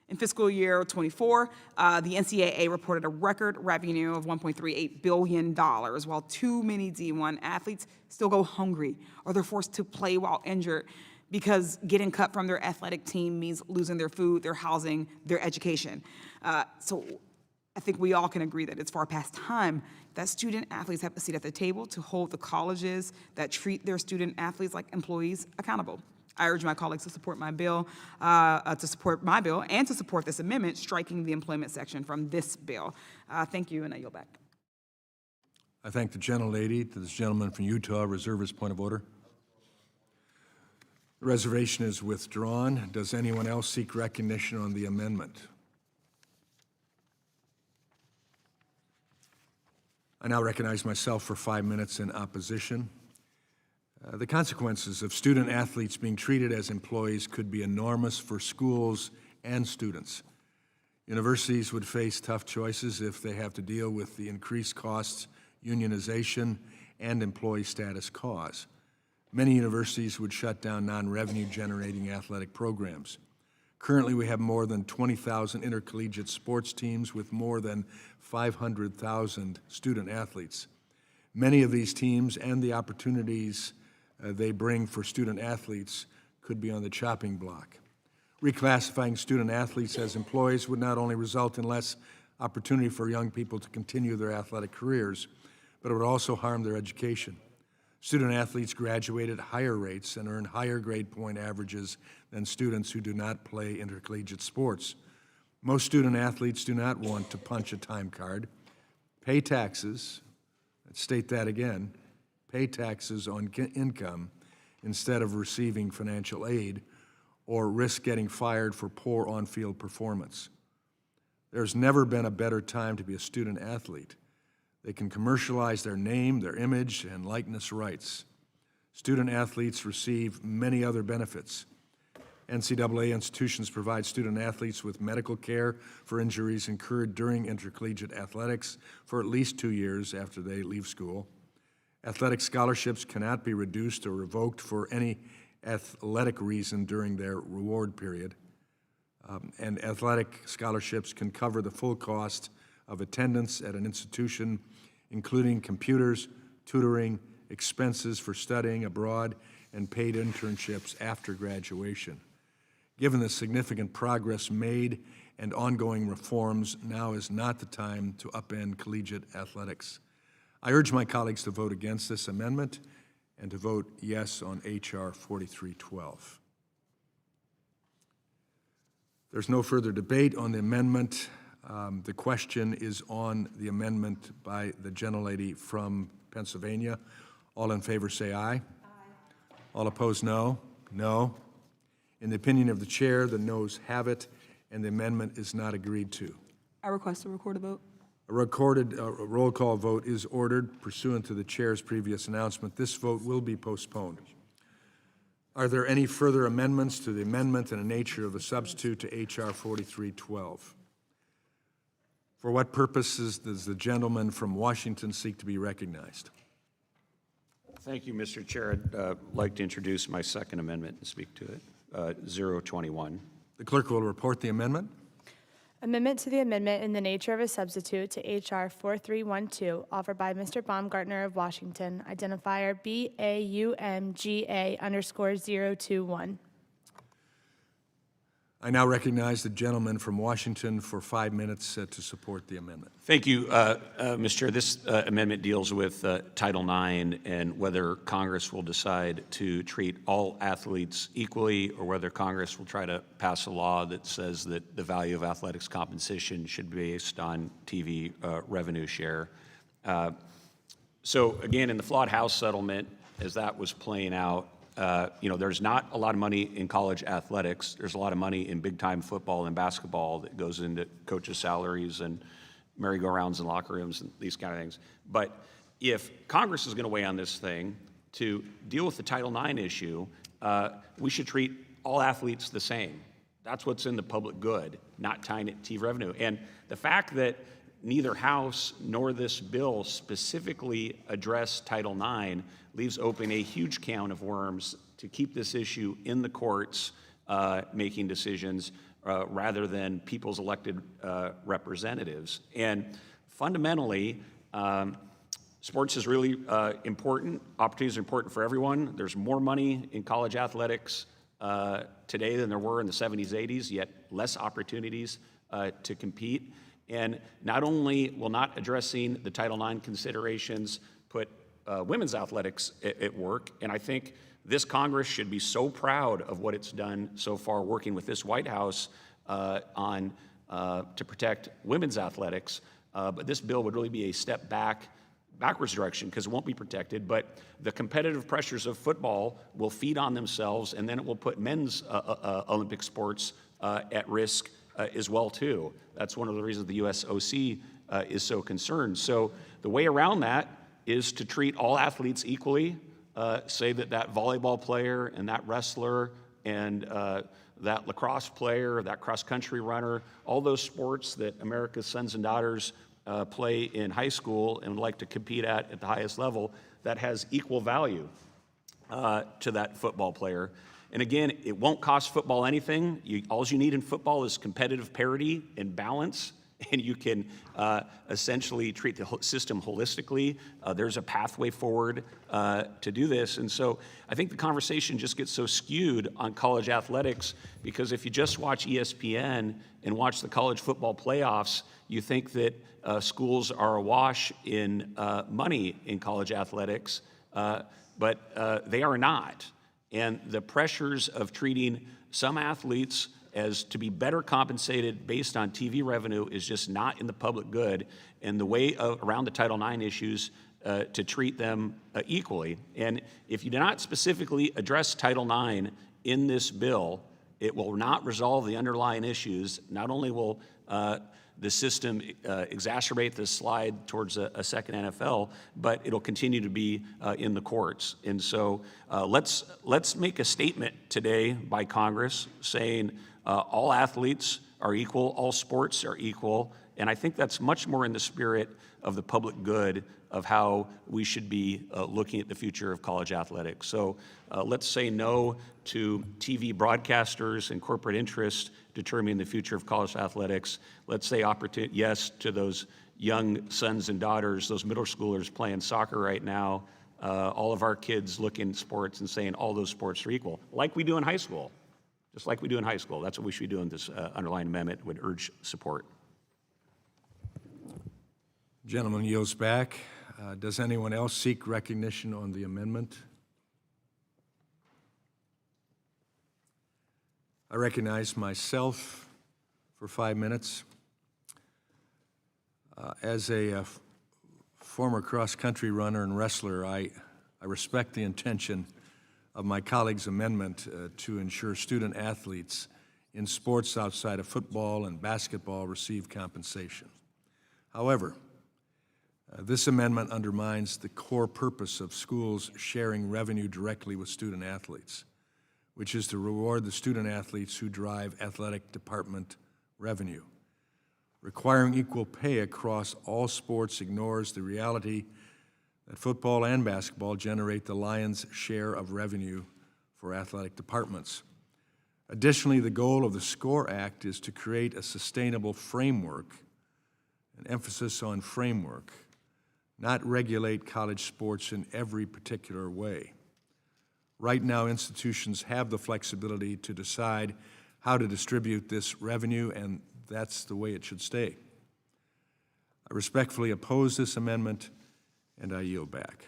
In fiscal year 24, the NCAA reported a record revenue of $1.38 billion, while too many D1 athletes still go hungry or they're forced to play while injured because getting cut from their athletic team means losing their food, their housing, their education. So I think we all can agree that it's far past time that student athletes have a seat at the table to hold the colleges that treat their student athletes like employees accountable. I urge my colleagues to support my bill, and to support this amendment, striking the employment section from this bill. Thank you, and I yield back. I thank the gentlelady. To this gentleman from Utah, reserve his point of order. The reservation is withdrawn. Does anyone else seek recognition on the amendment? I now recognize myself for 5 minutes in opposition. The consequences of student athletes being treated as employees could be enormous for schools and students. Universities would face tough choices if they have to deal with the increased costs unionization and employee status cause. Many universities would shut down non-revenue generating athletic programs. Currently, we have more than 20,000 intercollegiate sports teams with more than 500,000 student athletes. Many of these teams and the opportunities they bring for student athletes could be on the chopping block. Reclassifying student athletes as employees would not only result in less opportunity for young people to continue their athletic careers, but it would also harm their education. Student athletes graduate at higher rates and earn higher grade point averages than students who do not play intercollegiate sports. Most student athletes do not want to punch a time card, pay taxes, let's state that again, pay taxes on income instead of receiving financial aid, or risk getting fired for poor on-field performance. There's never been a better time to be a student athlete. They can commercialize their name, their image, and likeness rights. Student athletes receive many other benefits. NCAA institutions provide student athletes with medical care for injuries incurred during intercollegiate athletics for at least 2 years after they leave school. Athletic scholarships cannot be reduced or revoked for any athletic reason during their reward period. And athletic scholarships can cover the full cost of attendance at an institution, including computers, tutoring, expenses for studying abroad, and paid internships after graduation. Given the significant progress made and ongoing reforms, now is not the time to upend collegiate athletics. I urge my colleagues to vote against this amendment and to vote yes on H.R. 4312. There's no further debate on the amendment. The question is on the amendment by the gentlelady from Pennsylvania. All in favor say aye. Aye. All opposed, no. No. In the opinion of the chair, the noes have it, and the amendment is not agreed to. I request a recorded vote. A recorded roll call vote is ordered pursuant to the chair's previous announcement. This vote will be postponed. Are there any further amendments to the amendment in the nature of a substitute to H.R. 4312? For what purposes does the gentleman from Washington seek to be recognized? Thank you, Mr. Chair. I'd like to introduce my second amendment and speak to it. 021. The clerk will report the amendment. Amendment to the amendment in the nature of a substitute to H.R. 4312, offered by Mr. Baumgartner of Washington, identifier BAUMGA_021. I now recognize the gentleman from Washington for 5 minutes to support the amendment. Thank you, Mr. Chair. This amendment deals with Title IX and whether Congress will decide to treat all athletes equally or whether Congress will try to pass a law that says that the value of athletics compensation should be based on TV revenue share. So again, in the flawed House settlement, as that was playing out, there's not a lot of money in college athletics. There's a lot of money in big-time football and basketball that goes into coaches' salaries and merry-go-rounds and locker rooms and these kind of things. But if Congress is going to weigh on this thing to deal with the Title IX issue, we should treat all athletes the same. That's what's in the public good, not tying it to TV revenue. And the fact that neither House nor this bill specifically address Title IX leaves open a huge can of worms to keep this issue in the courts making decisions rather than people's elected representatives. And fundamentally, sports is really important. Opportunities are important for everyone. There's more money in college athletics today than there were in the 70s, 80s, yet less opportunities to compete. And not only will not addressing the Title IX considerations put women's athletics at work, and I think this Congress should be so proud of what it's done so far working with this White House to protect women's athletics, but this bill would really be a step backwards direction because it won't be protected, but the competitive pressures of football will feed on themselves, and then it will put men's Olympic sports at risk as well, too. That's one of the reasons the USOC is so concerned. So the way around that is to treat all athletes equally, say that volleyball player and that wrestler and that lacrosse player, that cross-country runner, all those sports that America's sons and daughters play in high school and would like to compete at the highest level, that has equal value to that football player. And again, it won't cost football anything. All you need in football is competitive parity and balance, and you can essentially treat the system holistically. There's a pathway forward to do this. And so I think the conversation just gets so skewed on college athletics because if you just watch ESPN and watch the college football playoffs, you think that schools are awash in money in college athletics, but they are not. And the pressures of treating some athletes as to be better compensated based on TV revenue is just not in the public good, and the way around the Title IX issues to treat them equally. And if you do not specifically address Title IX in this bill, it will not resolve the underlying issues. Not only will the system exacerbate this slide towards a second NFL, but it'll continue to be in the courts. And so let's make a statement today by Congress saying all athletes are equal, all sports are equal, and I think that's much more in the spirit of the public good of how we should be looking at the future of college athletics. So let's say no to TV broadcasters and corporate interests determining the future of college athletics. Let's say yes to those young sons and daughters, those middle schoolers playing soccer right now, all of our kids looking at sports and saying all those sports are equal, like we do in high school, just like we do in high school. That's what we should be doing. This underlying amendment would urge support. Gentleman yields back. Does anyone else seek recognition on the amendment? I recognize myself for 5 minutes. As a former cross-country runner and wrestler, I respect the intention of my colleague's amendment to ensure student athletes in sports outside of football and basketball receive compensation. However, this amendment undermines the core purpose of schools sharing revenue directly with student athletes, which is to reward the student athletes who drive athletic department revenue. Requiring equal pay across all sports ignores the reality that football and basketball generate the lion's share of revenue for athletic departments. Additionally, the goal of the SCORE Act is to create a sustainable framework, an emphasis on framework, not regulate college sports in every particular way. Right now, institutions have the flexibility to decide how to distribute this revenue, and that's the way it should stay. I respectfully oppose this amendment, and I yield back.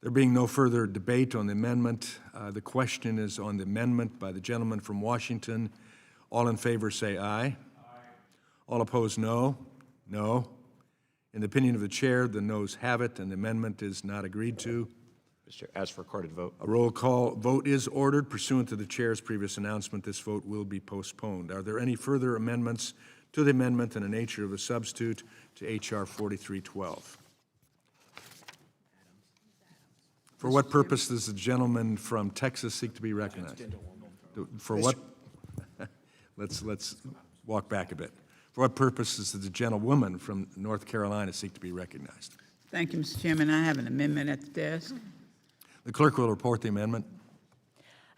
There being no further debate on the amendment, the question is on the amendment by the gentleman from Washington. All in favor say aye. Aye. All opposed, no. No. In the opinion of the chair, the noes have it, and the amendment is not agreed to. Mr. Chair, as for recorded vote. A roll call vote is ordered. Pursuant to the chair's previous announcement, this vote will be postponed. Are there any further amendments to the amendment in the nature of a substitute to H.R. 4312? For what purpose does the gentleman from Texas seek to be recognized? For what? Let's walk back a bit. For what purpose does the gentlewoman from North Carolina seek to be recognized? Thank you, Mr. Chairman. I have an amendment at the desk. The clerk will report the amendment.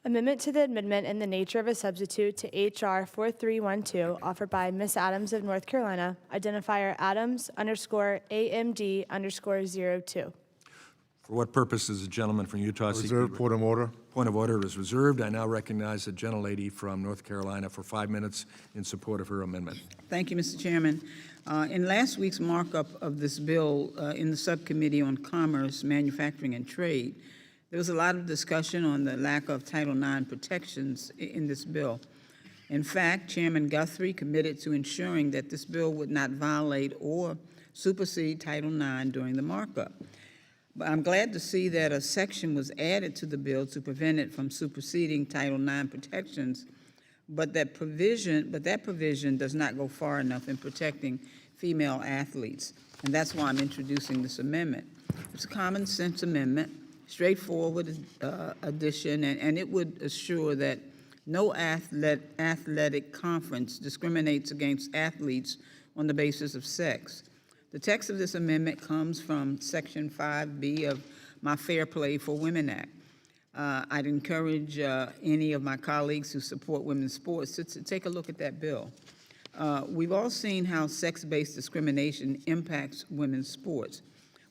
Amendment to the amendment in the nature of a substitute to H.R. 4312, offered by Ms. Adams of North Carolina, identifier Adams_AMD_02. For what purpose does the gentleman from Utah seek to be Reserved. Point of order. Point of order is reserved. I now recognize the gentlelady from North Carolina for 5 minutes in support of her amendment. Thank you, Mr. Chairman. In last week's markup of this bill in the Subcommittee on Commerce, Manufacturing, and Trade, there was a lot of discussion on the lack of Title IX protections in this bill. In fact, Chairman Guthrie committed to ensuring that this bill would not violate or supersede Title IX during the markup. But I'm glad to see that a section was added to the bill to prevent it from superseding Title IX protections, but that provision does not go far enough in protecting female athletes, and that's why I'm introducing this amendment. It's a common sense amendment, straightforward addition, and it would assure that no athletic conference discriminates against athletes on the basis of sex. The text of this amendment comes from Section 5B of my Fair Play for Women Act. I'd encourage any of my colleagues who support women's sports to take a look at that bill. We've all seen how sex-based discrimination impacts women's sports.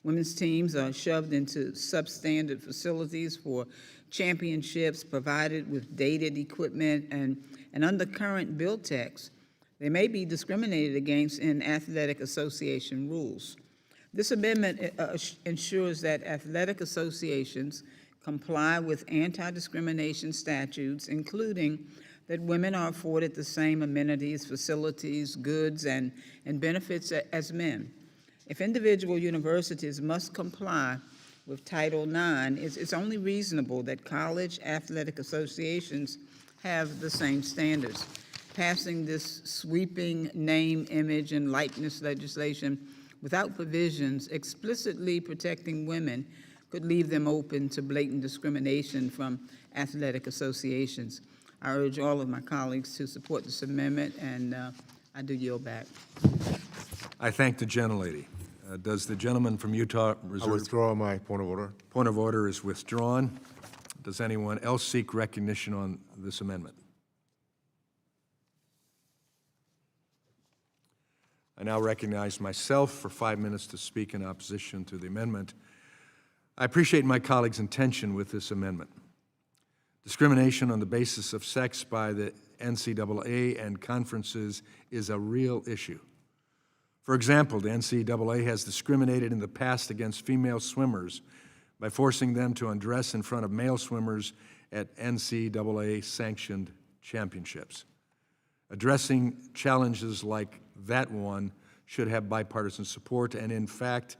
Women's teams are shoved into substandard facilities for championships, provided with dated equipment, and under current bill text, they may be discriminated against in athletic association rules. This amendment ensures that athletic associations comply with anti-discrimination statutes, including that women are afforded the same amenities, facilities, goods, and benefits as men. If individual universities must comply with Title IX, it's only reasonable that college athletic associations have the same standards. passing this sweeping name, image, and likeness legislation without provisions explicitly protecting women could leave them open to blatant discrimination from athletic associations. I urge all of my colleagues to support this amendment, and I do yield back. I thank the gentlelady. Does the gentleman from Utah I reserve? withdraw my point of order. Point of order is withdrawn. Does anyone else seek recognition on this amendment? I now recognize myself for 5 minutes to speak in opposition to the amendment. I appreciate my colleagues' intention with this amendment. Discrimination on the basis of sex by the NCAA and conferences is a real issue. For example, the NCAA has discriminated in the past against female swimmers by forcing them to undress in front of male swimmers at NCAA-sanctioned championships. Addressing challenges like that one should have bipartisan support, and in fact,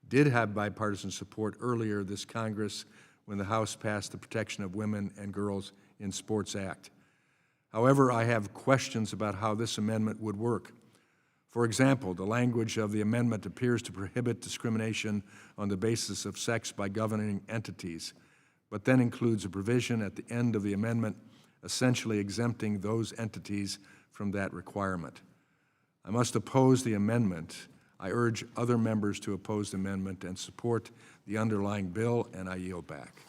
did have bipartisan support earlier this Congress when the House passed the Protection of Women and Girls in Sports Act. However, I have questions about how this amendment would work. For example, the language of the amendment appears to prohibit discrimination on the basis of sex by governing entities, but then includes a provision at the end of the amendment essentially exempting those entities from that requirement. I must oppose the amendment. I urge other members to oppose the amendment and support the underlying bill, and I yield back.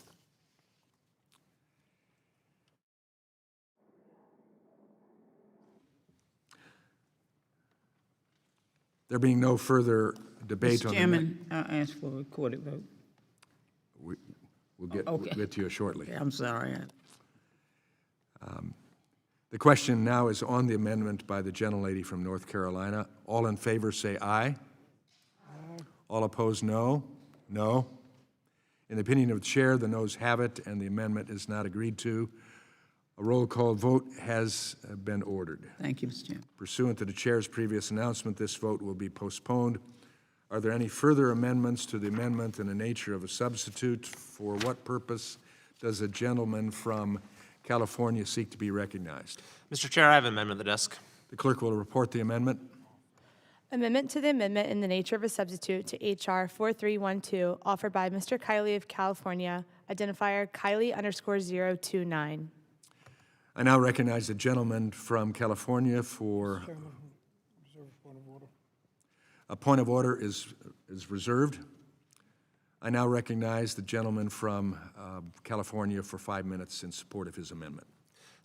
There being no further debate on Mr. the Chairman, I'll ask for a recorded vote. we'll get Okay. to you shortly. Okay, I'm sorry. The question now is on the amendment by the gentlelady from North Carolina. All in favor say aye. Aye. All opposed, no. No. In the opinion of the chair, the noes have it, and the amendment is not agreed to. A roll call vote has been ordered. Thank you, Mr. Chairman. Pursuant to the chair's previous announcement, this vote will be postponed. Are there any further amendments to the amendment in the nature of a substitute? For what purpose does a gentleman from California seek to be recognized? Mr. Chair, I have an amendment at the desk. The clerk will report the amendment. Amendment to the amendment in the nature of a substitute to H.R. 4312, offered by Mr. Kiley of California, identifier Kiley_029. I now recognize the gentleman from California for... A point of order is reserved. I now recognize the gentleman from California for 5 minutes in support of his amendment.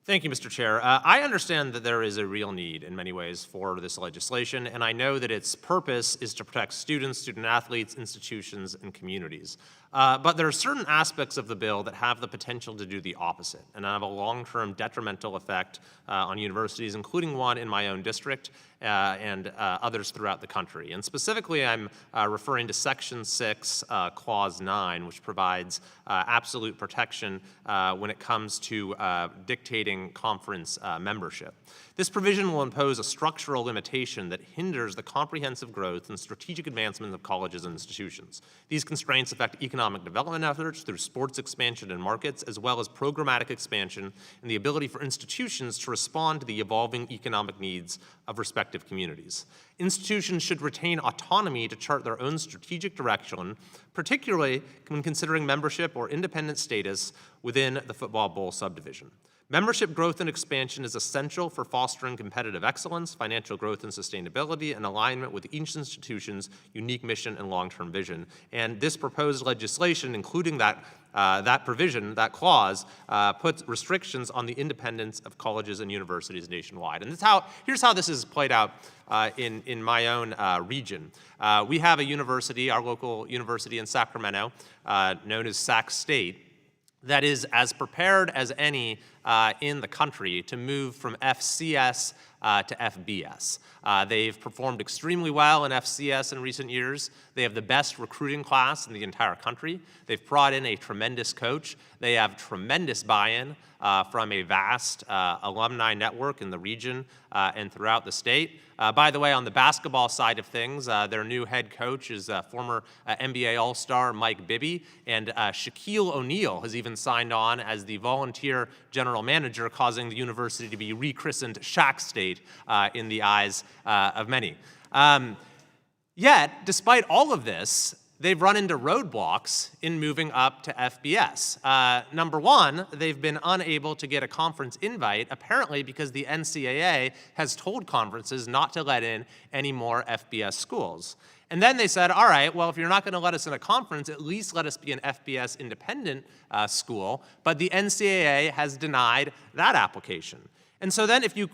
Thank you, Mr. Chair. I understand that there is a real need in many ways for this legislation, and I know that its purpose is to protect students, student athletes, institutions, and communities. But there are certain aspects of the bill that have the potential to do the opposite and have a long-term detrimental effect on universities, including one in my own district and others throughout the country. And specifically, I'm referring to Section 6, Clause 9, which provides absolute protection when it comes to dictating conference membership. This provision will impose a structural limitation that hinders the comprehensive growth and strategic advancement of colleges and institutions. These constraints affect economic development efforts through sports expansion in markets, as well as programmatic expansion and the ability for institutions to respond to the evolving economic needs of respective communities. Institutions should retain autonomy to chart their own strategic direction, particularly when considering membership or independent status within the football bowl subdivision. Membership growth and expansion is essential for fostering competitive excellence, financial growth and sustainability, and alignment with each institution's unique mission and long-term vision. And this proposed legislation, including that provision, that clause, puts restrictions on the independence of colleges and universities nationwide. And here's how this is played out in my own region. We have a university, our local university in Sacramento, known as Sac State, that is as prepared as any in the country to move from FCS to FBS. They've performed extremely well in FCS in recent years. They have the best recruiting class in the entire country. They've brought in a tremendous coach. They have tremendous buy-in from a vast alumni network in the region and throughout the state. By the way, on the basketball side of things, their new head coach is former NBA All-Star Mike Bibby, and Shaquille O'Neal has even signed on as the volunteer general manager, causing the university to be rechristened Shaq State in the eyes of many. Yet, despite all of this, they've run into roadblocks in moving up to FBS. Number one, they've been unable to get a conference invite, apparently because the NCAA has told conferences not to let in any more FBS schools. And then they said, all right, well, if you're not going to let us in a conference, at least let us be an FBS independent school. But the NCAA has denied that application. And so then if you,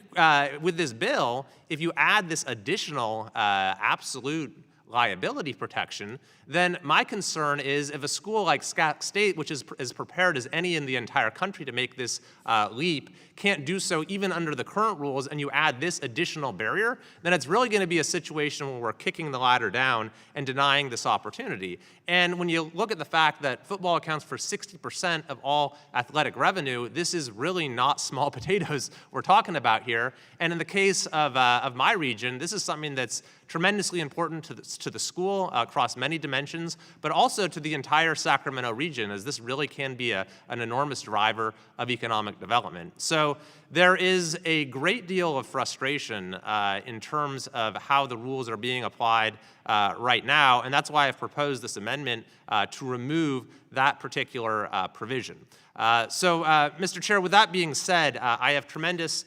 with this bill, if you add this additional absolute liability protection, then my concern is if a school like Shaq State, which is as prepared as any in the entire country to make this leap, can't do so even under the current rules, and you add this additional barrier, then it's really going to be a situation where we're kicking the ladder down and denying this opportunity. And when you look at the fact that football accounts for 60% of all athletic revenue, this is really not small potatoes we're talking about here. And in the case of my region, this is something that's tremendously important to the school across many dimensions, but also to the entire Sacramento region, as this really can be an enormous driver of economic development. So there is a great deal of frustration in terms of how the rules are being applied right now, and that's why I've proposed this amendment to remove that particular provision. Mr. Chair, with that being said, I have tremendous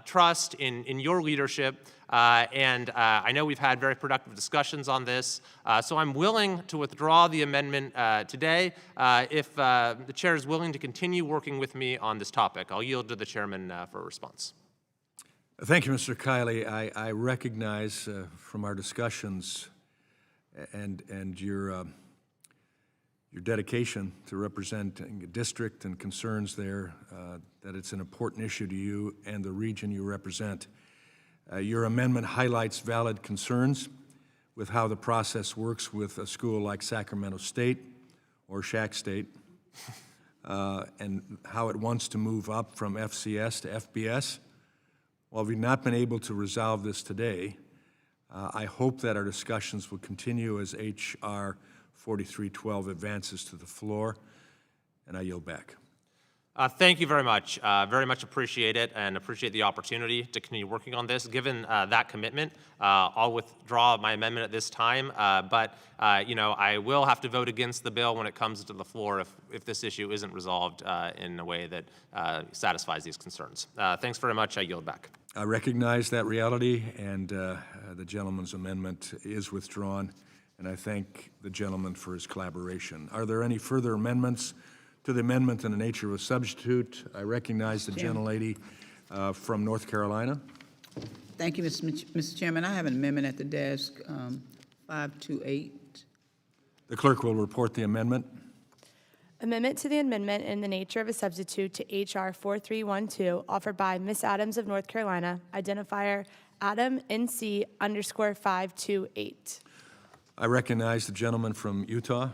trust in your leadership, and I know we've had very productive discussions on this, so I'm willing to withdraw the amendment today if the chair is willing to continue working with me on this topic. I'll yield to the chairman for a response. Thank you, Mr. Kiley. I recognize from our discussions and your dedication to representing a district and concerns there, that it's an important issue to you and the region you represent. Your amendment highlights valid concerns with how the process works with a school like Sacramento State or Shaq State, and how it wants to move up from FCS to FBS. While we've not been able to resolve this today, I hope that our discussions will continue as H.R. 4312 advances to the floor, and I yield back. Thank you very much. Very much appreciate it and appreciate the opportunity to continue working on this. Given that commitment, I'll withdraw my amendment at this time, but I will have to vote against the bill when it comes to the floor if this issue isn't resolved in a way that satisfies these concerns. Thanks very much. I yield back. I recognize that reality, and the gentleman's amendment is withdrawn, and I thank the gentleman for his collaboration. Are there any further amendments to the amendment in the nature of a substitute? I recognize the gentlelady from North Carolina. Thank you, Mr. Chairman. I have an amendment at the desk, 528. The clerk will report the amendment. Amendment to the amendment in the nature of a substitute to H.R. 4312, offered by Ms. Adams of North Carolina, identifier Adam NC _528. I recognize the gentleman from Utah.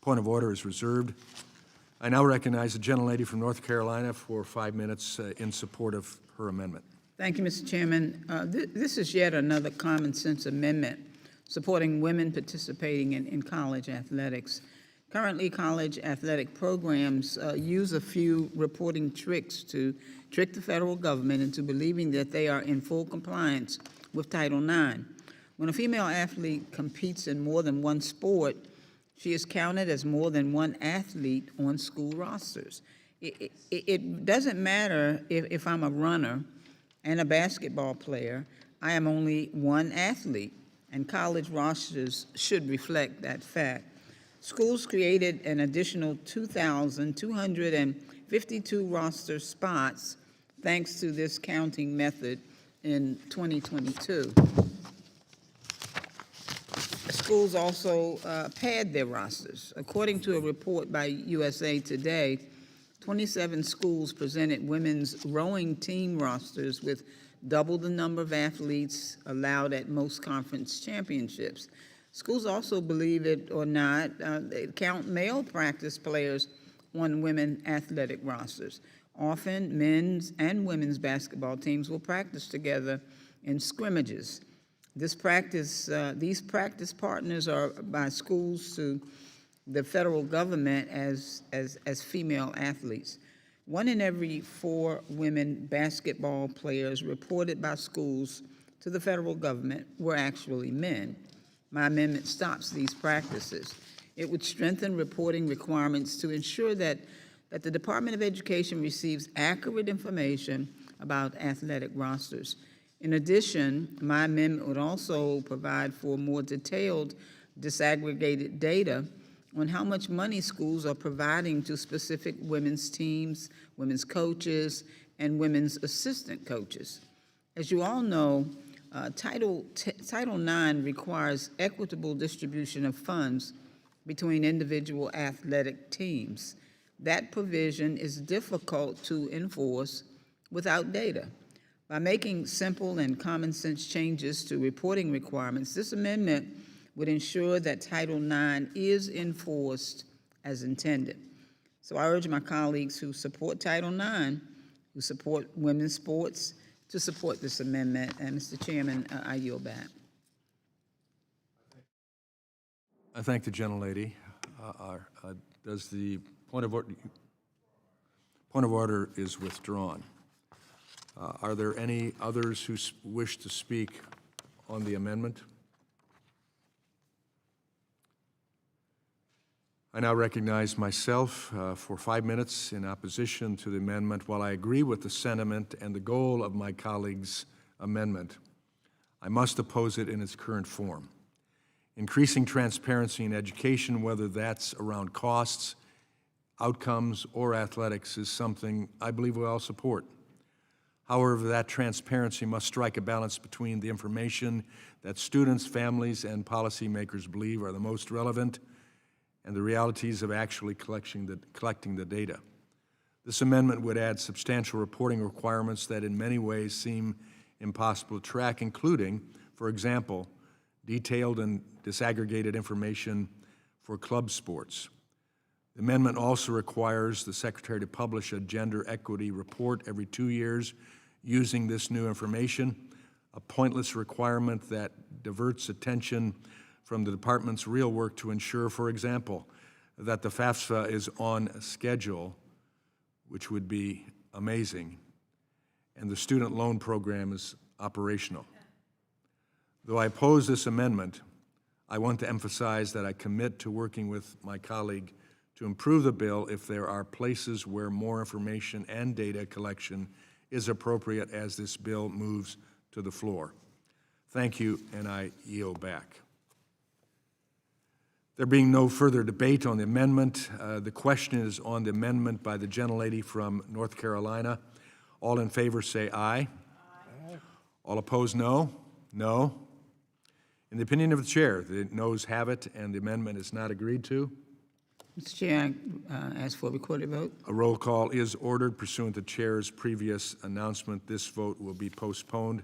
Point of order is reserved. I now recognize the gentlelady from North Carolina for 5 minutes in support of her amendment. Thank you, Mr. Chairman. This is yet another common sense amendment supporting women participating in college athletics. Currently, college athletic programs use a few reporting tricks to trick the federal government into believing that they are in full compliance with Title IX. When a female athlete competes in more than one sport, she is counted as more than one athlete on school rosters. It doesn't matter if I'm a runner and a basketball player, I am only one athlete, and college rosters should reflect that fact. Schools created an additional 2,252 roster spots thanks to this counting method in 2022. Schools also pad their rosters. According to a report by USA Today, 27 schools presented women's rowing team rosters with double the number of athletes allowed at most conference championships. Schools also, believe it or not, they count male practice players on women athletic rosters. Often, men's and women's basketball teams will practice together in scrimmages. These practice partners are by schools to the federal government as female athletes. 1 in every 4 women basketball players reported by schools to the federal government were actually men. My amendment stops these practices. It would strengthen reporting requirements to ensure that the Department of Education receives accurate information about athletic rosters. In addition, my amendment would also provide for more detailed, disaggregated data on how much money schools are providing to specific women's teams, women's coaches, and women's assistant coaches. As you all know, Title IX requires equitable distribution of funds between individual athletic teams. That provision is difficult to enforce without data. By making simple and common sense changes to reporting requirements, this amendment would ensure that Title IX is enforced as intended. So I urge my colleagues who support Title IX, who support women's sports, to support this amendment. And Mr. Chairman, I yield back. I thank the gentlelady. Does the point of order is withdrawn. Are there any others who wish to speak on the amendment? I now recognize myself for 5 minutes in opposition to the amendment. While I agree with the sentiment and the goal of my colleague's amendment, I must oppose it in its current form. Increasing transparency in education, whether that's around costs, outcomes, or athletics, is something I believe we all support. However, that transparency must strike a balance between the information that students, families, and policymakers believe are the most relevant and the realities of actually collecting the data. This amendment would add substantial reporting requirements that in many ways seem impossible to track, including, for example, detailed and disaggregated information for club sports. The amendment also requires the Secretary to publish a gender equity report every 2 years using this new information, a pointless requirement that diverts attention from the department's real work to ensure, for example, that the FAFSA is on schedule, which would be amazing, and the student loan program is operational. Though I oppose this amendment, I want to emphasize that I commit to working with my colleague to improve the bill if there are places where more information and data collection is appropriate as this bill moves to the floor. Thank you, and I yield back. There being no further debate on the amendment, the question is on the amendment by the gentlelady from North Carolina. All in favor say aye. Aye. All opposed, no. No. In the opinion of the chair, the noes have it, and the amendment is not agreed to. Mr. Chair, I ask for a recorded vote. A roll call is ordered pursuant to chair's previous announcement. This vote will be postponed.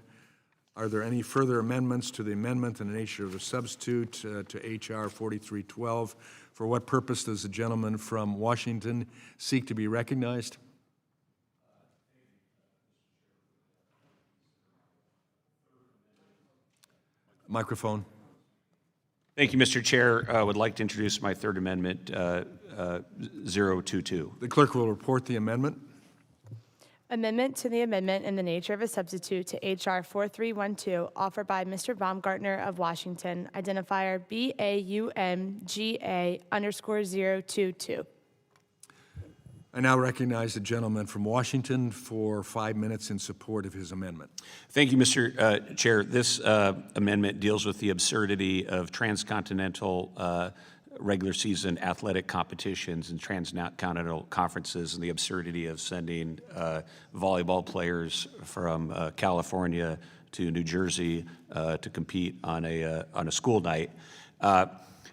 Are there any further amendments to the amendment in the nature of a substitute to H.R. 4312? For what purpose does the gentleman from Washington seek to be recognized? Microphone. Thank you, Mr. Chair. I would like to introduce my third amendment, 022. The clerk will report the amendment. Amendment to the amendment in the nature of a substitute to H.R. 4312, offered by Mr. Baumgartner of Washington, identifier BAUMGA_022. I now recognize the gentleman from Washington for 5 minutes in support of his amendment. Thank you, Mr. Chair. This amendment deals with the absurdity of transcontinental regular season athletic competitions and transcontinental conferences and the absurdity of sending volleyball players from California to New Jersey to compete on a school night.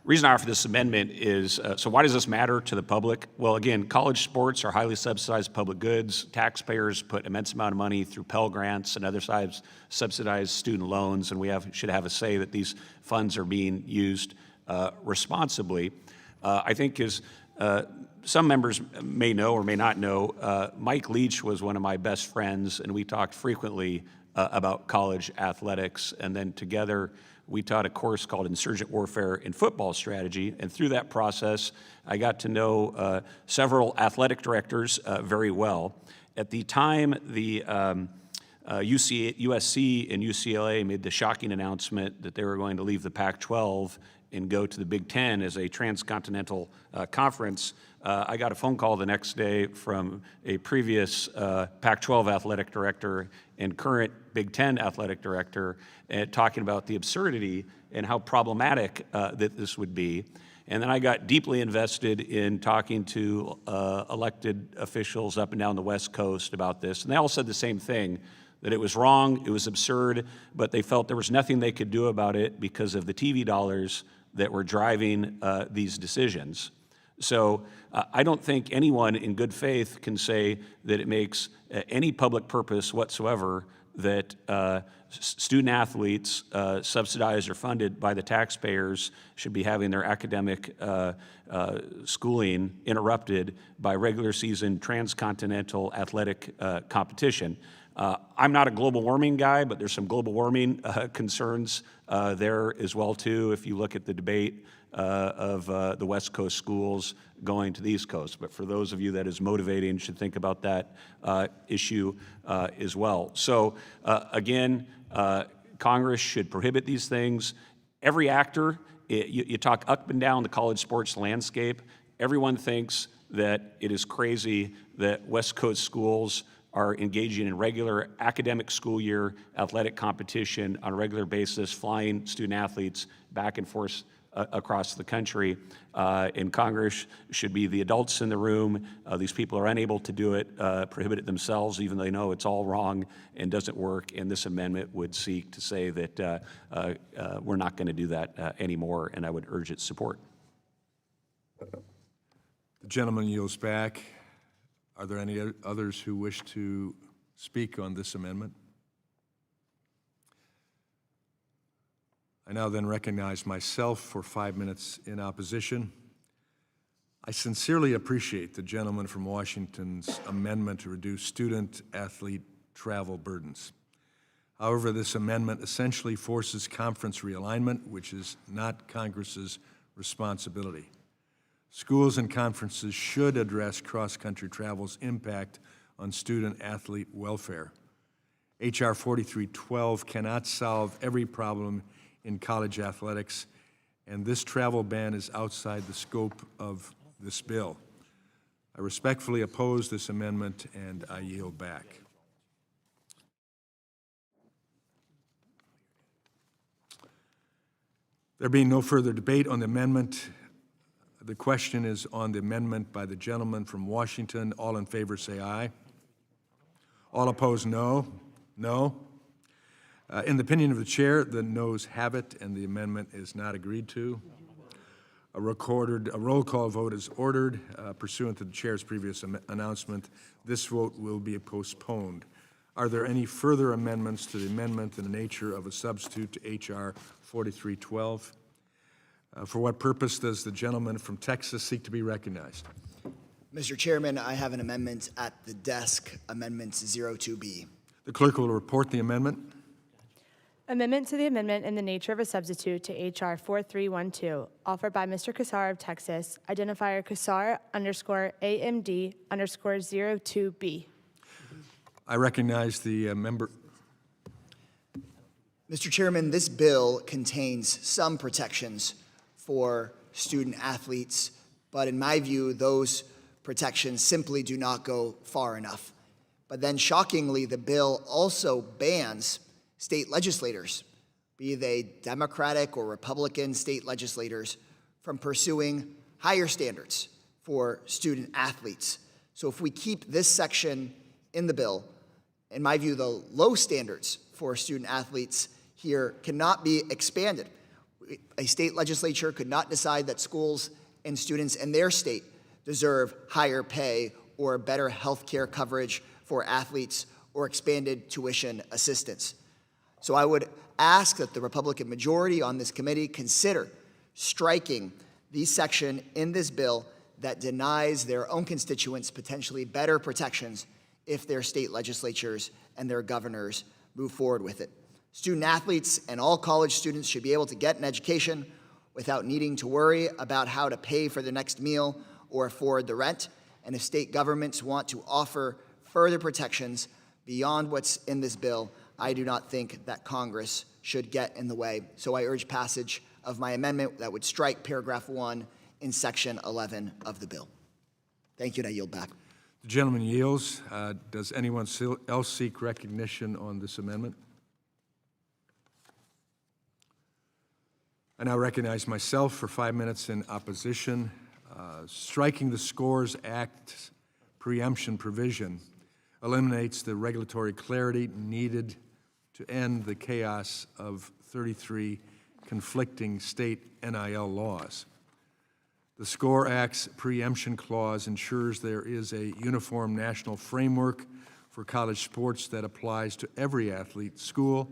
Reason I offer this amendment is, so why does this matter to the public? Well, again, college sports are highly subsidized public goods. Taxpayers put immense amount of money through Pell Grants and other subsidized student loans, and we should have a say that these funds are being used responsibly. I think as some members may know or may not know, Mike Leach was one of my best friends, and we talked frequently about college athletics. And then together, we taught a course called Insurgent Warfare in Football Strategy. And through that process, I got to know several athletic directors very well. At the time, the USC and UCLA made the shocking announcement that they were going to leave the Pac-12 and go to the Big Ten as a transcontinental conference. I got a phone call the next day from a previous Pac-12 athletic director and current Big Ten athletic director talking about the absurdity and how problematic that this would be. And then I got deeply invested in talking to elected officials up and down the West Coast about this. And they all said the same thing, that it was wrong, it was absurd, but they felt there was nothing they could do about it because of the TV dollars that were driving these decisions. So I don't think anyone in good faith can say that it makes any public purpose whatsoever that student athletes subsidized or funded by the taxpayers should be having their academic schooling interrupted by regular season transcontinental athletic competition. I'm not a global warming guy, but there's some global warming concerns there as well too, if you look at the debate of the West Coast schools going to the East Coast. But for those of you that is motivating, should think about that issue as well. So again, Congress should prohibit these things. Every actor, you talk up and down the college sports landscape, everyone thinks that it is crazy that West Coast schools are engaging in regular academic school year athletic competition on a regular basis, flying student athletes back and forth across the country. And Congress should be the adults in the room. These people are unable to do it, prohibit it themselves, even though they know it's all wrong and doesn't work. And this amendment would seek to say that we're not going to do that anymore, and I would urge its support. The gentleman yields back. Are there any others who wish to speak on this amendment? I now then recognize myself for 5 minutes in opposition. I sincerely appreciate the gentleman from Washington's amendment to reduce student-athlete travel burdens. However, this amendment essentially forces conference realignment, which is not Congress's responsibility. Schools and conferences should address cross-country travel's impact on student-athlete welfare. H.R. 4312 cannot solve every problem in college athletics, and this travel ban is outside the scope of this bill. I respectfully oppose this amendment, and I yield back. There being no further debate on the amendment, the question is on the amendment by the gentleman from Washington. All in favor say aye. All opposed, no. No. In the opinion of the chair, the noes have it, and the amendment is not agreed to. A roll call vote is ordered pursuant to the chair's previous announcement. This vote will be postponed. Are there any further amendments to the amendment in the nature of a substitute to H.R. 4312? For what purpose does the gentleman from Texas seek to be recognized? Mr. Chairman, I have an amendment at the desk, Amendment 02B. The clerk will report the amendment. Amendment to the amendment in the nature of a substitute to H.R. 4312, offered by Mr. Kassar of Texas, identifier Kassar_AMD_02B. I recognize the member. Mr. Chairman, this bill contains some protections for student athletes, but in my view, those protections simply do not go far enough. But then shockingly, the bill also bans state legislators, be they Democratic or Republican state legislators, from pursuing higher standards for student athletes. So if we keep this section in the bill, in my view, the low standards for student athletes here cannot be expanded. A state legislature could not decide that schools and students in their state deserve higher pay or better health care coverage for athletes or expanded tuition assistance. So I would ask that the Republican majority on this committee consider striking the section in this bill that denies their own constituents potentially better protections if their state legislatures and their governors move forward with it. Student athletes and all college students should be able to get an education without needing to worry about how to pay for the next meal or afford the rent. And if state governments want to offer further protections beyond what's in this bill, I do not think that Congress should get in the way. So I urge passage of my amendment that would strike paragraph 1 in section 11 of the bill. Thank you, and I yield back. The gentleman yields. Does anyone else seek recognition on this amendment? I now recognize myself for 5 minutes in opposition. Striking the Scores Act preemption provision eliminates the regulatory clarity needed to end the chaos of 33 conflicting state NIL laws. The SCORE Act's preemption clause ensures there is a uniform national framework for college sports that applies to every athlete, school,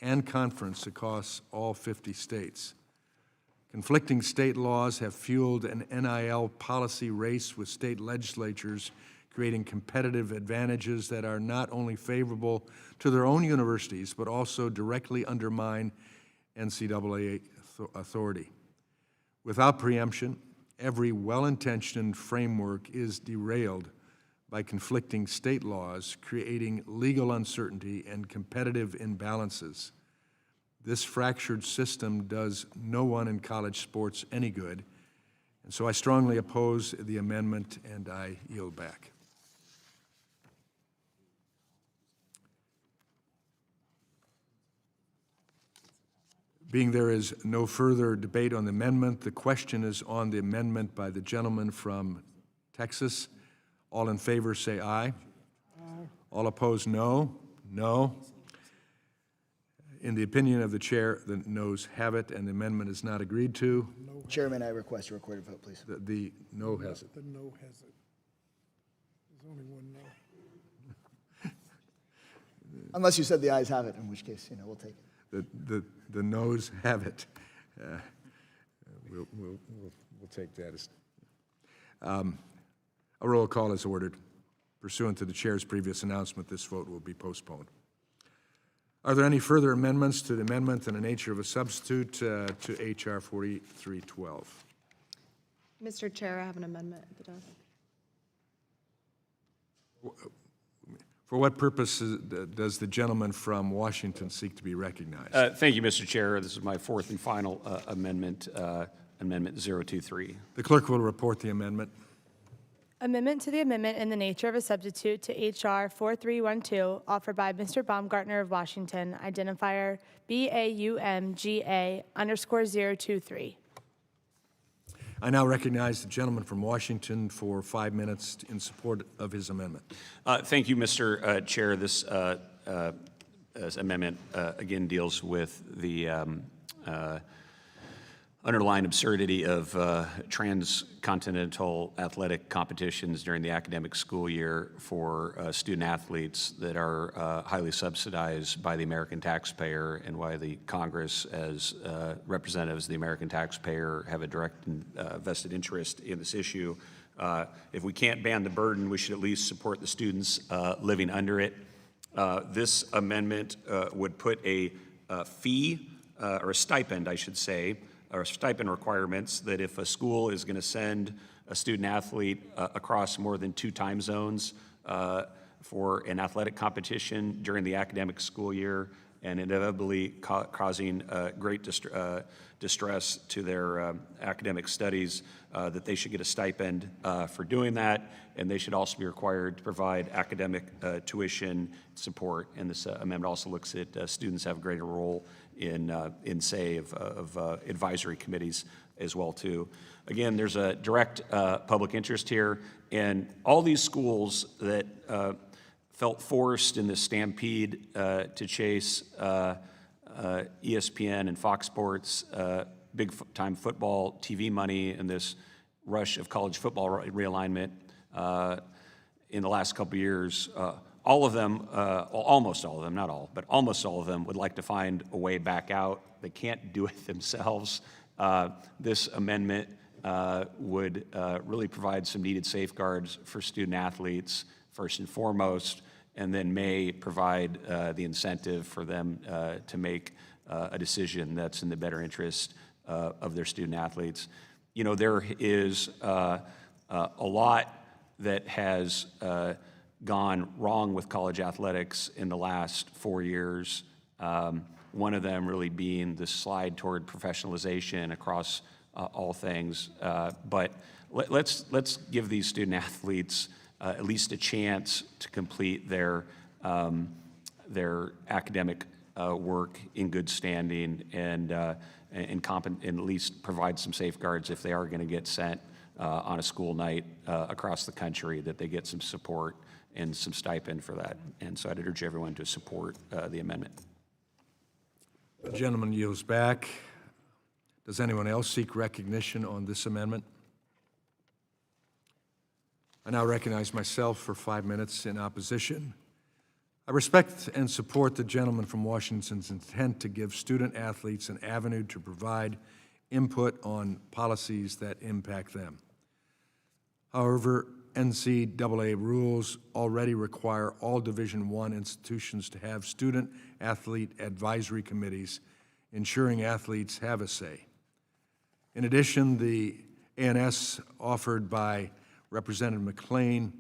and conference across all 50 states. Conflicting state laws have fueled an NIL policy race with state legislatures, creating competitive advantages that are not only favorable to their own universities, but also directly undermine NCAA authority. Without preemption, every well-intentioned framework is derailed by conflicting state laws, creating legal uncertainty and competitive imbalances. This fractured system does no one in college sports any good, and so I strongly oppose the amendment, and I yield back. Being there is no further debate on the amendment, the question is on the amendment by the gentleman from Texas. All in favor say aye. Aye. All opposed, no. No. In the opinion of the chair, the noes have it, and the amendment is not agreed to. Chairman, I request a recorded vote, please. The no has it. The no has it. There's only one no. Unless you said the ayes have it, in which case, we'll take it. The noes have it. We'll take that as. A roll call is ordered. Pursuant to the chair's previous announcement, this vote will be postponed. Are there any further amendments to the amendment in the nature of a substitute to H.R. 4312? Mr. Chair, I have an amendment at the desk. For what purpose does the gentleman from Washington seek to be recognized? Thank you, Mr. Chair. This is my fourth and final amendment, Amendment 023. The clerk will report the amendment. Amendment to the amendment in the nature of a substitute to H.R. 4312, offered by Mr. Baumgartner of Washington, identifier BAUMGA_023. I now recognize the gentleman from Washington for 5 minutes in support of his amendment. Thank you, Mr. Chair. This amendment again deals with the underlying absurdity of transcontinental athletic competitions during the academic school year for student athletes that are highly subsidized by the American taxpayer, and why the Congress, as representatives of the American taxpayer, have a direct and vested interest in this issue. If we can't ban the burden, we should at least support the students living under it. This amendment would put a fee, or a stipend, I should say, or stipend requirements that if a school is going to send a student athlete across more than 2 time zones for an athletic competition during the academic school year, and inevitably causing great distress to their academic studies, that they should get a stipend for doing that, and they should also be required to provide academic tuition support. And this amendment also looks at students have a greater role in say, of advisory committees as well, too. Again, there's a direct public interest here, and all these schools that felt forced in this stampede to chase ESPN and Fox Sports big-time football TV money and this rush of college football realignment in the last couple of years, all of them, almost all of them, not all, but almost all of them would like to find a way back out. They can't do it themselves. This amendment would really provide some needed safeguards for student athletes, first and foremost, and then may provide the incentive for them to make a decision that's in the better interest of their student athletes. You know, there is a lot that has gone wrong with college athletics in the last 4 years. One of them really being the slide toward professionalization across all things. But let's give these student athletes at least a chance to complete their academic work in good standing and at least provide some safeguards if they are going to get sent on a school night across the country, that they get some support and some stipend for that. And so I'd urge everyone to support the amendment. The gentleman yields back. Does anyone else seek recognition on this amendment? I now recognize myself for 5 minutes in opposition. I respect and support the gentleman from Washington's intent to give student athletes an avenue to provide input on policies that impact them. However, NCAA rules already require all Division I institutions to have student-athlete advisory committees, ensuring athletes have a say. In addition, the ANS offered by Representative McLean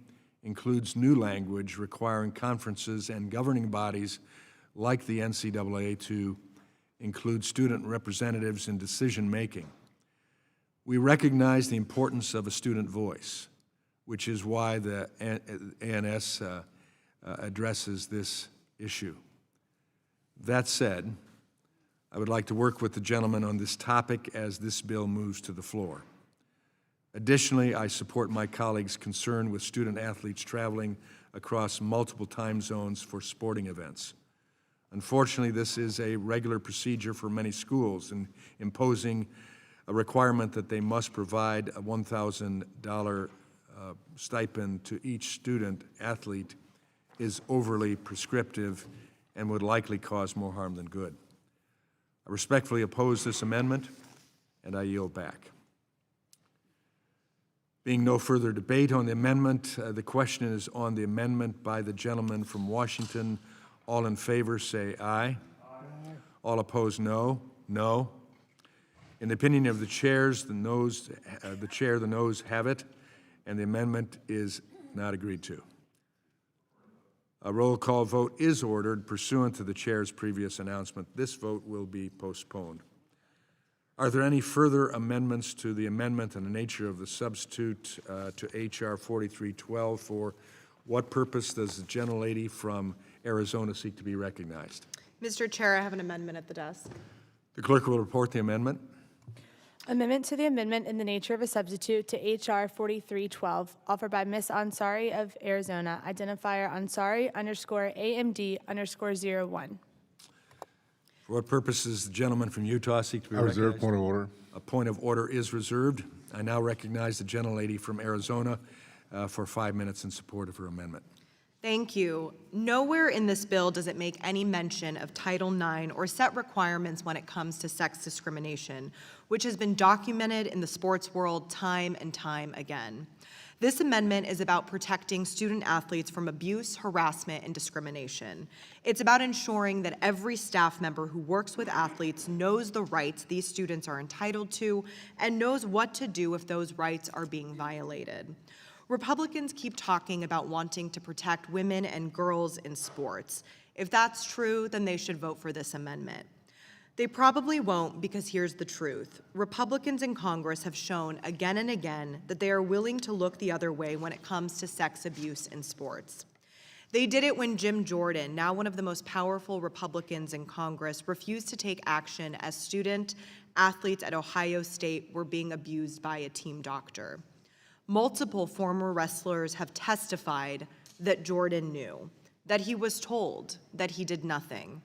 includes new language requiring conferences and governing bodies like the NCAA to include student representatives in decision-making. We recognize the importance of a student voice, which is why the ANS addresses this issue. That said, I would like to work with the gentleman on this topic as this bill moves to the floor. Additionally, I support my colleagues' concern with student athletes traveling across multiple time zones for sporting events. Unfortunately, this is a regular procedure for many schools, and imposing a requirement that they must provide a $1,000 stipend to each student athlete is overly prescriptive and would likely cause more harm than good. I respectfully oppose this amendment, and I yield back. Being no further debate on the amendment, the question is on the amendment by the gentleman from Washington. All in favor say aye. Aye. All opposed, no. No. In the opinion of the chairs, the noes have it, and the amendment is not agreed to. A roll call vote is ordered pursuant to the chair's previous announcement. This vote will be postponed. Are there any further amendments to the amendment and the nature of the substitute to H.R. 4312? For what purpose does the gentlelady from Arizona seek to be recognized? Mr. Chair, I have an amendment at the desk. The clerk will report the amendment. Amendment to the amendment in the nature of a substitute to H.R. 4312, offered by Ms. Ansari of Arizona, identifier Ansari_AMD_01. For what purpose does the gentleman from Utah seek to be I recognized? reserve point of order. A point of order is reserved. I now recognize the gentlelady from Arizona for 5 minutes in support of her amendment. Thank you. Nowhere in this bill does it make any mention of Title IX or set requirements when it comes to sex discrimination, which has been documented in the sports world time and time again. This amendment is about protecting student athletes from abuse, harassment, and discrimination. It's about ensuring that every staff member who works with athletes knows the rights these students are entitled to and knows what to do if those rights are being violated. Republicans keep talking about wanting to protect women and girls in sports. If that's true, then they should vote for this amendment. They probably won't, because here's the truth. Republicans in Congress have shown again and again that they are willing to look the other way when it comes to sex abuse in sports. They did it when Jim Jordan, now one of the most powerful Republicans in Congress, refused to take action as student athletes at Ohio State were being abused by a team doctor. Multiple former wrestlers have testified that Jordan knew, that he was told, that he did nothing.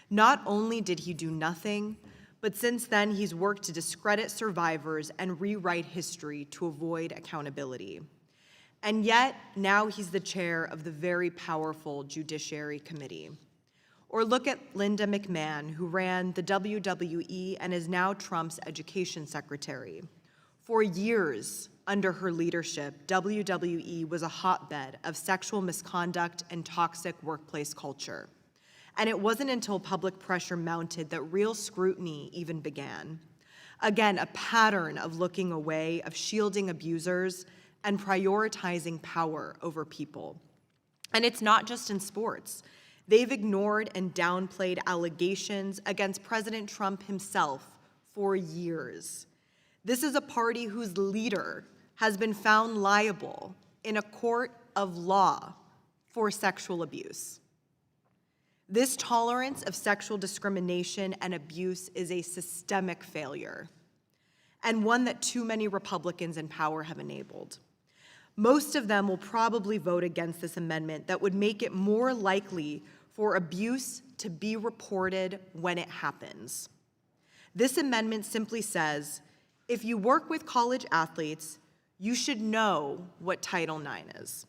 Not only did he do nothing, but since then he's worked to discredit survivors and rewrite history to avoid accountability. And yet, now he's the chair of the very powerful Judiciary Committee. Or look at Linda McMahon, who ran the WWE and is now Trump's education secretary. For years, under her leadership, WWE was a hotbed of sexual misconduct and toxic workplace culture. And it wasn't until public pressure mounted that real scrutiny even began. Again, a pattern of looking away, of shielding abusers, and prioritizing power over people. And it's not just in sports. They've ignored and downplayed allegations against President Trump himself for years. This is a party whose leader has been found liable in a court of law for sexual abuse. This tolerance of sexual discrimination and abuse is a systemic failure, and one that too many Republicans in power have enabled. Most of them will probably vote against this amendment that would make it more likely for abuse to be reported when it happens. This amendment simply says, if you work with college athletes, you should know what Title IX is.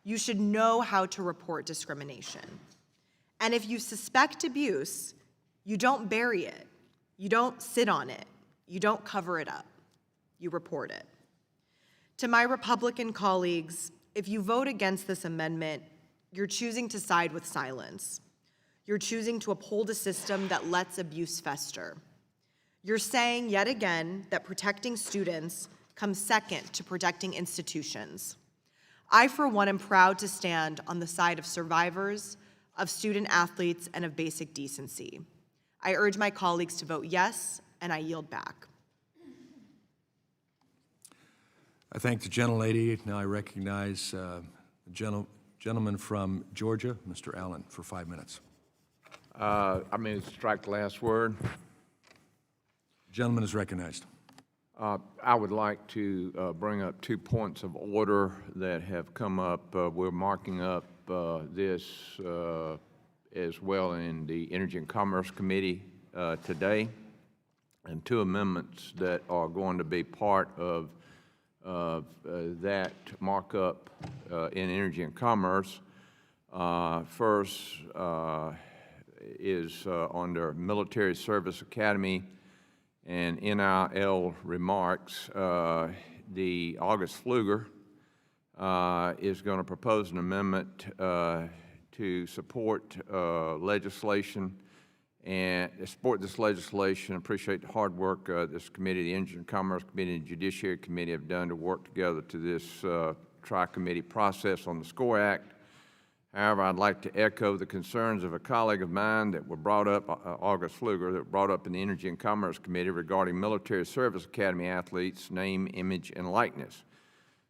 You should know how to report discrimination. And if you suspect abuse, you don't bury it. You don't sit on it. You don't cover it up. You report it. To my Republican colleagues, if you vote against this amendment, you're choosing to side with silence. You're choosing to uphold a system that lets abuse fester. You're saying yet again that protecting students comes second to protecting institutions. I, for one, am proud to stand on the side of survivors, of student athletes, and of basic decency. I urge my colleagues to vote yes, and I yield back. I thank the gentlelady. Now I recognize the gentleman from Georgia, Mr. Allen, for 5 minutes. Strike the last word. Gentleman is recognized. I would like to bring up 2 points of order that have come up. We're marking up this as well in the Energy and Commerce Committee today, and 2 amendments that are going to be part of that markup in Energy and Commerce. First is under Military Service Academy and NIL remarks. The August Pfluger is going to propose an amendment to support legislation and support this legislation. Appreciate the hard work this committee, the Energy and Commerce Committee and Judiciary Committee have done to work together to this tri-committee process on the SCORE Act. However, I'd like to echo the concerns of a colleague of mine that were brought up, August Pfluger, that were brought up in the Energy and Commerce Committee regarding Military Service Academy athletes' name, image, and likeness.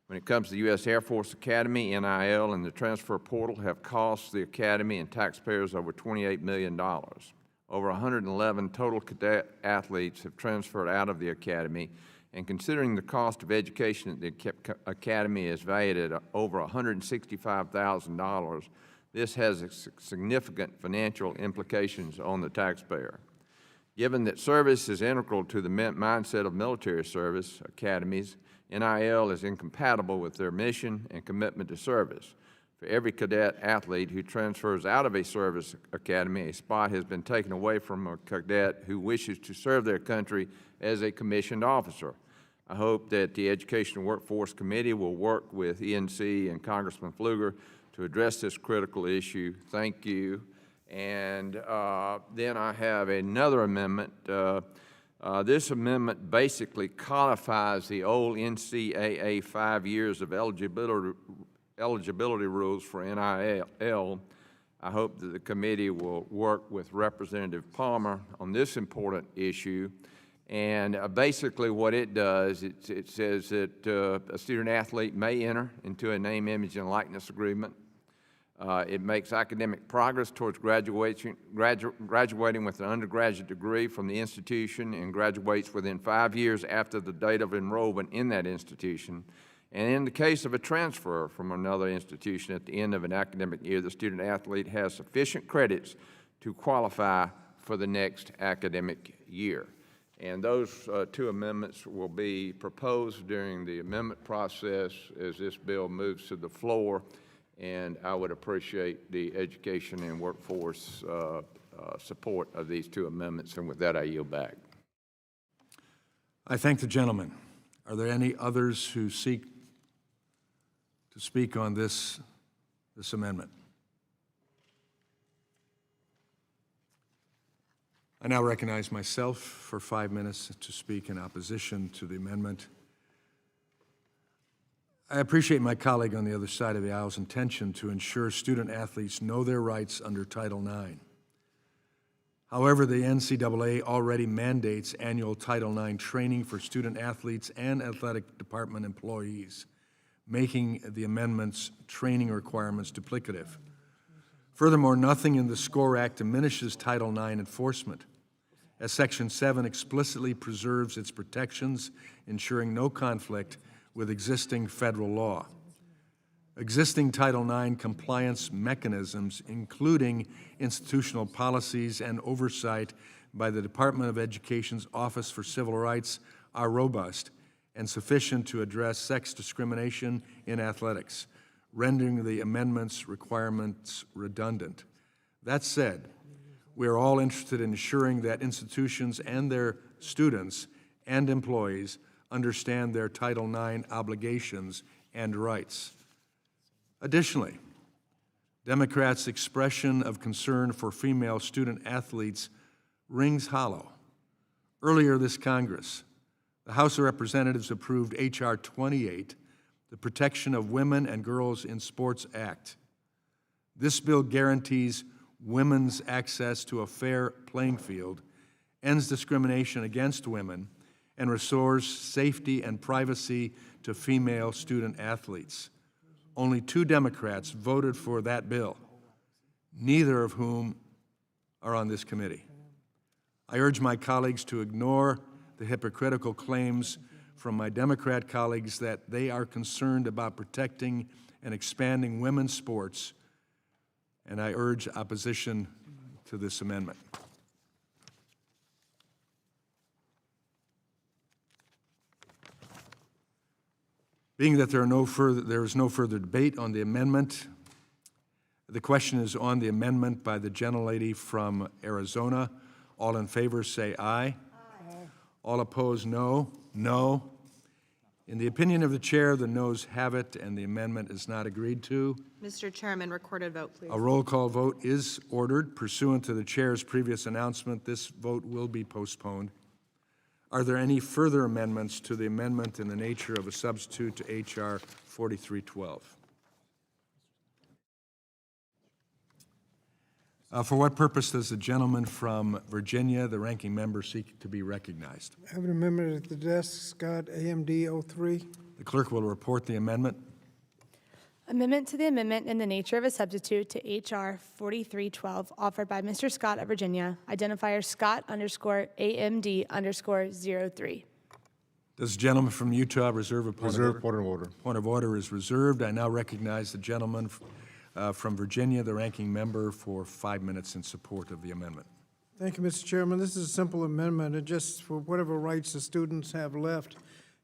When it comes to the U.S. Air Force Academy, NIL and the transfer portal have cost the Academy and taxpayers over $28 million. Over 111 total cadet athletes have transferred out of the Academy, and considering the cost of education at the Academy is valued at over $165,000, this has significant financial implications on the taxpayer. Given that service is integral to the mindset of military service academies, NIL is incompatible with their mission and commitment to service. For every cadet athlete who transfers out of a service academy, a spot has been taken away from a cadet who wishes to serve their country as a commissioned officer. I hope that the Education and Workforce Committee will work with ENC and Congressman Pfluger to address this critical issue. Thank you. And then I have another amendment. This amendment basically codifies the old NCAA 5 years of eligibility rules for NIL. I hope that the committee will work with Representative Palmer on this important issue. And basically what it does, it says that a student athlete may enter into a name, image, and likeness agreement. It makes academic progress towards graduating with an undergraduate degree from the institution and graduates within 5 years after the date of enrollment in that institution. And in the case of a transfer from another institution at the end of an academic year, the student athlete has sufficient credits to qualify for the next academic year. And those 2 amendments will be proposed during the amendment process as this bill moves to the floor. And I would appreciate the education and workforce support of these 2 amendments. And with that, I yield back. I thank the gentleman. Are there any others who seek to speak on this amendment? I now recognize myself for 5 minutes to speak in opposition to the amendment. I appreciate my colleague on the other side of the aisle's intention to ensure student athletes know their rights under Title IX. However, the NCAA already mandates annual Title IX training for student athletes and athletic department employees, making the amendment's training requirements duplicative. Furthermore, nothing in the SCORE Act diminishes Title IX enforcement, as Section 7 explicitly preserves its protections, ensuring no conflict with existing federal law. Existing Title IX compliance mechanisms, including institutional policies and oversight by the Department of Education's Office for Civil Rights, are robust and sufficient to address sex discrimination in athletics, rendering the amendment's requirements redundant. That said, we are all interested in ensuring that institutions and their students and employees understand their Title IX obligations and rights. Additionally, Democrats' expression of concern for female student athletes rings hollow. Earlier this Congress, the House of Representatives approved H.R. 28, the Protection of Women and Girls in Sports Act. This bill guarantees women's access to a fair playing field, ends discrimination against women, and restores safety and privacy to female student athletes. Only 2 Democrats voted for that bill, neither of whom are on this committee. I urge my colleagues to ignore the hypocritical claims from my Democrat colleagues that they are concerned about protecting and expanding women's sports, and I urge opposition to this amendment. Being that there is no further debate on the amendment, the question is on the amendment by the gentlelady from Arizona. All in favor say aye. Aye. All opposed, no. No. In the opinion of the chair, the noes have it, and the amendment is not agreed to. Mr. Chairman, recorded vote, please. A roll call vote is ordered. Pursuant to the chair's previous announcement, this vote will be postponed. Are there any further amendments to the amendment in the nature of a substitute to H.R. 4312? For what purpose does the gentleman from Virginia, the ranking member, seek to be recognized? I have an amendment at the desk, Scott, AMD 03. The clerk will report the amendment. Amendment to the amendment in the nature of a substitute to H.R. 4312 offered by Mr. Scott of Virginia, identifier Scott_AMD_03. Does the gentleman from Utah reserve a point of order? Reserve point of order. Point of order is reserved. I now recognize the gentleman from Virginia, the ranking member, for 5 minutes in support of the amendment. Thank you, Mr. Chairman. This is a simple amendment. It just, for whatever rights the students have left,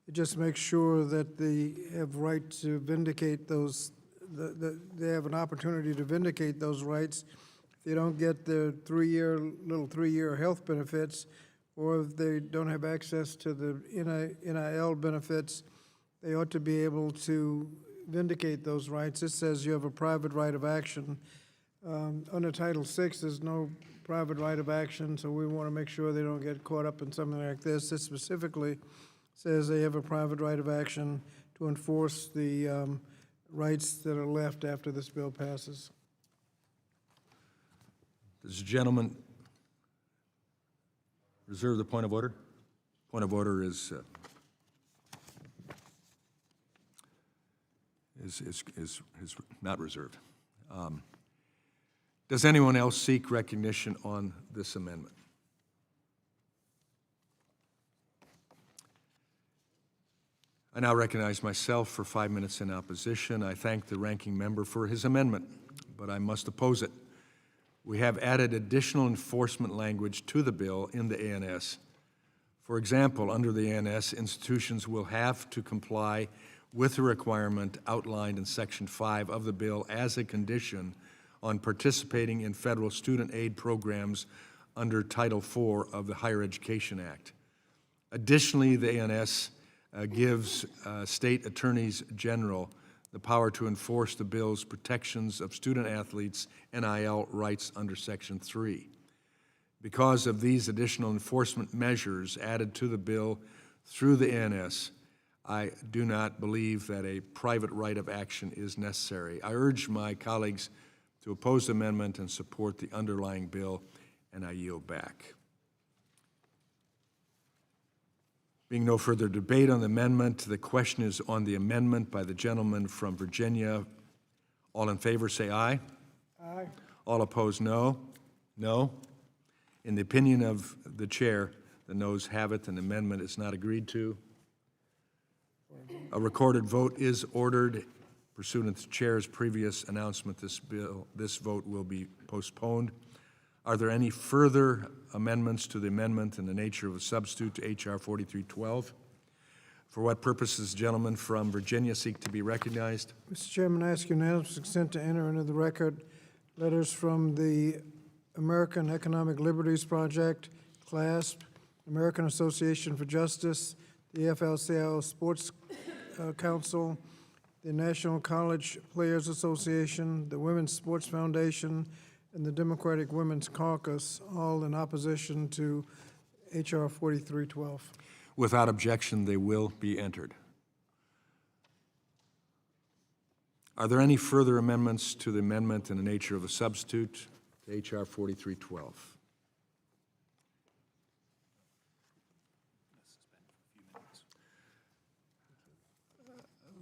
it just makes sure that they have right to vindicate those, they have an opportunity to vindicate those rights. If they don't get their three-year health benefits, or if they don't have access to the NIL benefits, they ought to be able to vindicate those rights. It says you have a private right of action. Under Title VI, there's no private right of action, so we want to make sure they don't get caught up in something like this. This specifically says they have a private right of action to enforce the rights that are left after this bill passes. Does the gentleman reserve the point of order? Point of order is not reserved. Does anyone else seek recognition on this amendment? I now recognize myself for 5 minutes in opposition. I thank the ranking member for his amendment, but I must oppose it. We have added additional enforcement language to the bill in the ANS. For example, under the ANS, institutions will have to comply with the requirement outlined in Section 5 of the bill as a condition on participating in federal student aid programs under Title IV of the Higher Education Act. Additionally, the ANS gives state attorneys general the power to enforce the bill's protections of student-athletes' NIL rights under Section 3. Because of these additional enforcement measures added to the bill through the ANS, I do not believe that a private right of action is necessary. I urge my colleagues to oppose the amendment and support the underlying bill, and I yield back. Being no further debate on the amendment, the question is on the amendment by the gentleman from Virginia. All in favor, say aye. Aye. All opposed, no. No. In the opinion of the chair, the noes have it, and the amendment is not agreed to. A recorded vote is ordered. Pursuant to the chair's previous announcement, this vote will be postponed. Are there any further amendments to the amendment in the nature of a substitute to H.R. 4312? For what purposes, gentlemen from Virginia seek to be recognized? Mr. Chairman, I ask unanimous consent to enter into the record letters from the American Economic Liberties Project, CLASP, American Association for Justice, the AFL-CIO Sports Council, the National College Players Association, the Women's Sports Foundation, and the Democratic Women's Caucus, all in opposition to H.R. 4312. Without objection, they will be entered. Are there any further amendments to the amendment in the nature of a substitute to H.R. 4312?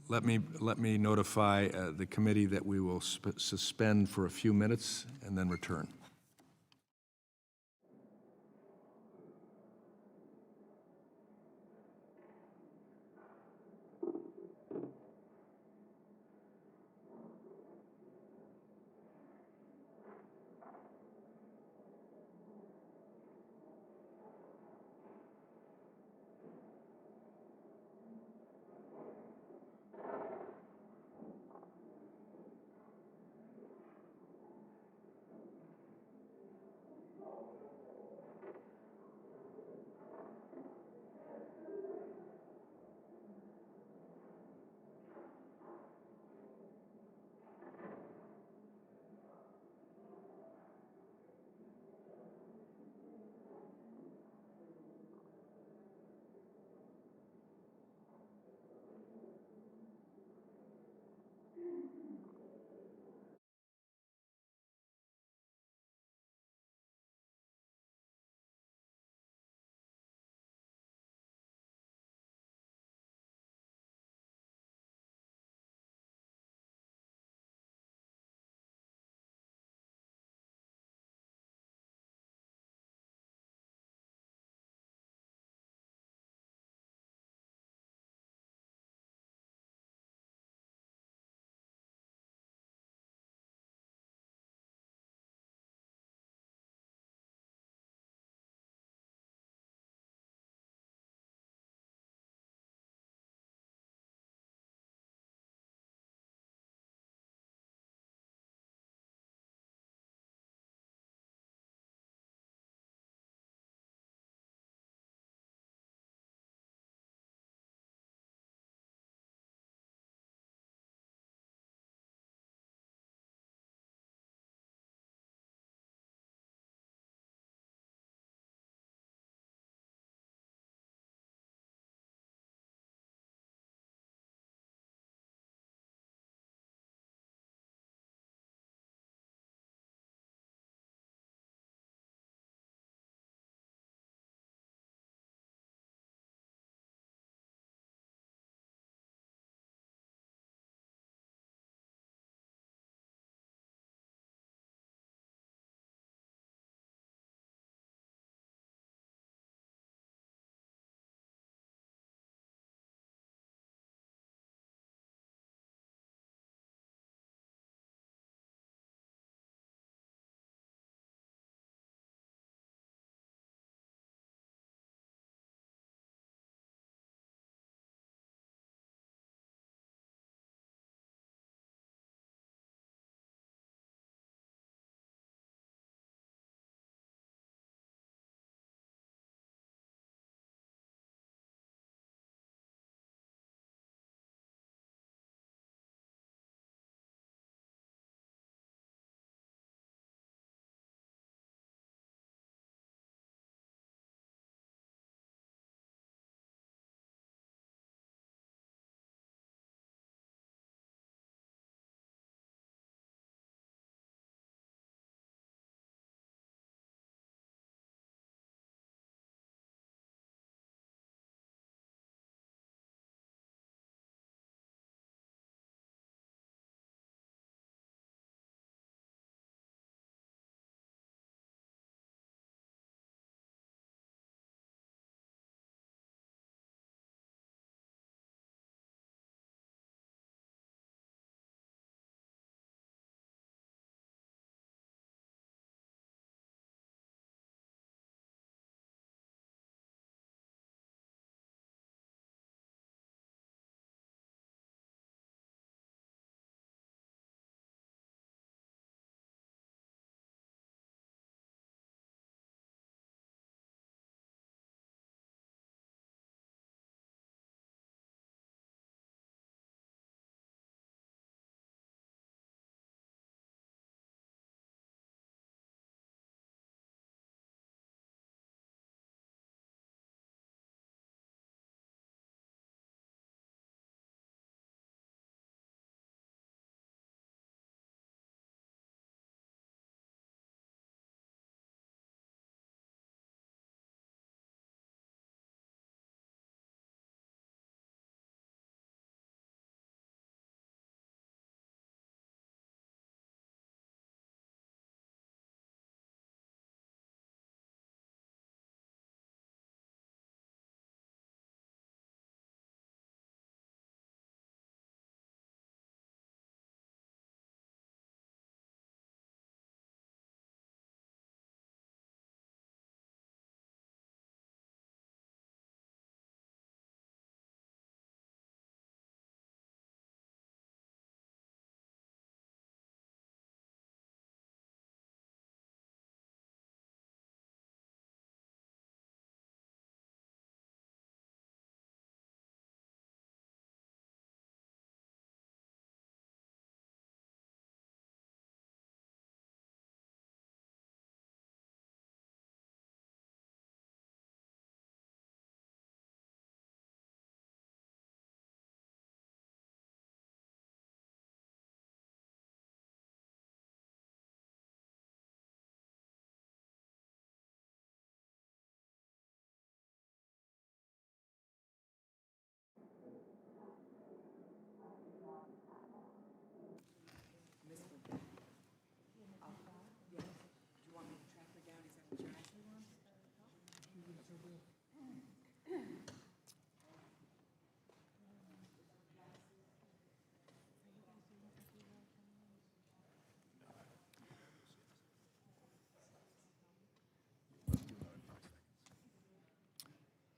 Let me notify the committee that we will suspend for a few minutes and then return.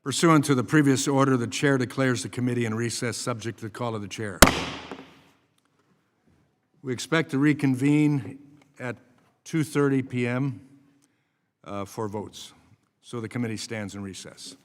Pursuant to the previous order, the chair declares the committee in recess subject to the call of the chair. We expect to reconvene at 2:30 p.m. For votes. So the committee stands in recess.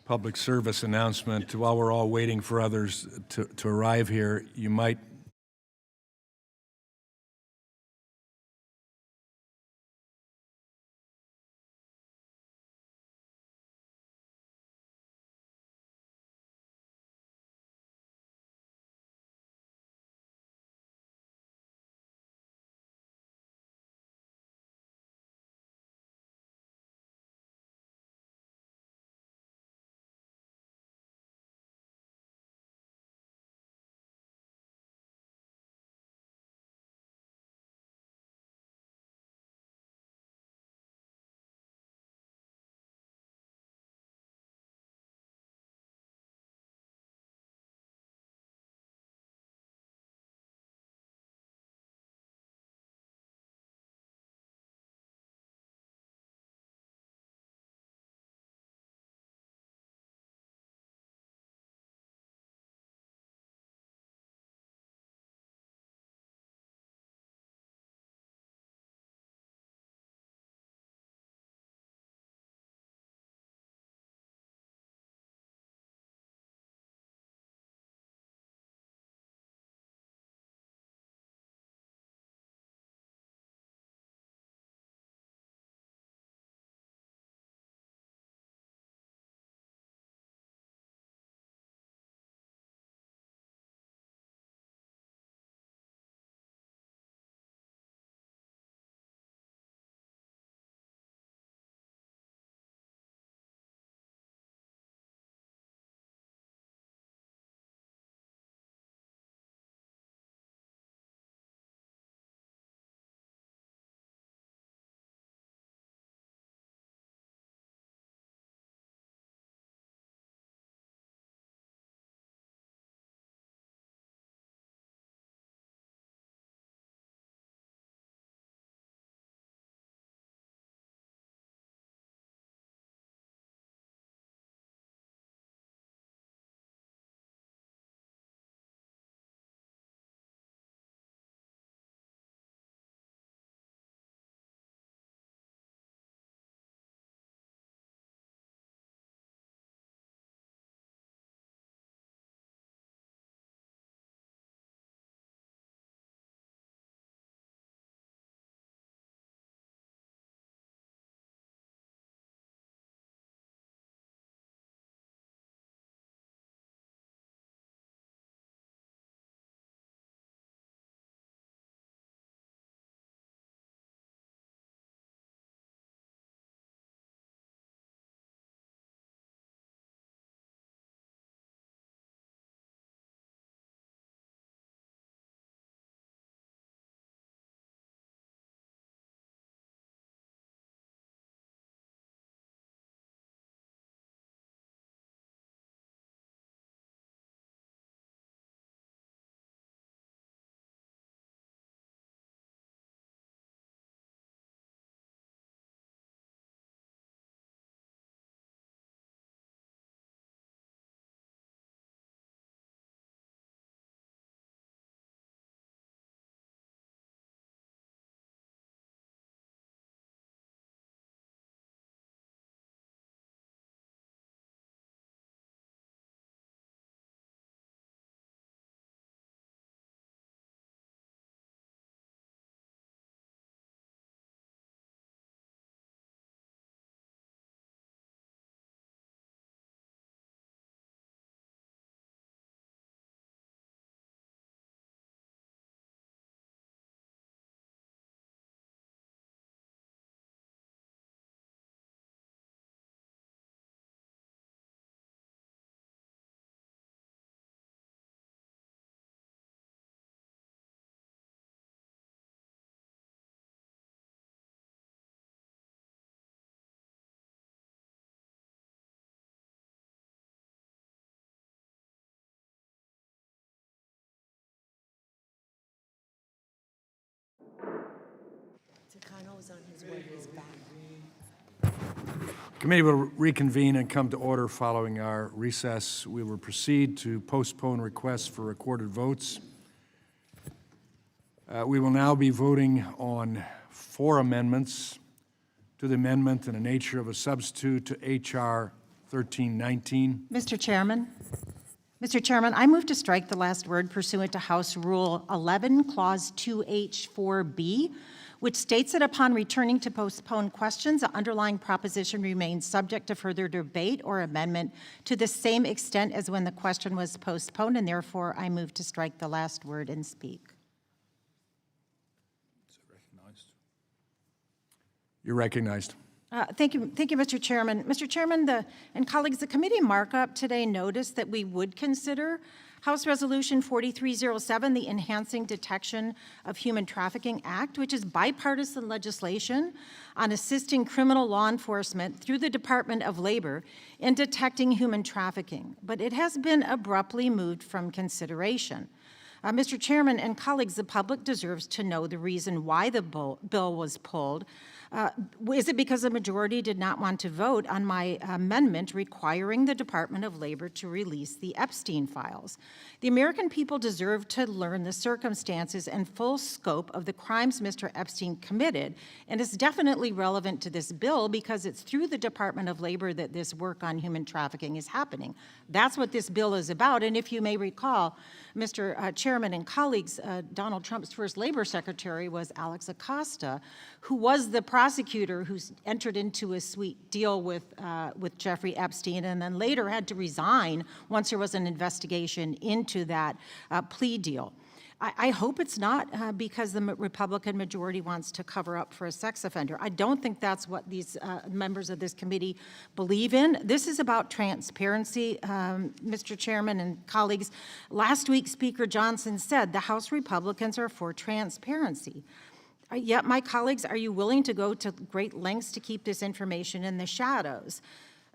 public service announcement. While we're all waiting for others to arrive here, you might Committee will reconvene and come to order following our recess. We will proceed to postpone requests for recorded votes. We will now be voting on 4 amendments to the amendment in the nature of a substitute to H.R. 1319. Mr. Chairman. Mr. Chairman, I move to strike the last word pursuant to House Rule 11, Clause 2H4B, which states that upon returning to postpone questions, the underlying proposition remains subject to further debate or amendment to the same extent as when the question was postponed, and therefore I move to strike the last word and speak. You're recognized. Thank you, Mr. Chairman. Mr. Chairman and colleagues, the committee markup today noticed that we would consider House Resolution 4307, the Enhancing Detection of Human Trafficking Act, which is bipartisan legislation on assisting criminal law enforcement through the Department of Labor in detecting human trafficking. But it has been abruptly moved from consideration. Mr. Chairman and colleagues, the public deserves to know the reason why the bill was pulled. Is it because the majority did not want to vote on my amendment requiring the Department of Labor to release the Epstein files? The American people deserve to learn the circumstances and full scope of the crimes Mr. Epstein committed, and it's definitely relevant to this bill because it's through the Department of Labor that this work on human trafficking is happening. That's what this bill is about, and if you may recall, Mr. Chairman and colleagues, Donald Trump's first labor secretary was Alex Acosta, who was the prosecutor who entered into a sweet deal with Jeffrey Epstein and then later had to resign once there was an investigation into that plea deal. I hope it's not because the Republican majority wants to cover up for a sex offender. I don't think that's what these members of this committee believe in. This is about transparency, Mr. Chairman and colleagues. Last week, Speaker Johnson said the House Republicans are for transparency. Yet, my colleagues, are you willing to go to great lengths to keep this information in the shadows?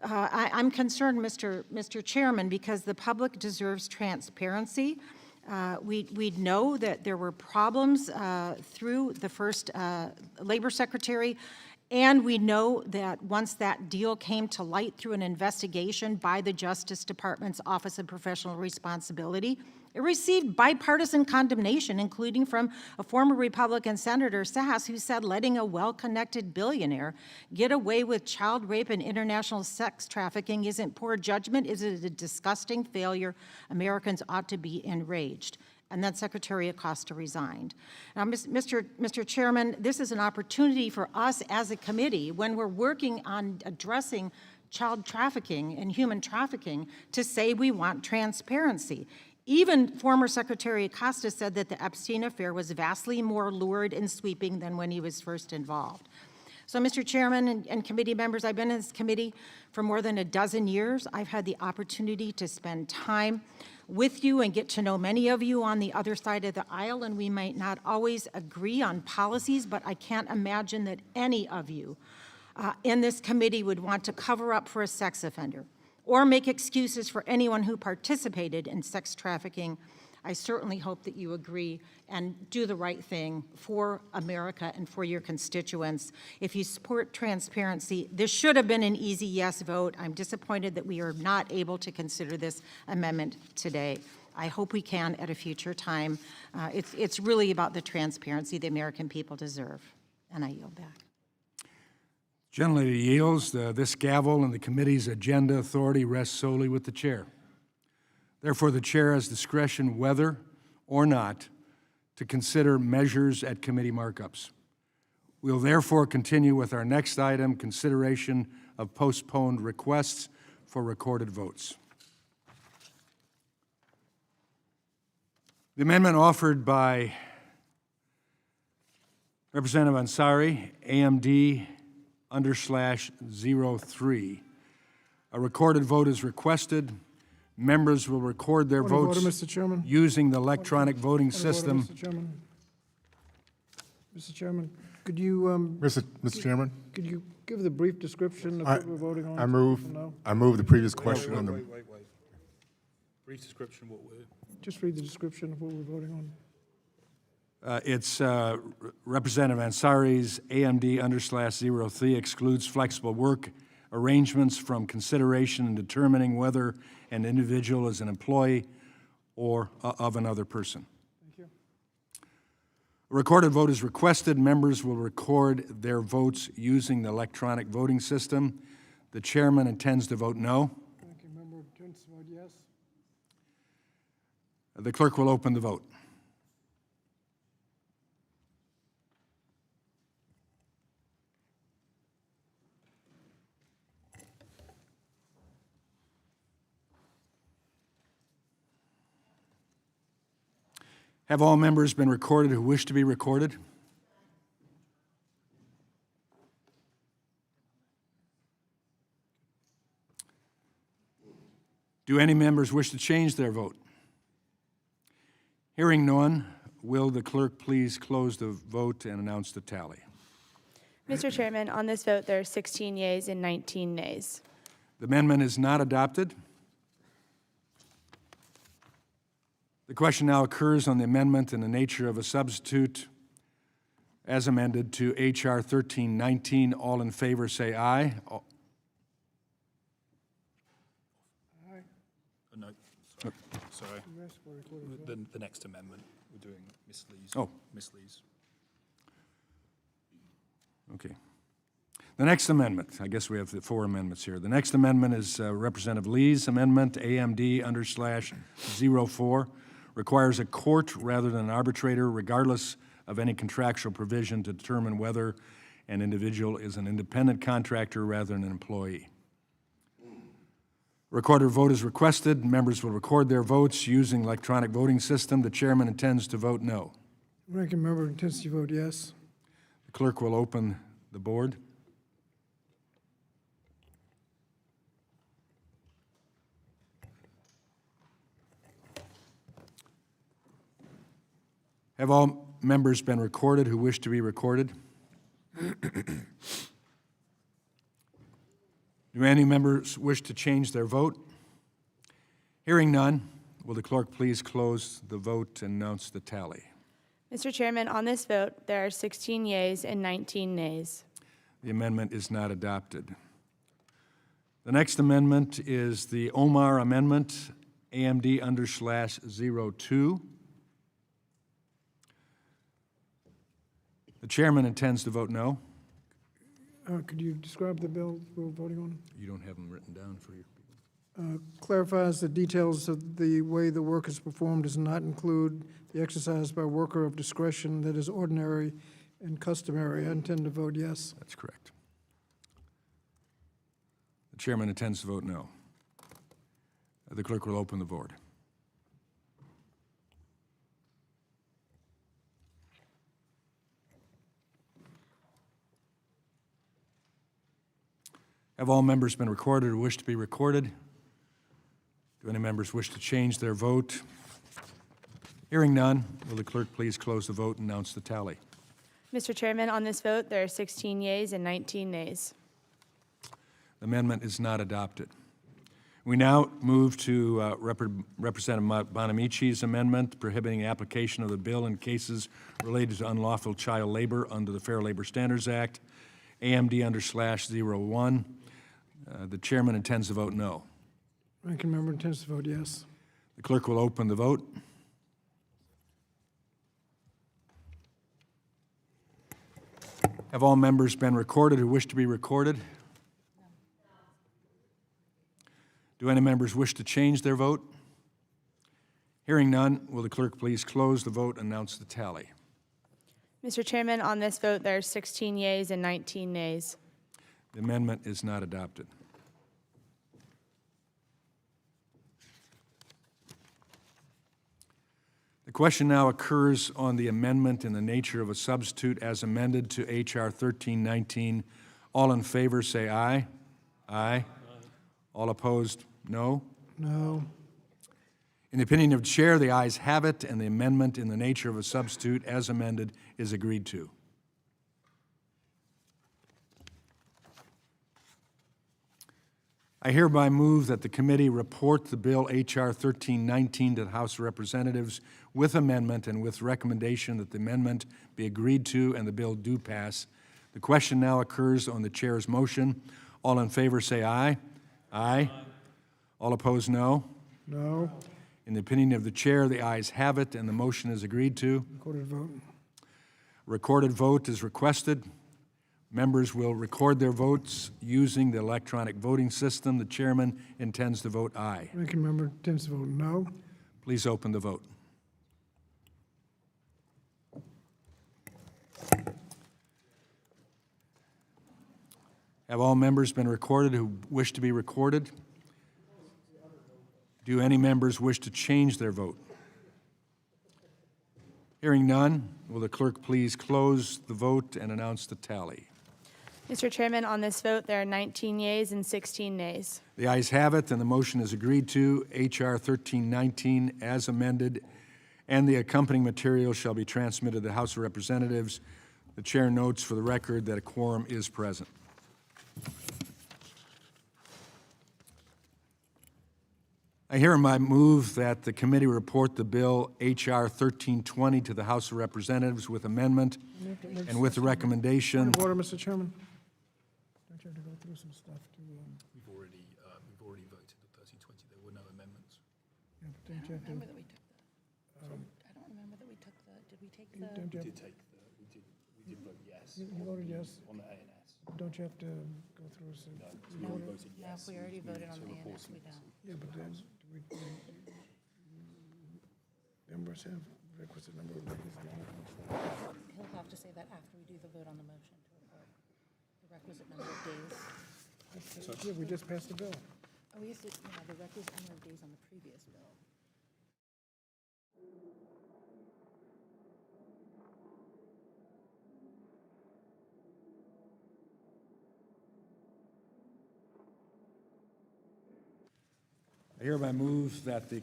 I'm concerned, Mr. Chairman, because the public deserves transparency. We know that there were problems through the first labor secretary, and we know that once that deal came to light through an investigation by the Justice Department's Office of Professional Responsibility, it received bipartisan condemnation, including from a former Republican Senator Sass, who said letting a well-connected billionaire get away with child rape and international sex trafficking isn't poor judgment, it is a disgusting failure. Americans ought to be enraged. And then Secretary Acosta resigned. Now, Mr. Chairman, this is an opportunity for us as a committee, when we're working on addressing child trafficking and human trafficking, to say we want transparency. Even former Secretary Acosta said that the Epstein affair was vastly more lurid and sweeping than when he was first involved. So, Mr. Chairman and committee members, I've been in this committee for more than a dozen years. I've had the opportunity to spend time with you and get to know many of you on the other side of the aisle, and we might not always agree on policies, but I can't imagine that any of you in this committee would want to cover up for a sex offender or make excuses for anyone who participated in sex trafficking. I certainly hope that you agree and do the right thing for America and for your constituents. If you support transparency, this should have been an easy yes vote. I'm disappointed that we are not able to consider this amendment today. I hope we can at a future time. It's really about the transparency the American people deserve. And I yield back. Gentlelady yields. This gavel and the committee's agenda authority rests solely with the chair. Therefore, the chair has discretion whether or not to consider measures at committee markups. We'll therefore continue with our next item, consideration of postponed requests for recorded votes. The amendment offered by Representative Ansari, AMD_03. A recorded vote is requested. Members will record their votes Mr. Chairman. using the electronic voting system. Mr. Chairman, could you, Mr. Chairman? could you give the brief description of what we're voting on? I move the previous question on the. Wait. Brief description, what would? Just read the description of what we're voting on. It's Representative Ansari's AMD_03 excludes flexible work arrangements from consideration in determining whether an individual is an employee or of another person. Thank you. A recorded vote is requested. Members will record their votes using the electronic voting system. The chairman intends to vote no. Ranking member intends to vote yes. The clerk will open the vote. Have all members been recorded who wish to be recorded? Do any members wish to change their vote? Hearing none, will the clerk please close the vote and announce the tally? Mr. Chairman, on this vote, there are 16 yeas and 19 nays. The amendment is not adopted. The question now occurs on the amendment in the nature of a substitute as amended to H.R. 1319. All in favor say aye. No, sorry. The next amendment, we're doing Miss Lee's. Oh. Miss Lee's. Okay. The next amendment, I guess we have the 4 amendments here. The next amendment is Representative Lee's amendment, AMD_04, requires a court rather than an arbitrator, regardless of any contractual provision, to determine whether an individual is an independent contractor rather than an employee. Recorded vote is requested. Members will record their votes using electronic voting system. The chairman intends to vote no. Ranking member intends to vote yes. The clerk will open the board. Have all members been recorded who wish to be recorded? Do any members wish to change their vote? Hearing none, will the clerk please close the vote and announce the tally? Mr. Chairman, on this vote, there are 16 yeas and 19 nays. The amendment is not adopted. The next amendment is the Omar Amendment, AMD_02. The chairman intends to vote no. Could you describe the bill we're voting on? You don't have them written down for you. Clarifies the details of the way the work is performed, does not include the exercise by worker of discretion that is ordinary and customary. I intend to vote yes. That's correct. The chairman intends to vote no. The clerk will open the vote. Have all members been recorded or wish to be recorded? Do any members wish to change their vote? Hearing none, will the clerk please close the vote and announce the tally? Mr. Chairman, on this vote, there are 16 yeas and 19 nays. The amendment is not adopted. We now move to Representative Bonamici's amendment prohibiting application of the bill in cases related to unlawful child labor under the Fair Labor Standards Act, AMD_01. The chairman intends to vote no. Ranking member intends to vote yes. The clerk will open the vote. Have all members been recorded who wish to be recorded? Do any members wish to change their vote? Hearing none, will the clerk please close the vote and announce the tally? Mr. Chairman, on this vote, there are 16 yeas and 19 nays. The amendment is not adopted. The question now occurs on the amendment in the nature of a substitute as amended to H.R. 1319. All in favor say aye. Aye. All opposed, no. No. In the opinion of the chair, the ayes have it, and the amendment in the nature of a substitute as amended is agreed to. I hereby move that the committee report the bill H.R. 1319 to the House of Representatives with amendment and with recommendation that the amendment be agreed to and the bill do pass. The question now occurs on the chair's motion. All in favor say aye. Aye. All opposed, no. No. In the opinion of the chair, the ayes have it, and the motion is agreed to. Recorded vote. Recorded vote is requested. Members will record their votes using the electronic voting system. The chairman intends to vote aye. Ranking member intends to vote no. Please open the vote. Have all members been recorded who wish to be recorded? Do any members wish to change their vote? Hearing none, will the clerk please close the vote and announce the tally? Mr. Chairman, on this vote, there are 19 yeas and 16 nays. The ayes have it, and the motion is agreed to. H.R. 1319 as amended, and the accompanying material shall be transmitted to the House of Representatives. The chair notes for the record that a quorum is present. I hereby move that the committee report the bill H.R. 1320 to the House of Representatives with amendment and with the recommendation. Point of order, Mr. Chairman. Don't you have to go through some stuff to? We've already voted the 1320. There were no amendments. Yeah, but don't you have to? I don't remember that we took the, did we take the? Don't you have- We did vote yes. You voted yes. On the ANS. Don't you have to go through some? No, you we all voted- voted No, yes. if we already Moved voted on to the report ANS, we don't. Yeah, but then members have requisite number of members. He'll have to say that after we do the vote on the motion to report the requisite number of days. Yeah, we just passed the bill. Oh, yes, the requisite number of days on the previous bill. I hereby move that the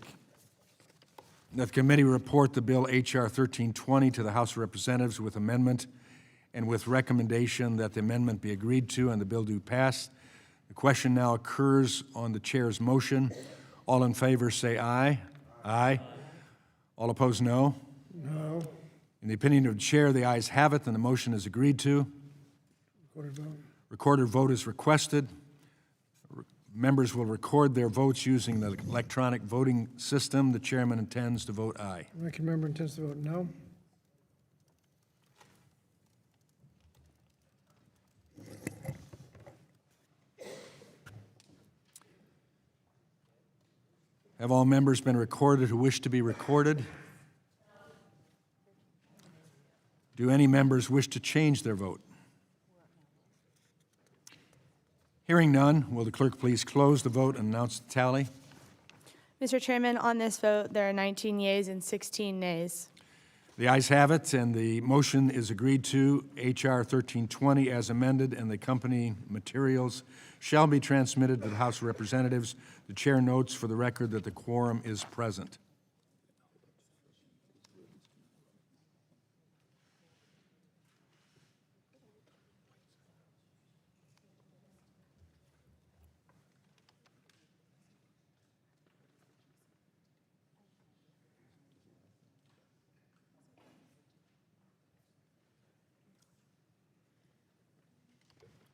committee report the bill H.R. 1320 to the House of Representatives with amendment and with recommendation that the amendment be agreed to and the bill do pass. The question now occurs on the chair's motion. All in favor say aye. Aye. All opposed, no. No. In the opinion of the chair, the ayes have it, and the motion is agreed to. Recorded vote. Recorded vote is requested. Members will record their votes using the electronic voting system. The chairman intends to vote aye. Ranking member intends to vote no. Have all members been recorded who wish to be recorded? Do any members wish to change their vote? Hearing none, will the clerk please close the vote and announce the tally? Mr. Chairman, on this vote, there are 19 yeas and 16 nays. The ayes have it, and the motion is agreed to. H.R. 1320 as amended, and the accompanying materials shall be transmitted to the House of Representatives. The chair notes for the record that the quorum is present.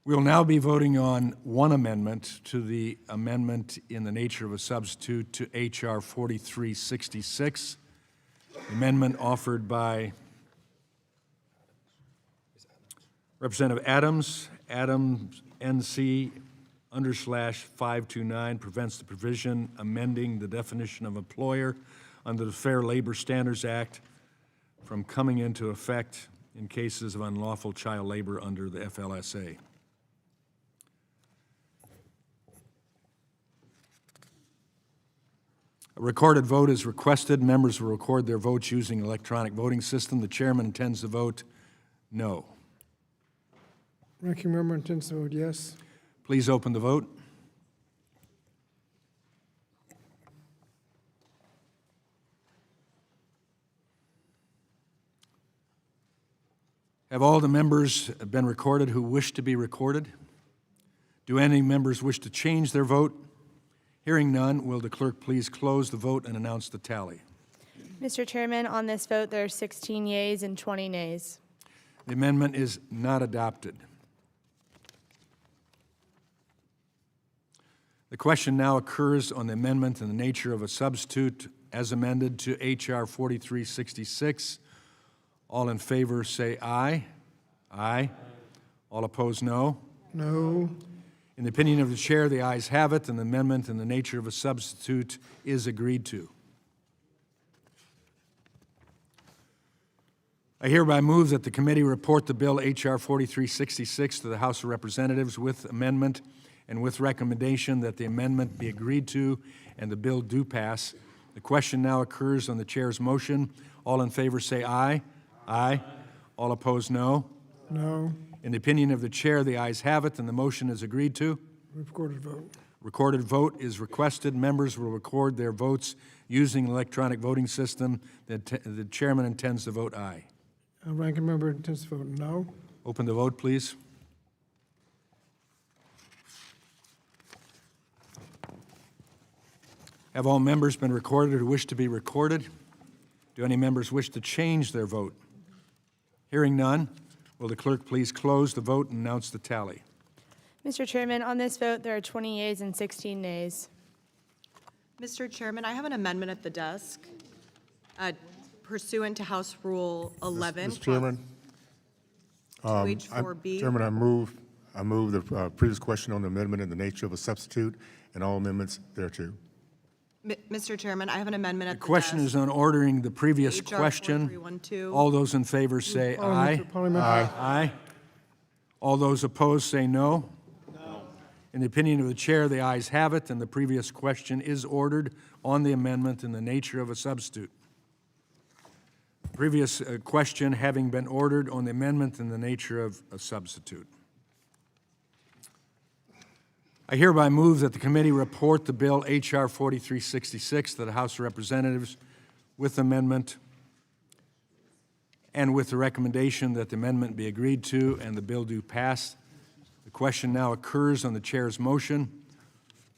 We will now be voting on one amendment to the amendment in the nature of a substitute to H.R. 4366. The amendment offered by Representative Adams. Adams NC /529 prevents the provision amending the definition of employer under the Fair Labor Standards Act from coming into effect in cases of unlawful child labor under the FLSA. A recorded vote is requested. Members will record their votes using electronic voting system. The chairman intends to vote no. Ranking member intends to vote yes. Please open the vote. Have all the members been recorded who wish to be recorded? Do any members wish to change their vote? Hearing none, will the clerk please close the vote and announce the tally? Mr. Chairman, on this vote, there are 16 yeas and 20 nays. The amendment is not adopted. The question now occurs on the amendment in the nature of a substitute as amended to H.R. 4366. All in favor say aye. Aye. All opposed, no. No. In the opinion of the chair, the ayes have it, and the amendment in the nature of a substitute is agreed to. I hereby move that the committee report the bill H.R. 4366 to the House of Representatives with amendment and with recommendation that the amendment be agreed to and the bill do pass. The question now occurs on the chair's motion. All in favor say aye. Aye. All opposed, no. No. In the opinion of the chair, the ayes have it, and the motion is agreed to. Recorded vote. Recorded vote is requested. Members will record their votes using the electronic voting system. The chairman intends to vote aye. Ranking member intends to vote no. Open the vote, please. Have all members been recorded who wish to be recorded? Do any members wish to change their vote? Hearing none, will the clerk please close the vote and announce the tally? Mr. Chairman, on this vote, there are 20 yeas and 16 nays. Mr. Chairman, I have an amendment at the desk pursuant to House Rule 11. Mr. Chairman. 2H4B. Chairman, I move the previous question on the amendment in the nature of a substitute and all amendments thereto. Mr. Chairman, I have an amendment at the desk. The question is on ordering the previous HR question. 4312. All those in favor say aye. Parliamentary. Aye. All those opposed say no. No. In the opinion of the chair, the ayes have it, and the previous question is ordered on the amendment in the nature of a substitute. Previous question having been ordered on the amendment in the nature of a substitute. I hereby move that the committee report the bill H.R. 4366 to the House of Representatives with amendment and with the recommendation that the amendment be agreed to and the bill do pass. The question now occurs on the chair's motion.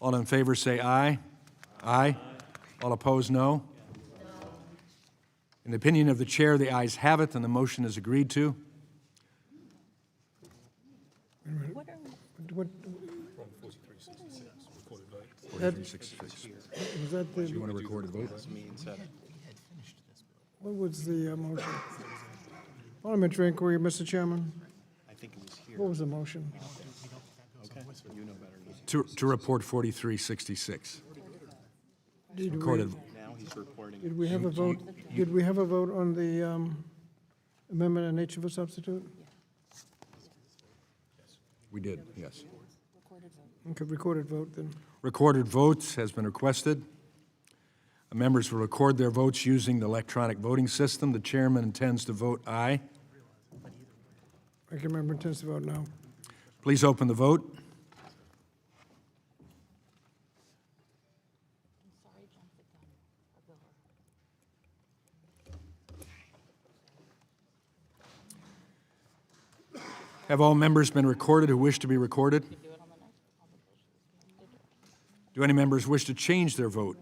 All in favor say aye. Aye. All opposed, no. In the opinion of the chair, the ayes have it, and the motion is agreed to. What, 4366. was that the, Do you want to record a vote? what was the motion? Parliamentary inquiry, Mr. Chairman. I think it was here. What was the motion? Okay, you know better. To report 4366. Did we- Recorded. Now he's reporting. Did we have a vote, did we have a vote on the amendment in nature of a substitute? We did, yes. Okay, recorded vote then. Recorded votes has been requested. Members will record their votes using the electronic voting system. The chairman intends to vote aye. Ranking member intends to vote no. Please open the vote. Have all members been recorded who wish to be recorded? Do any members wish to change their vote?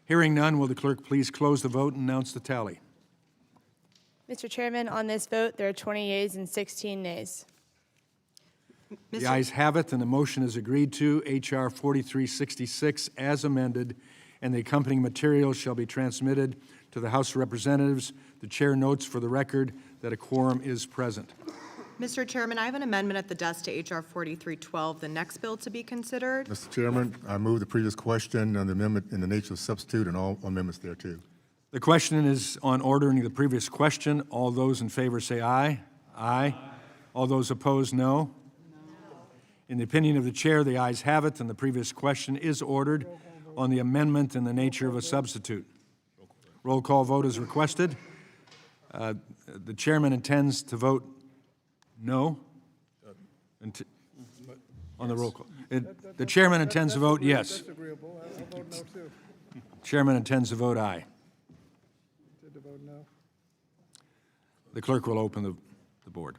Hearing none, will the clerk please close the vote and announce the tally? Mr. Chairman, on this vote, there are 20 yeas and 16 nays. The ayes have it, and the motion is agreed to. H.R. 4366 as amended, and the accompanying materials shall be transmitted to the House of Representatives. The chair notes for the record that a quorum is present. Mr. Chairman, I have an amendment at the desk to H.R. 4312, the next bill to be considered. Mr. Chairman, I move the previous question on the amendment in the nature of substitute and all amendments thereto. The question is on ordering the previous question. All those in favor say aye. Aye. All those opposed, no. In the opinion of the chair, the ayes have it, and the previous question is ordered on the amendment in the nature of a substitute. Roll call vote is requested. The chairman intends to vote no on the roll call. The chairman intends to vote yes. That's agreeable. I'll vote no too. Chairman intends to vote aye. Did the vote no? The clerk will open the board.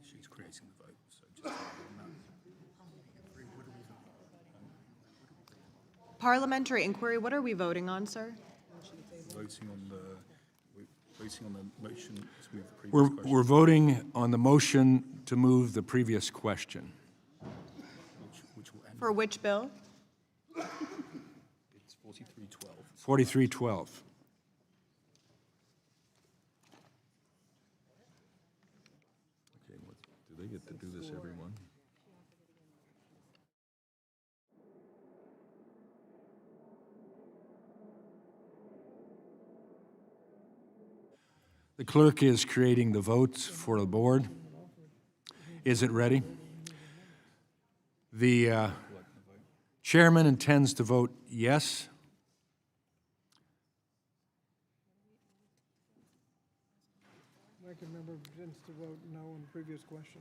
She's creating the vote, so just Parliamentary inquiry, what are we voting on, sir? voting on the motion to move the previous question. We're voting on the motion to move the previous question. Which will end. For which bill? It's 4312. 4312. The clerk is creating the votes for the board. Is it ready? The chairman intends to vote yes. Ranking member intends to vote no on the previous question.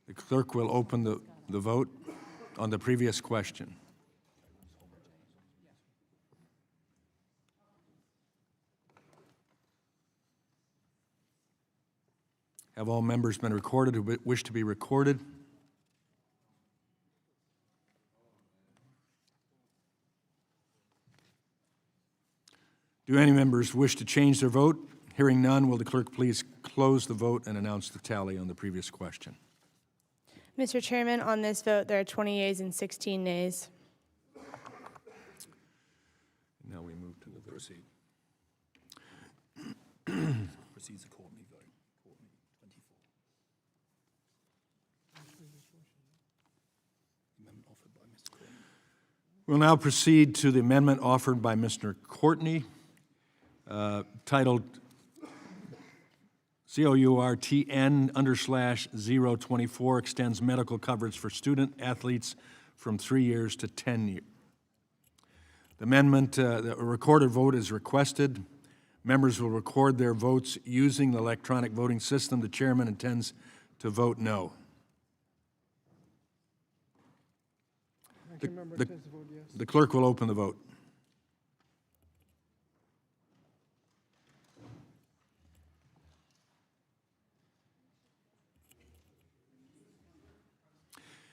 The clerk will open the vote on the previous question. Have all members been recorded who wish to be recorded? Do any members wish to change their vote? Hearing none, will the clerk please close the vote and announce the tally on the previous question? Mr. Chairman, on this vote, there are 20 yeas and 16 nays. Now we move to the Proceed. Proceeds to Courtney vote. Courtney, 24. Amendment offered by Mr. Courtney. We'll now proceed to the amendment offered by Mr. Courtney, titled COURTN_024, extends medical coverage for student athletes from 3 years to 10 years. The amendment, the recorded vote is requested. Members will record their votes using the electronic voting system. The chairman intends to vote no. Ranking member intends to vote yes. The clerk will open the vote.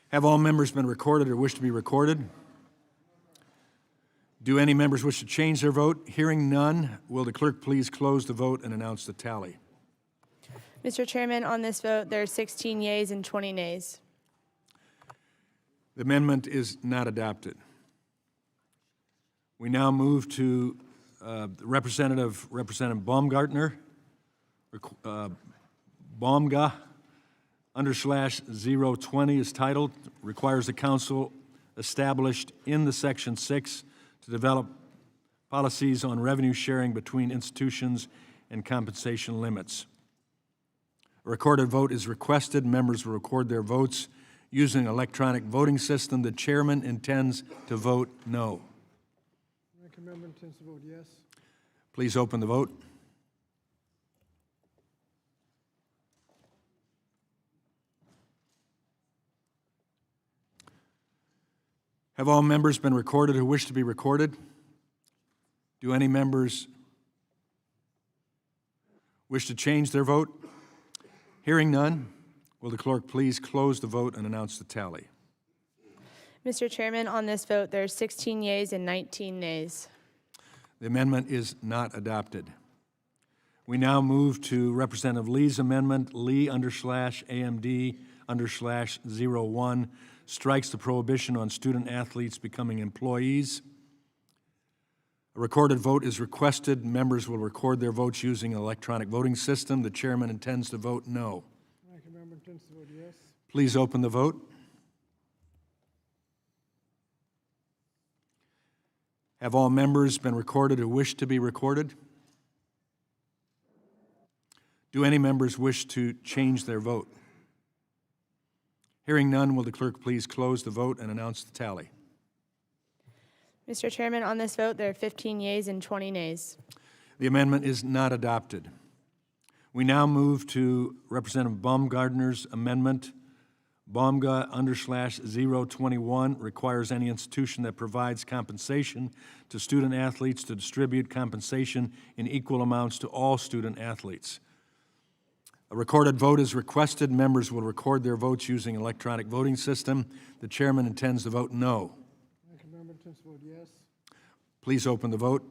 Have all members been recorded or wish to be recorded? Do any members wish to change their vote? Hearing none, will the clerk please close the vote and announce the tally? Mr. Chairman, on this vote, there are 16 yeas and 20 nays. The amendment is not adopted. We now move to Representative Baumgartner, Baumga, /020 is titled, requires the council established in the Section 6 to develop policies on revenue sharing between institutions and compensation limits. A recorded vote is requested. Members will record their votes using an electronic voting system. The chairman intends to vote no. Ranking member intends to vote yes. Please open the vote. Have all members been recorded who wish to be recorded? Do any members wish to change their vote? Hearing none, will the clerk please close the vote and announce the tally? Mr. Chairman, on this vote, there are 16 yeas and 19 nays. The amendment is not adopted. We now move to Representative Lee's amendment, Lee_AMD_01, strikes the prohibition on student athletes becoming employees. A recorded vote is requested. Members will record their votes using an electronic voting system. The chairman intends to vote no. Ranking member intends to vote yes. Please open the vote. Have all members been recorded who wish to be recorded? Do any members wish to change their vote? Hearing none, will the clerk please close the vote and announce the tally? Mr. Chairman, on this vote, there are 15 yeas and 20 nays. The amendment is not adopted. We now move to Representative Baumgartner's amendment. Baumga_021 requires any institution that provides compensation to student athletes to distribute compensation in equal amounts to all student athletes. A recorded vote is requested. Members will record their votes using an electronic voting system. The chairman intends to vote no. Ranking member intends to vote yes. Please open the vote.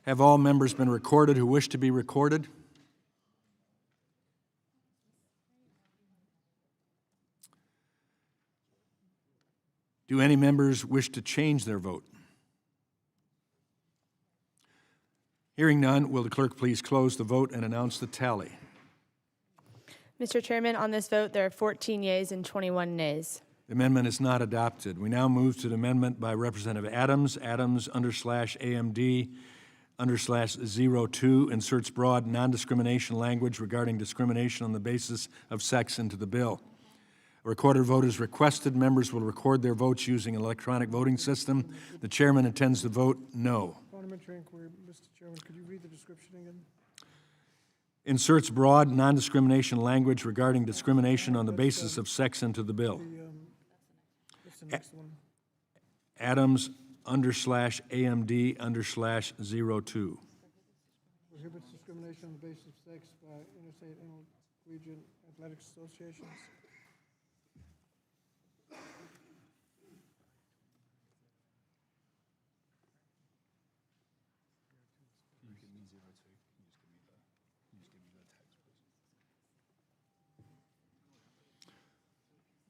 Have all members been recorded who wish to be recorded? Do any members wish to change their vote? Hearing none, will the clerk please close the vote and announce the tally? Mr. Chairman, on this vote, there are 14 yeas and 21 nays. The amendment is not adopted. We now move to the amendment by Representative Adams, Adams_AMD_02, inserts broad non-discrimination language regarding discrimination on the basis of sex into the bill. A recorded vote is requested. Members will record their votes using an electronic voting system. The chairman intends to vote no. Parliamentary inquiry, Mr. Chairman, could you read the description again? Inserts broad non-discrimination language regarding discrimination on the basis of sex into the bill. What's the next one? Adams_AMD_02. Prohibits discrimination on the basis of sex by interstate and intercollegiate athletic associations.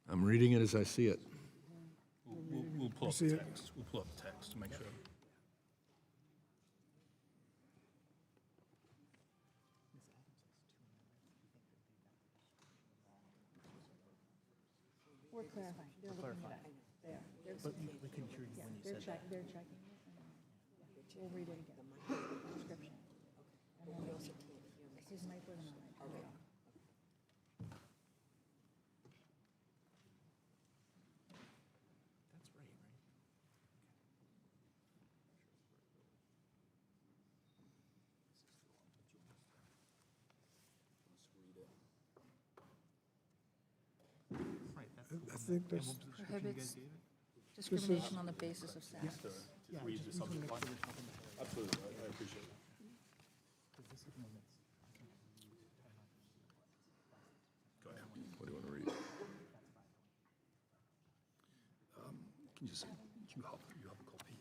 I'm reading it as I see it. We'll pull up the text. We'll pull up the text to make sure. We're clarifying. They're looking at it. But we can hear you when you said that. They're checking. We'll read it again. Description. And then his mic wasn't on. I think that's. Prohibits discrimination on the basis of sex. Absolutely, I appreciate it. Go ahead. What do you want to read? Can you have a copy?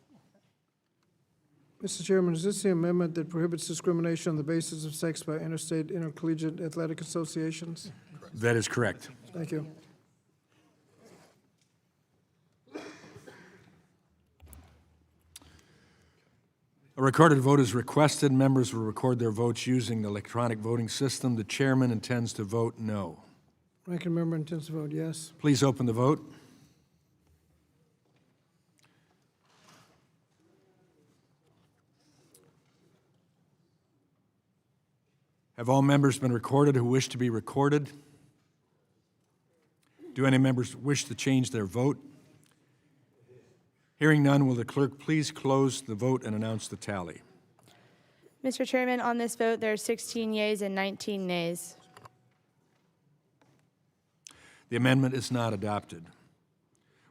Mr. Chairman, is this the amendment that prohibits discrimination on the basis of sex by interstate intercollegiate athletic associations? That is correct. Thank you. A recorded vote is requested. Members will record their votes using the electronic voting system. The chairman intends to vote no. Ranking member intends to vote yes. Please open the vote. Have all members been recorded who wish to be recorded? Do any members wish to change their vote? Hearing none, will the clerk please close the vote and announce the tally? Mr. Chairman, on this vote, there are 16 yeas and 19 nays. The amendment is not adopted.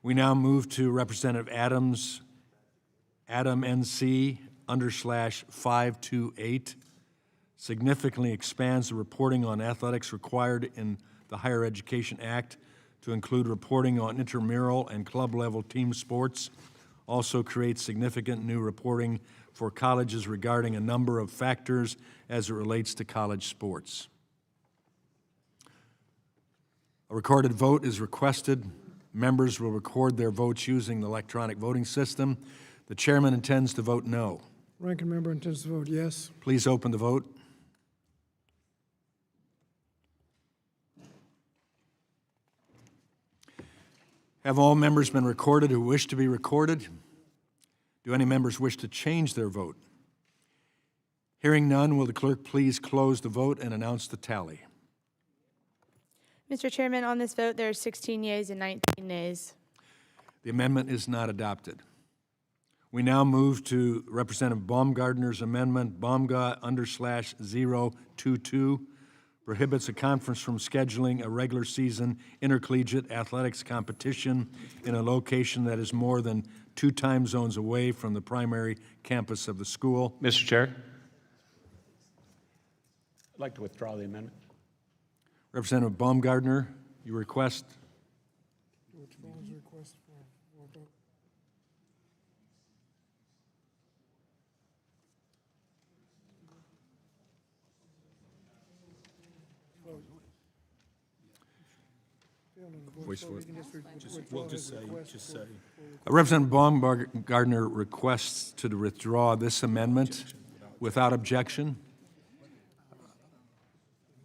We now move to Representative Adams, Adam NC_528, significantly expands the reporting on athletics required in the Higher Education Act to include reporting on intramural and club-level team sports. Also creates significant new reporting for colleges regarding a number of factors as it relates to college sports. A recorded vote is requested. Members will record their votes using the electronic voting system. The chairman intends to vote no. Ranking member intends to vote yes. Please open the vote. Have all members been recorded who wish to be recorded? Do any members wish to change their vote? Hearing none, will the clerk please close the vote and announce the tally? Mr. Chairman, on this vote, there are 16 yeas and 19 nays. The amendment is not adopted. We now move to Representative Baumgartner's amendment, BAUMGA_022, prohibits a conference from scheduling a regular season intercollegiate athletics competition in a location that is more than 2 time zones away from the primary campus of the school. Mr. Chair, I'd like to withdraw the amendment. Representative Baumgartner, you request? Which one is the request for? Voice vote. We'll just say. Representative Baumgartner requests to withdraw this amendment without objection.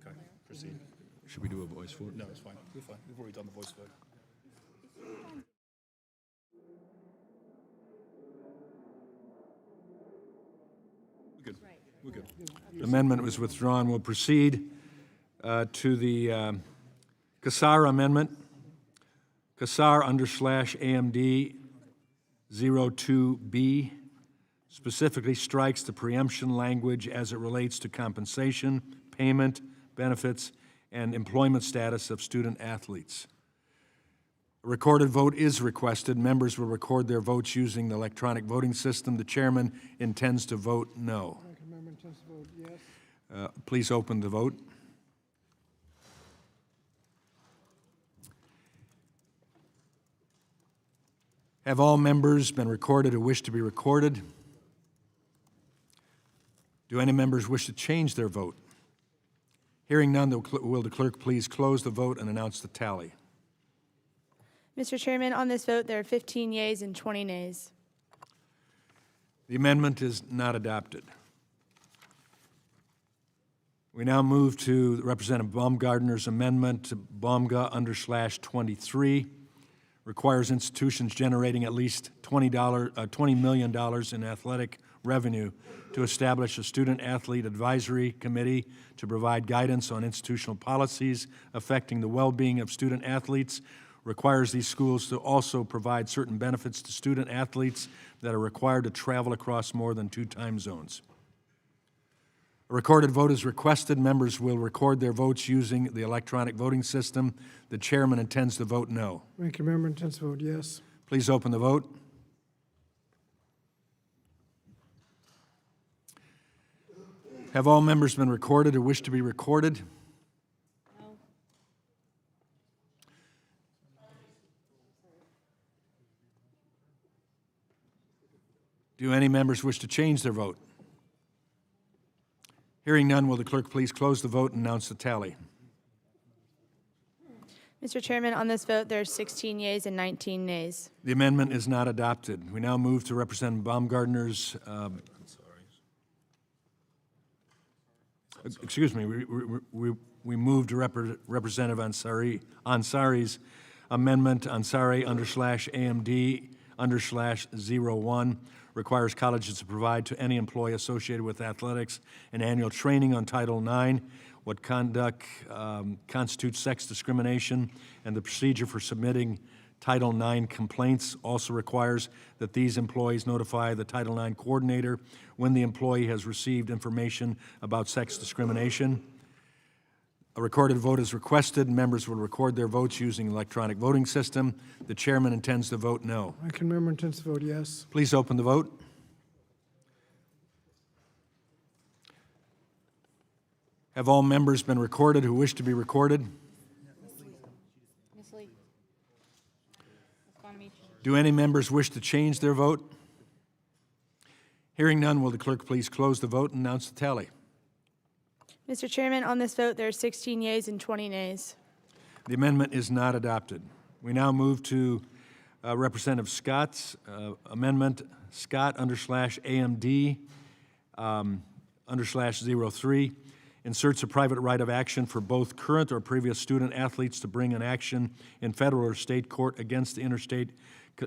Okay, proceed. Should we do a voice vote? No, it's fine. We're fine. We've already done the voice vote. We're good. The amendment was withdrawn. We'll proceed to the Kassar amendment. Kassar /AMD 02B specifically strikes the preemption language as it relates to compensation, payment, benefits, and employment status of student athletes. A recorded vote is requested. Members will record their votes using the electronic voting system. The chairman intends to vote no. Ranking member intends to vote yes. Please open the vote. Have all members been recorded who wish to be recorded? Do any members wish to change their vote? Hearing none, will the clerk please close the vote and announce the tally? Mr. Chairman, on this vote, there are 15 yeas and 20 nays. The amendment is not adopted. We now move to Representative Baumgartner's amendment, Baumga /23, requires institutions generating at least $20 million in athletic revenue to establish a student-athlete advisory committee to provide guidance on institutional policies affecting the well-being of student-athletes, requires these schools to also provide certain benefits to student-athletes that are required to travel across more than 2 time zones. A recorded vote is requested. Members will record their votes using the electronic voting system. The chairman intends to vote no. Ranking member intends to vote yes. Please open the vote. Have all members been recorded who wish to be recorded? No. Do any members wish to change their vote? Hearing none, will the clerk please close the vote and announce the tally? Mr. Chairman, on this vote, there are 16 yeas and 19 nays. The amendment is not adopted. We now move to Representative Baumgartner's, excuse me, we move to Representative Ansari's amendment, Ansari /AMD /01, requires colleges to provide to any employee associated with athletics an annual training on Title IX, what conduct constitutes sex discrimination, and the procedure for submitting Title IX complaints. Also requires that these employees notify the Title IX coordinator when the employee has received information about sex discrimination. A recorded vote is requested. Members will record their votes using electronic voting system. The chairman intends to vote no. Ranking member intends to vote yes. Please open the vote. Have all members been recorded who wish to be recorded? Do any members wish to change their vote? Hearing none, will the clerk please close the vote and announce the tally? Mr. Chairman, on this vote, there are 16 yeas and 20 nays. The amendment is not adopted. We now move to Representative Scott's amendment, Scott /AMD /03, inserts a private right of action for both current or previous student athletes to bring an action in federal or state court against the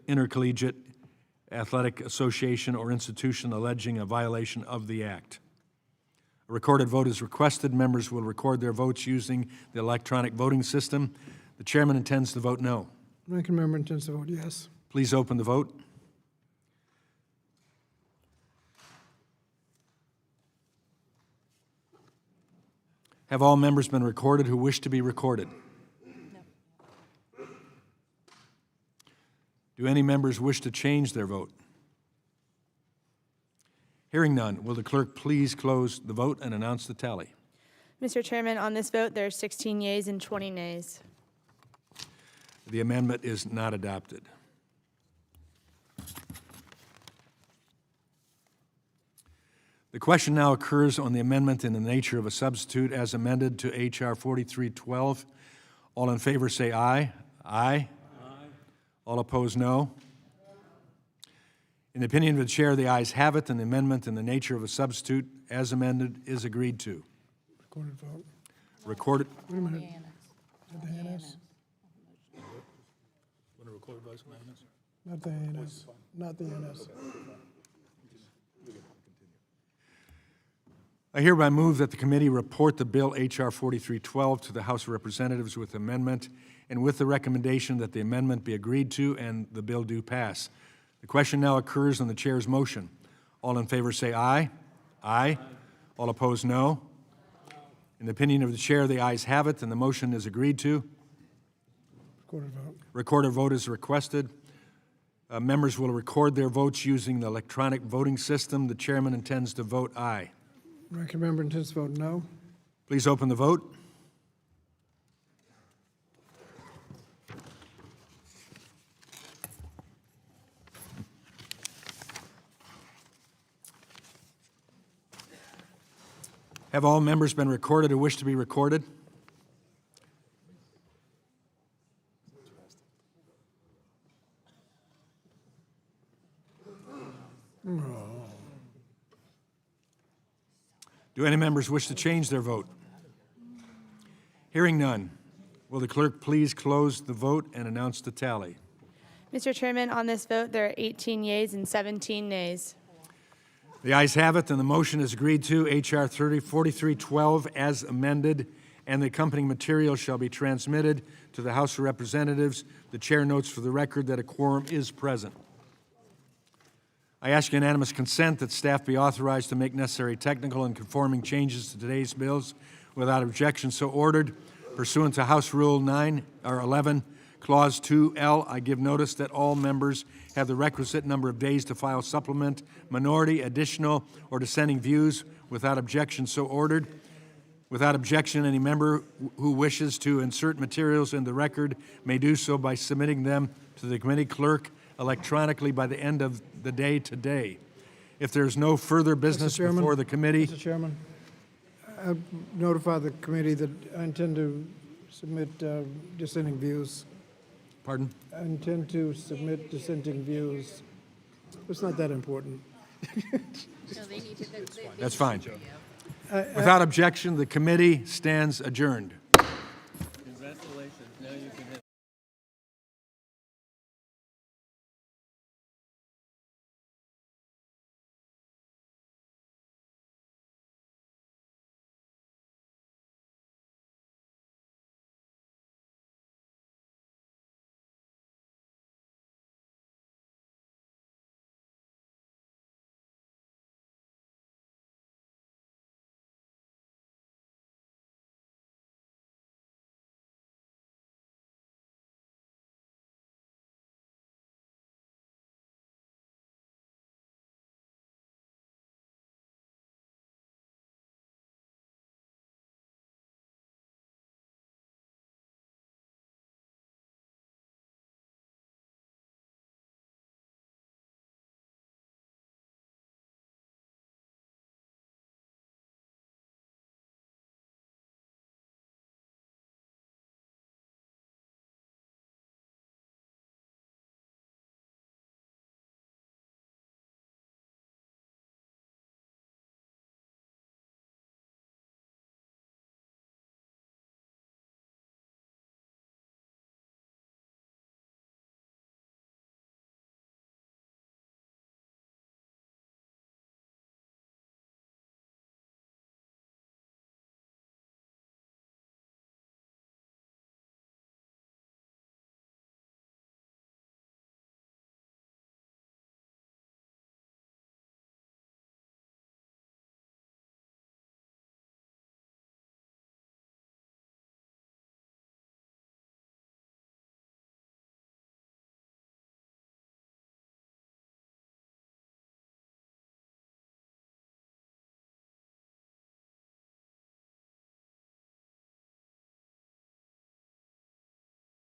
intercollegiate athletic association or institution alleging a violation of the act. A recorded vote is requested. Members will record their votes using the electronic voting system. The chairman intends to vote no. Ranking member intends to vote yes. Please open the vote. Have all members been recorded who wish to be recorded? No. Do any members wish to change their vote? Hearing none, will the clerk please close the vote and announce the tally? Mr. Chairman, on this vote, there are 16 yeas and 20 nays. The amendment is not adopted. The question now occurs on the amendment in the nature of a substitute as amended to H.R. 4312. All in favor say aye. Aye. Aye. All opposed, no. In the opinion of the chair, the ayes have it, and the amendment in the nature of a substitute as amended is agreed to. Recorded vote. Recorded. Wait a minute. Did they annex? recorded vote on this? Not the ANS, not the ANS. I hereby move that the committee report the bill H.R. 4312 to the House of Representatives with amendment and with the recommendation that the amendment be agreed to and the bill do pass. The question now occurs on the chair's motion. All in favor say aye. Aye. All opposed, no. In the opinion of the chair, the ayes have it, and the motion is agreed to. Recorded vote. Recorder vote is requested. Members will record their votes using the electronic voting system. The chairman intends to vote aye. Ranking member intends to vote no. Please open the vote. Have all members been recorded who wish to be recorded? Do any members wish to change their vote? Hearing none, will the clerk please close the vote and announce the tally? Mr. Chairman, on this vote, there are 18 yeas and 17 nays. The ayes have it, and the motion is agreed to. H.R. 4312 as amended, and the accompanying material shall be transmitted to the House of Representatives. The chair notes for the record that a quorum is present. I ask unanimous consent that staff be authorized to make necessary technical and conforming changes to today's bills without objection so ordered. Pursuant to House Rule 11, Clause 2L, I give notice that all members have the requisite number of days to file supplement, minority, additional, or dissenting views without objection so ordered. Without objection, any member who wishes to insert materials in the record may do so by submitting them to the committee clerk electronically by the end of the day today. If there is no further business before the committee. Mr. Chairman, I notify the committee that I intend to submit dissenting views. Pardon? I intend to submit dissenting views. It's not that important. That's fine. Without objection, the committee stands adjourned.